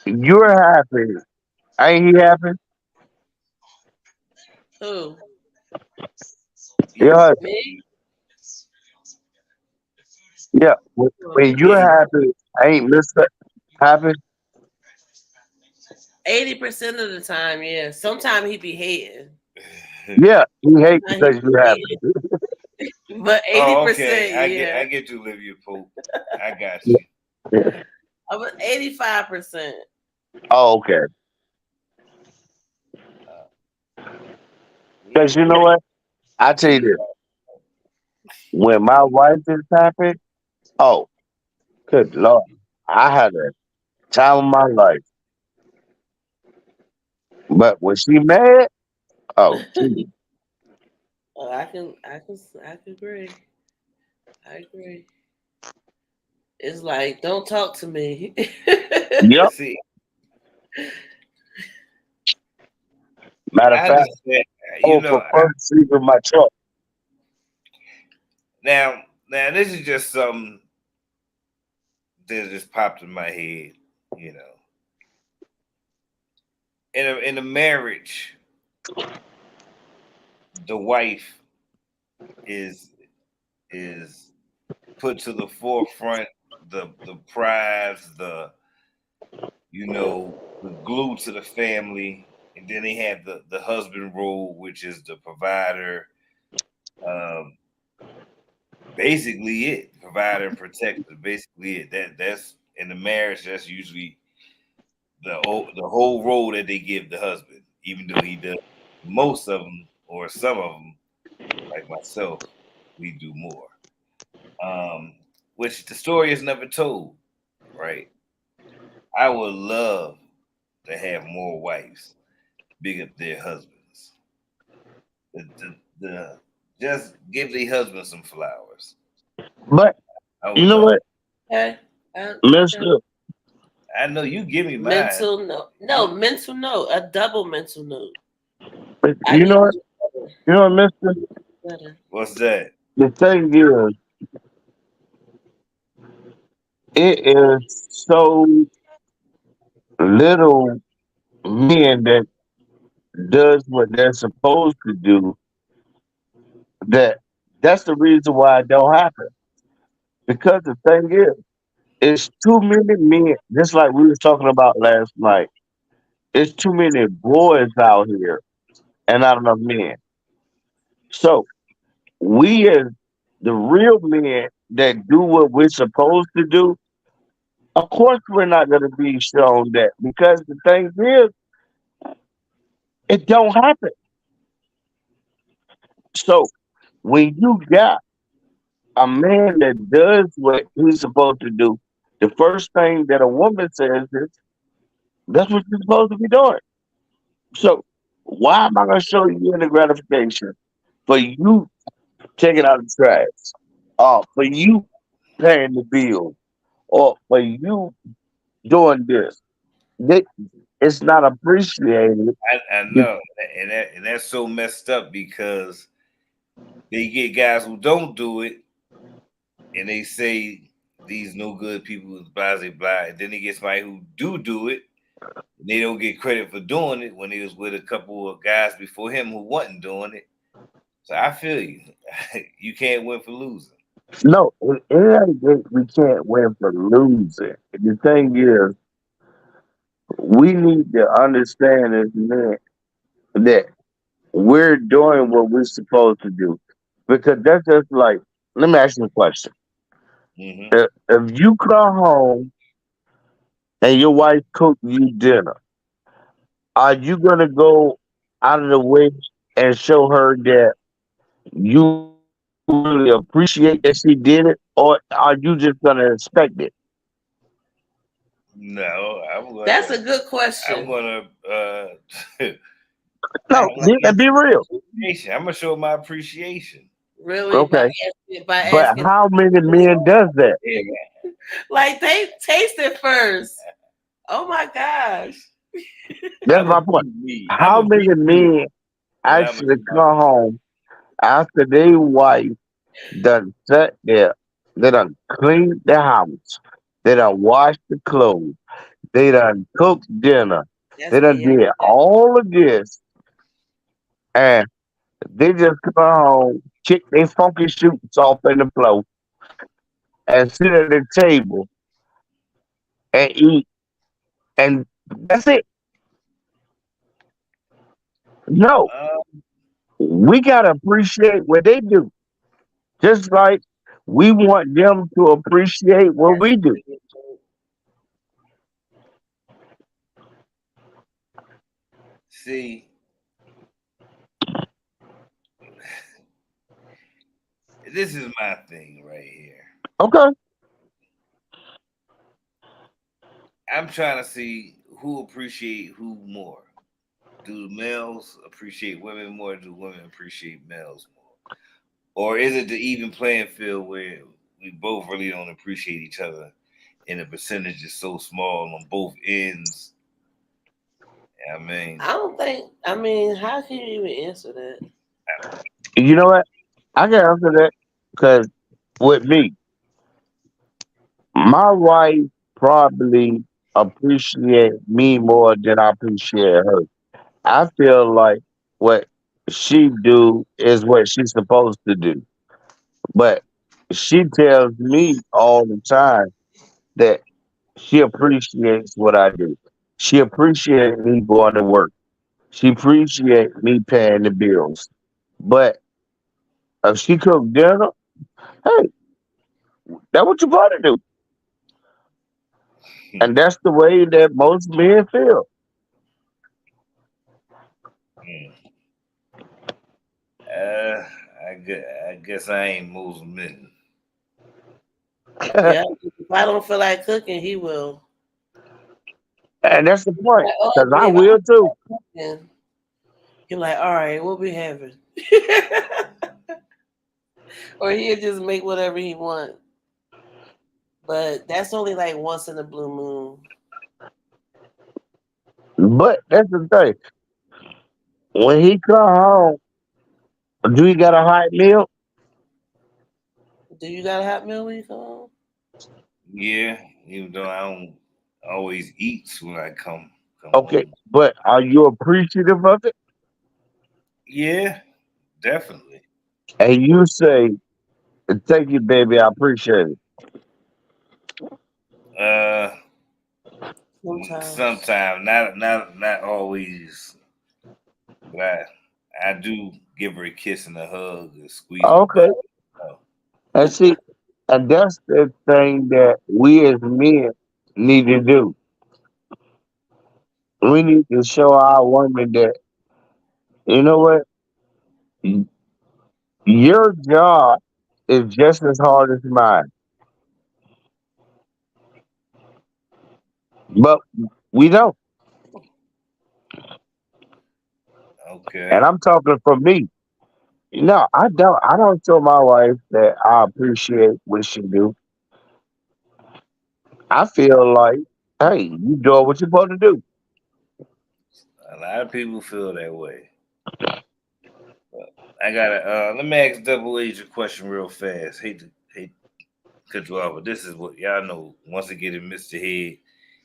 you're happy, ain't he happy?
Who?
Your
you.
husband.
Me?
Yeah. When you're
Yeah,
happy, ain't Mister happy?
80% of the time, yeah. Sometimes he be hating.
Yeah, he hates
Sometimes
because
he
you're
be
happy.
hating. But
oh, okay.
80%,
I
yeah.
get you, Olivia Pope. I got
Yeah.
you.
Yeah.
I was 85%.
Oh, okay.
Yeah,
Because you know what? I tell you this,
85.
when my wife is happy, oh, good Lord, I had a time of my life. But when she mad, oh, gee.
Oh, I can agree. I agree. It's like, don't talk to me.
Yep.
See,
Matter of
I
fact,
understand. You
oh,
know,
for first sleep in my truck.
now this is just something that just popped in my head. You know, in a marriage, the wife is is put to the forefront, the prize, the glue to the family, and then they have the husband role, which is the provider. Um, basically it, provider and protector. Basically it. That's in the marriage. That's usually the whole role that they give the husband, even though he does most of them or some of them, like myself, we do more. Which the story is never told, right? I would love to have more wives big up their husbands. The just give the husband some flowers.
But
I
you
would
know
love.
what,
Okay. Okay.
Mister?
I know you give me mine.
Mental note. No, mental note. A double mental note. I
You
need
know
to
what?
do better.
You know what, Mister?
Better.
What's that?
The thing is, it is so little men that does what they're supposed to do that that's the reason why it don't happen. Because the thing is, it's too many men, just like we was talking about last night. It's too many boys out here and not enough men. So we as the real men that do what we're supposed to do, of course we're not gonna be shown that because the thing is, it don't happen. So when you got a man that does what he's supposed to do, the first thing that a woman says is, that's what you're supposed to be doing. So why am I going to show you any gratification for you taking out the trash, for you paying the bill, or for you doing this? That it's not appreciated.
I know, and that's so messed up because they get guys who don't do it, and they say these no good people is blah blah blah. And then they get somebody who do it, and they don't get credit for doing it when he was with a couple of guys before him who wasn't doing it. So I feel you. You can't win for losing.
No, it ain't that we can't win for losing. The thing is, we need to understand as men that we're doing what we're supposed to do. Because that's just like, let me ask you a question.
Hmm.
If you come home and your wife cooked you dinner, are you gonna go out of the way and show her that you really appreciate that she did it, or are you just gonna expect it?
No,
That's a good
I'm
question.
gonna,
No,
act like
and
it's
be real.
appreciation. I'm gonna show my appreciation.
Really,
Okay,
by
but
asking,
how many men does that?
like they taste it first. Oh my gosh.
That's
I'm gonna
my point.
be me. I'm
How
gonna
many
be me,
men
but I'm gonna
actually
show my
come home after their wife done sat there, they done cleaned the house, they done washed the clothes, they done cooked dinner,
That's
they
when
done
you
did all of this, and they just come home, kick their funky shoes off in the floor, and sit at the table and eat, and that's it. No,
uh,
we gotta appreciate what they do, just like we want them to appreciate what we do.
see, this is my thing right here.
Okay,
I'm trying to see who appreciate who more. Do males appreciate women more? Do women appreciate males more? Or is it the even playing field where we both really don't appreciate each other and the percentage is so small on both ends? I mean,
I don't think. I mean, how can you even answer that?
you know what? I can answer that because with me, my wife probably appreciate me more than I appreciate her. I feel like what she do is what she's supposed to do. But she tells me all the time that she appreciates what I do. She appreciates me going to work. She appreciates me paying the bills. But if she cook dinner, hey, that's what you gotta do. And that's the way that most men feel.
uh, I guess I ain't Muslim.
Yeah, if I don't feel like cooking, he will.
And that's the point.
Like, oh,
Because I
babe, I
will
don't
too.
feel like cooking. You're like, all right, what we having? Or he'll just make whatever he want. But that's only like once in a blue moon.
But that's the thing. When he come home, do he got a hot meal?
Do you got a hot meal when you come home?
Yeah, even though I don't always eat when I come
Okay.
home.
But are you appreciative of it?
Yeah, definitely.
And you say, thank you, baby, I appreciate it.
Uh,
Sometimes.
sometimes not always, but I do give her a kiss and a hug and squeeze her butt.
Okay.
Oh,
And see, and that's the thing that we as men need to do. We need to show our women that, you know what? Your job is just as hard as mine. But we don't. And
okay.
I'm talking for me. No, I don't. I don't tell my wife that I appreciate what she do. I feel like, hey, you doing what you're supposed to do.
A lot of people feel that way. I gotta let me ask Double H a question real fast. Hate to cut you off, but this is what y'all know. Once it get in Mr. Head,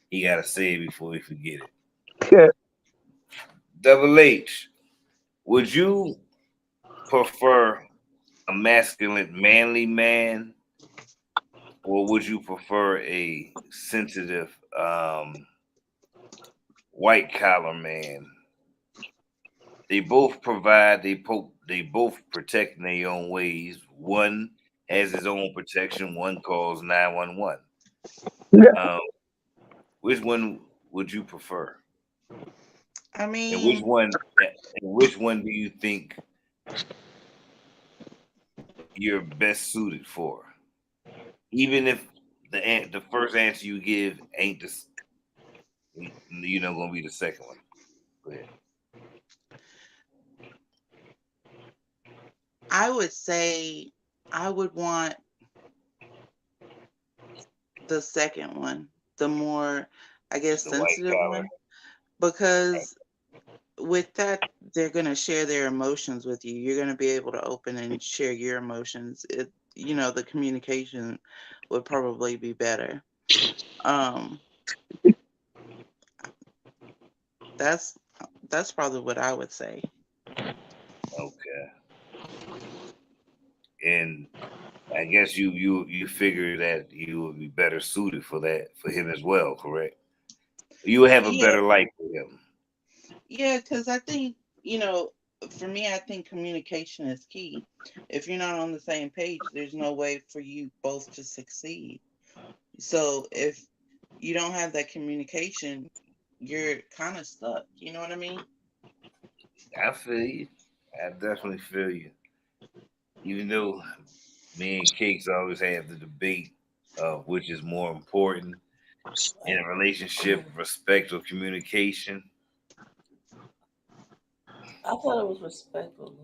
he gotta say it before we forget it. Double H, would you prefer a masculine, manly man, or would you prefer a sensitive, white collar man? They both provide. They both protect in their own ways. One has his own protection. One calls 911.
Yeah.
Um, which one would you prefer?
I
And which
mean,
one? And which one do you think you're best suited for? Even if the first answer you give ain't gonna be the second one. Go ahead.
I would say I would want the second one, the more, I guess,
The white
sensitive
collar.
one, because with that, they're going to share their emotions with you. You're going to be able to open and share your emotions. The communication would probably be better. Um, that's that's probably what I would say.
Okay. And I guess you figure that you would be better suited for that for him as well, correct? You would have a
Yeah,
better life for him.
yeah, because I think, for me, I think communication is key. If you're not on the same page, there's no way for you both to succeed. So if you don't have that communication, you're kind of stuck. You know what I mean?
I feel you. I definitely feel you. Even though me and Cakes always have the debate of which is more important in a relationship, respect or communication.
I thought it was respectful.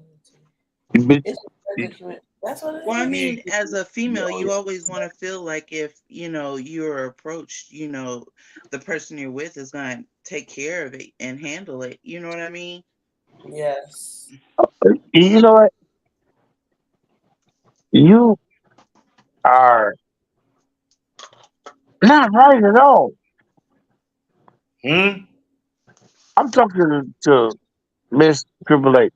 But
It's respectful. That's what it
Well, I
is.
Me and
mean,
Cakes,
as a
we
female, you
always
always want to feel like if, you're approached, the person you're with is going to take care of it and handle it. You know what I mean?
Yes.
you know what? You are not right at all.
hmm?
I'm talking to Miss Triple H.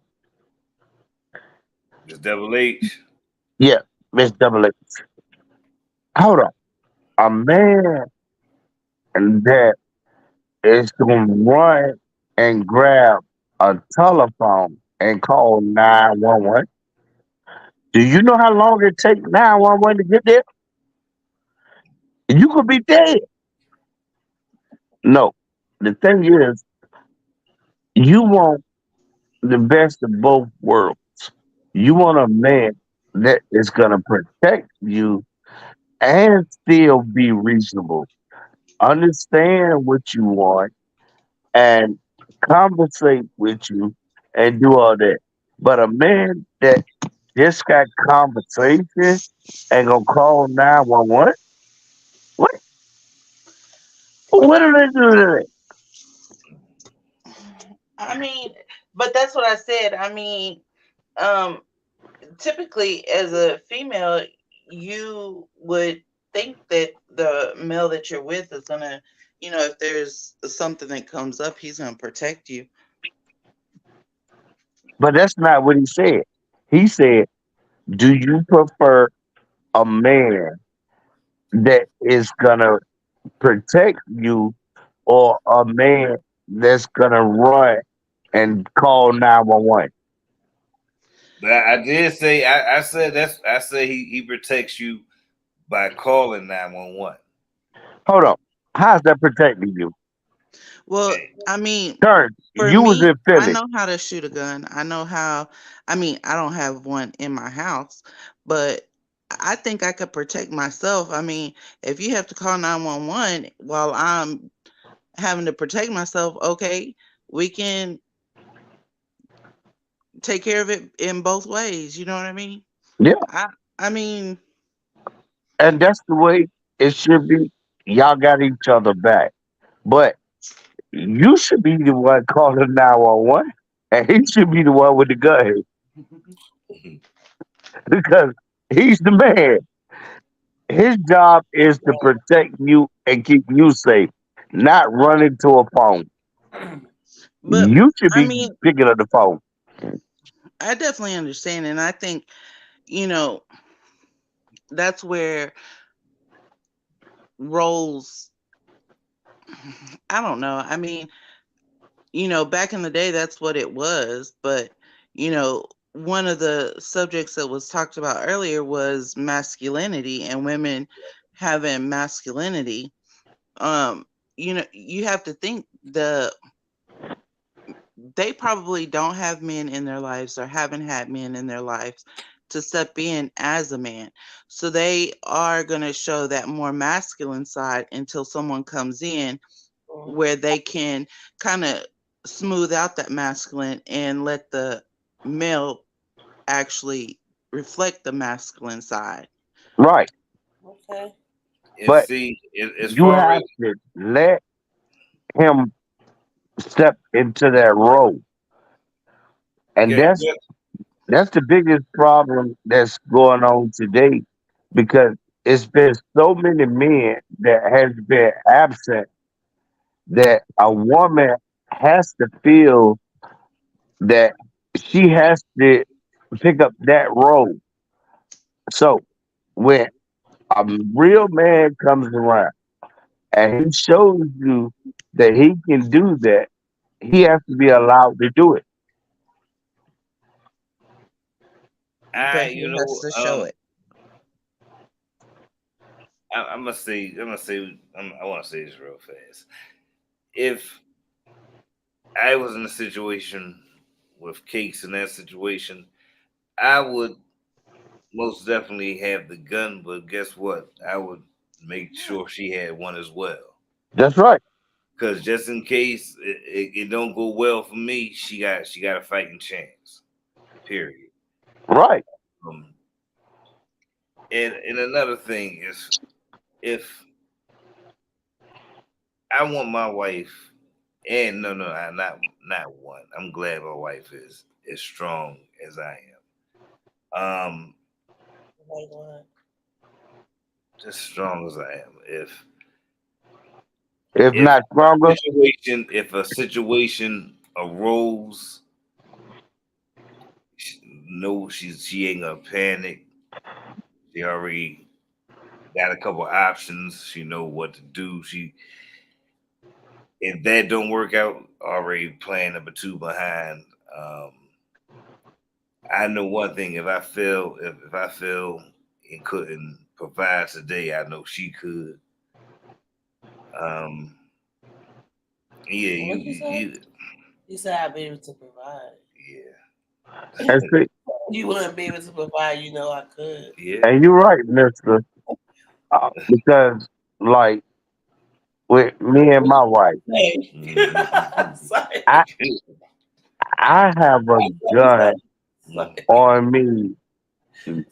Just double H.
Yeah, Miss Double H. Hold on. A man that is going to run and grab a telephone and call 911. Do you know how long it takes 911 to get there? You could be dead. No. The thing is, you want the best of both worlds. You want a man that is going to protect you and still be reasonable. Understand what you want and conversate with you and do all that. But a man that just got conversation and gonna call 911, what? What do they do to that?
I mean, but that's what I said. I mean, um, typically as a female, you would think that the male that you're with is gonna, if there's something that comes up, he's gonna protect you.
But that's not what he said. He said, do you prefer a man that is gonna protect you or a man that's gonna run and call 911?
But I did say I said I say he protects you by calling 911.
Hold on. How's that protecting you?
Well,
Okay.
I mean,
Turn.
for
You was
me,
in
I
Philly.
know how to shoot a gun. I know how, I mean, I don't have one in my house, but I think I could protect myself. I mean, if you have to call 911 while I'm having to protect myself, okay, we can take care of it in both ways. You know what I mean?
Yeah.
I I mean,
And that's the way it should be. Y'all got each other back. But you should be the one calling 911, and he should be the one with the gun because he's the man. His job is to protect you and keep you safe, not running to a phone.
but
You should
I
be
mean,
picking up the phone.
I definitely understand, and I think you know, that's where roles, I don't know. I mean, back in the day, that's what it was. But, one of the subjects that was talked about earlier was masculinity and women having masculinity. You have to think they probably don't have men in their lives or haven't had men in their lives to step in as a man. So they are going to show that more masculine side until someone comes in where they can kind of smooth out that masculine and let the male actually reflect the masculine side.
Right.
Okay.
And
But
see, as
you
far
have
as
to let him step into that role. And
okay,
that's the biggest problem that's going on today because it's been so many men that has been absent that a woman has to feel that she has to pick up that role. So when a real man comes around and he shows you that he can do that, he has to be allowed to do it.
I,
But
you
he has
know,
to show it.
I'm gonna say, I want to say this real fast. If I was in a situation with Cakes in that situation, I would most definitely have the gun, but guess what? I would make sure she had one as well.
That's right.
Cause just in case it don't go well for me, she got a fighting chance. Period.
Right.
Um, and another thing is if I want my wife, and no, not one. I'm glad my wife is as strong as I am.
Like what?
Just strong as I am.
If
If
not stronger,
if a situation arose, no, she ain't gonna panic. She already got a couple options. She know what to do. She if that don't work out, already plan number two behind. Um, I know one thing: if I fail and couldn't provide today, I know she could. Um, yeah,
What you say? You said I'd be able to provide.
yeah,
and see,
You wouldn't be able to provide. I could.
yeah.
and you're right, Mister. Because like with me and my wife,
Hey.
Mhm.
Sorry.
I I have a gun
Sorry.
on me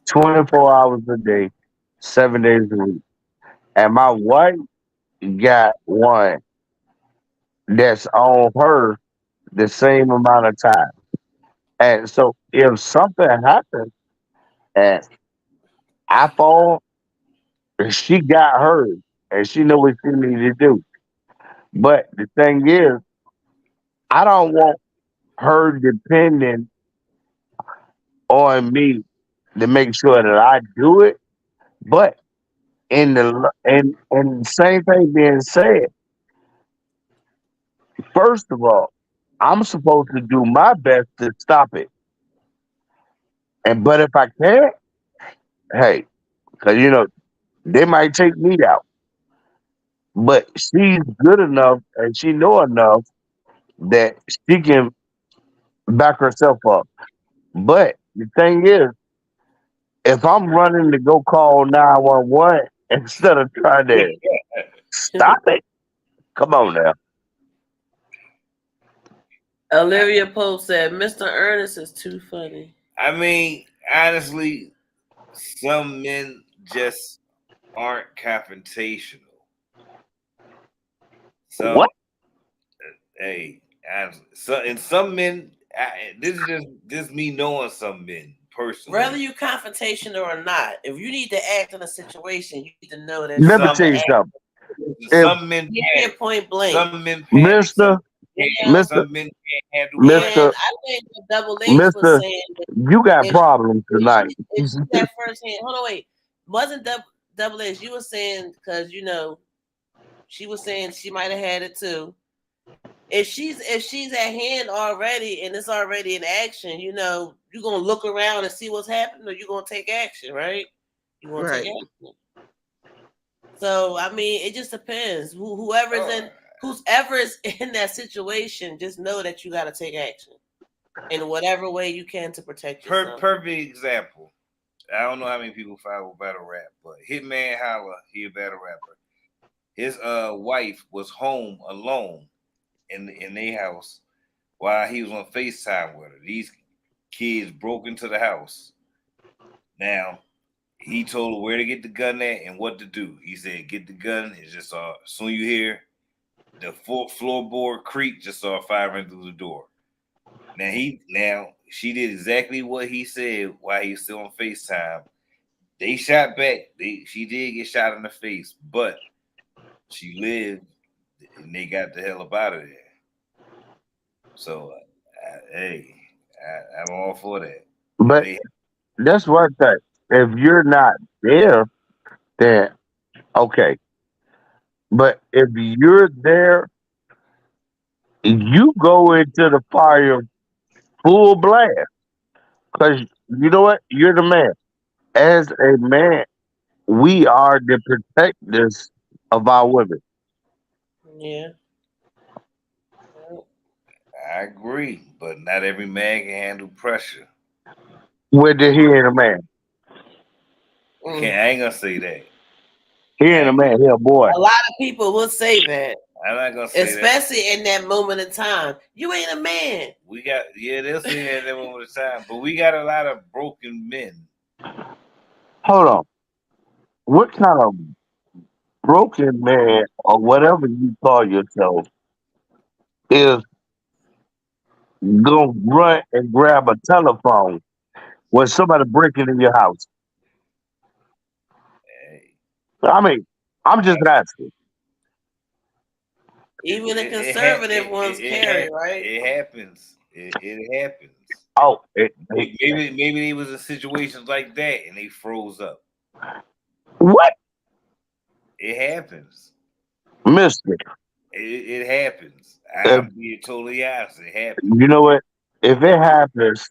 24 hours a day, 7 days a week, and my wife got one that's on her the same amount of time. And so if something happens and I fall, she got hers and she know what she need to do. But the thing is, I don't want her depending on me to make sure that I do it. But in the same thing being said, first of all, I'm supposed to do my best to stop it. And but if I can't, hey, because they might take me out. But she's good enough and she know enough that she can back herself up. But the thing is, if I'm running to go call 911 instead of trying to stop it, come on now.
Olivia Pope said, "Mr. Ernest is too funny."
I mean, honestly, some men just aren't confrontational.
What?
Some, hey, and some men. This is just me knowing some men
Whether
personally.
you confrontational or not, if you need to act in a situation, you need to know that you
Let me
need
Some
tell
to
you
act.
something. If
some men
Period,
panic.
point blank.
Some men panic.
Mister,
Yeah.
some men can't handle
And
Mister,
pressure.
I think what Double H was
Mister,
saying that
you got
if
problems tonight.
if she got first hand, hold on, wait, wasn't Double H? You were saying because she was saying she might have had it too. If she's at hand already and it's already in action, you're gonna look around and see what's happening, or you're gonna take action, right? You're gonna take
Right.
action. So I mean, it just depends. Whoever is in that situation, just know that you got to take action in whatever way you can to protect yourself.
Perfect example. I don't know how many people follow battle rap, but Hitman Holla, he a battle rapper. His wife was home alone in their house while he was on FaceTime with her. These kids broke into the house. Now he told her where to get the gun at and what to do. He said, "Get the gun." It's just soon you hear the full floorboard creak, just saw firing through the door. Now she did exactly what he said while he was still on FaceTime. They shot back. She did get shot in the face, but she lived, and they got the hell up out of there. So, hey, I'm all for that.
But that's one thing. If you're not there, then okay. But if you're there, you go into the fire full blast. Because you know what? You're the man. As a man, we are the protectors of our women.
Yeah.
I agree, but not every man can handle pressure.
With the he ain't a man.
I ain't gonna say that.
He ain't a man, he a boy.
A lot of people will say that.
I'm not gonna say
especially
that.
in that moment of time. You ain't a man.
They'll say that at that moment of time, but we got a lot of broken men.
Hold on. What kind of broken man or whatever you call yourself is gonna run and grab a telephone when somebody breaking in your house?
Hey,
I mean, I'm just asking.
Even the conservative ones carry, right?
It happens. It happens.
Oh,
Maybe they was in situations like that and they froze up.
what?
It happens.
Mister,
It happens. I'm being totally honest. It happens.
you know what? If it happens,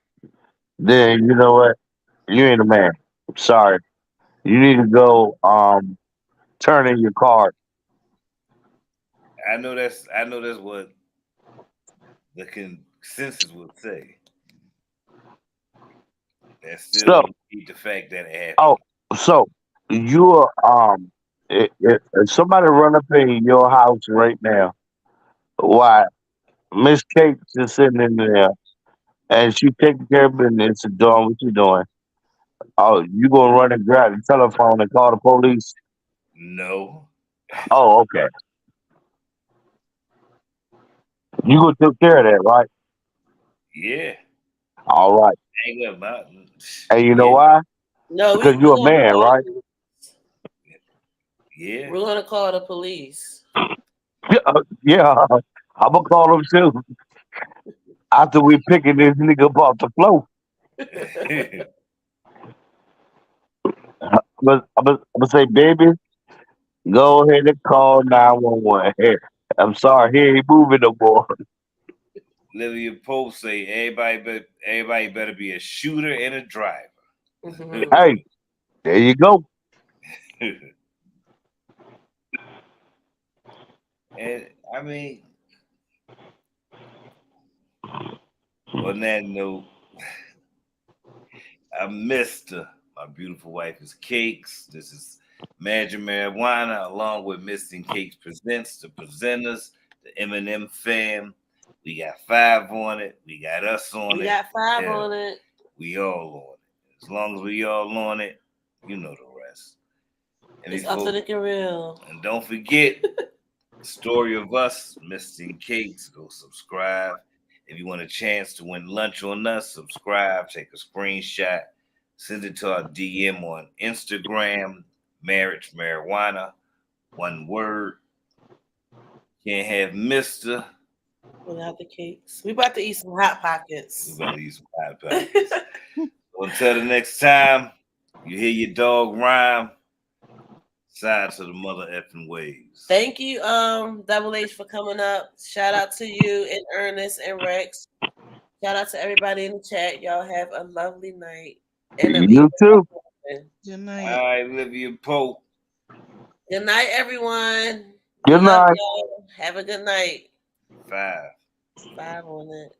then you know what? You ain't a man. I'm sorry. You need to go turn in your card.
I know that's what the consensus would say. That still
So,
don't keep the fact that it happened.
oh, so you're if somebody run up in your house right now, why Miss Kate's just sitting in there and she taking care of business and doing what you doing. Oh, you gonna run and grab the telephone and call the police?
No.
Oh, okay. You gonna take care of that, right?
Yeah.
All right.
Ain't got nothing.
And you know why?
No,
Because
we're
you're a
gonna
man,
call
right?
Yeah.
We're gonna call the police.
Yeah, I'm gonna call them too. After we picking this nigga up off the floor. I'm gonna say, baby, go ahead and call 911. I'm sorry, he ain't moving no more.
Olivia Pope say everybody better be a shooter and a driver.
Hey, there you go.
And I mean, on that note, I missed her. My beautiful wife is Cakes. This is Magic Marijuana, along with Missing Cakes Presents, the presenters, the Eminem fam. We got 5 on it. We got us on it.
We got 5 on it.
We all on it. As long as we all on it, you know the rest. And
it's authentic and real.
And don't forget the story of us, Missing Cakes. Go subscribe. If you want a chance to win lunch on us, subscribe, take a screenshot, send it to our DM on Instagram, Marriage Marijuana, one word. Can't have Mr.
without the cakes. We about to eat some hot
We
pockets.
about to eat some hot pockets. Until the next time, you hear your dog rhyme. Side to the mother effing ways.
Thank you, Double H, for coming up. Shout out to you and Ernest and Rex. Shout out to everybody in the chat. Y'all have a lovely night. And
You too.
Good
All
night.
right, Olivia Pope.
Good night, everyone.
Good
Love
night.
y'all. Have a good night.
5.
5 on it.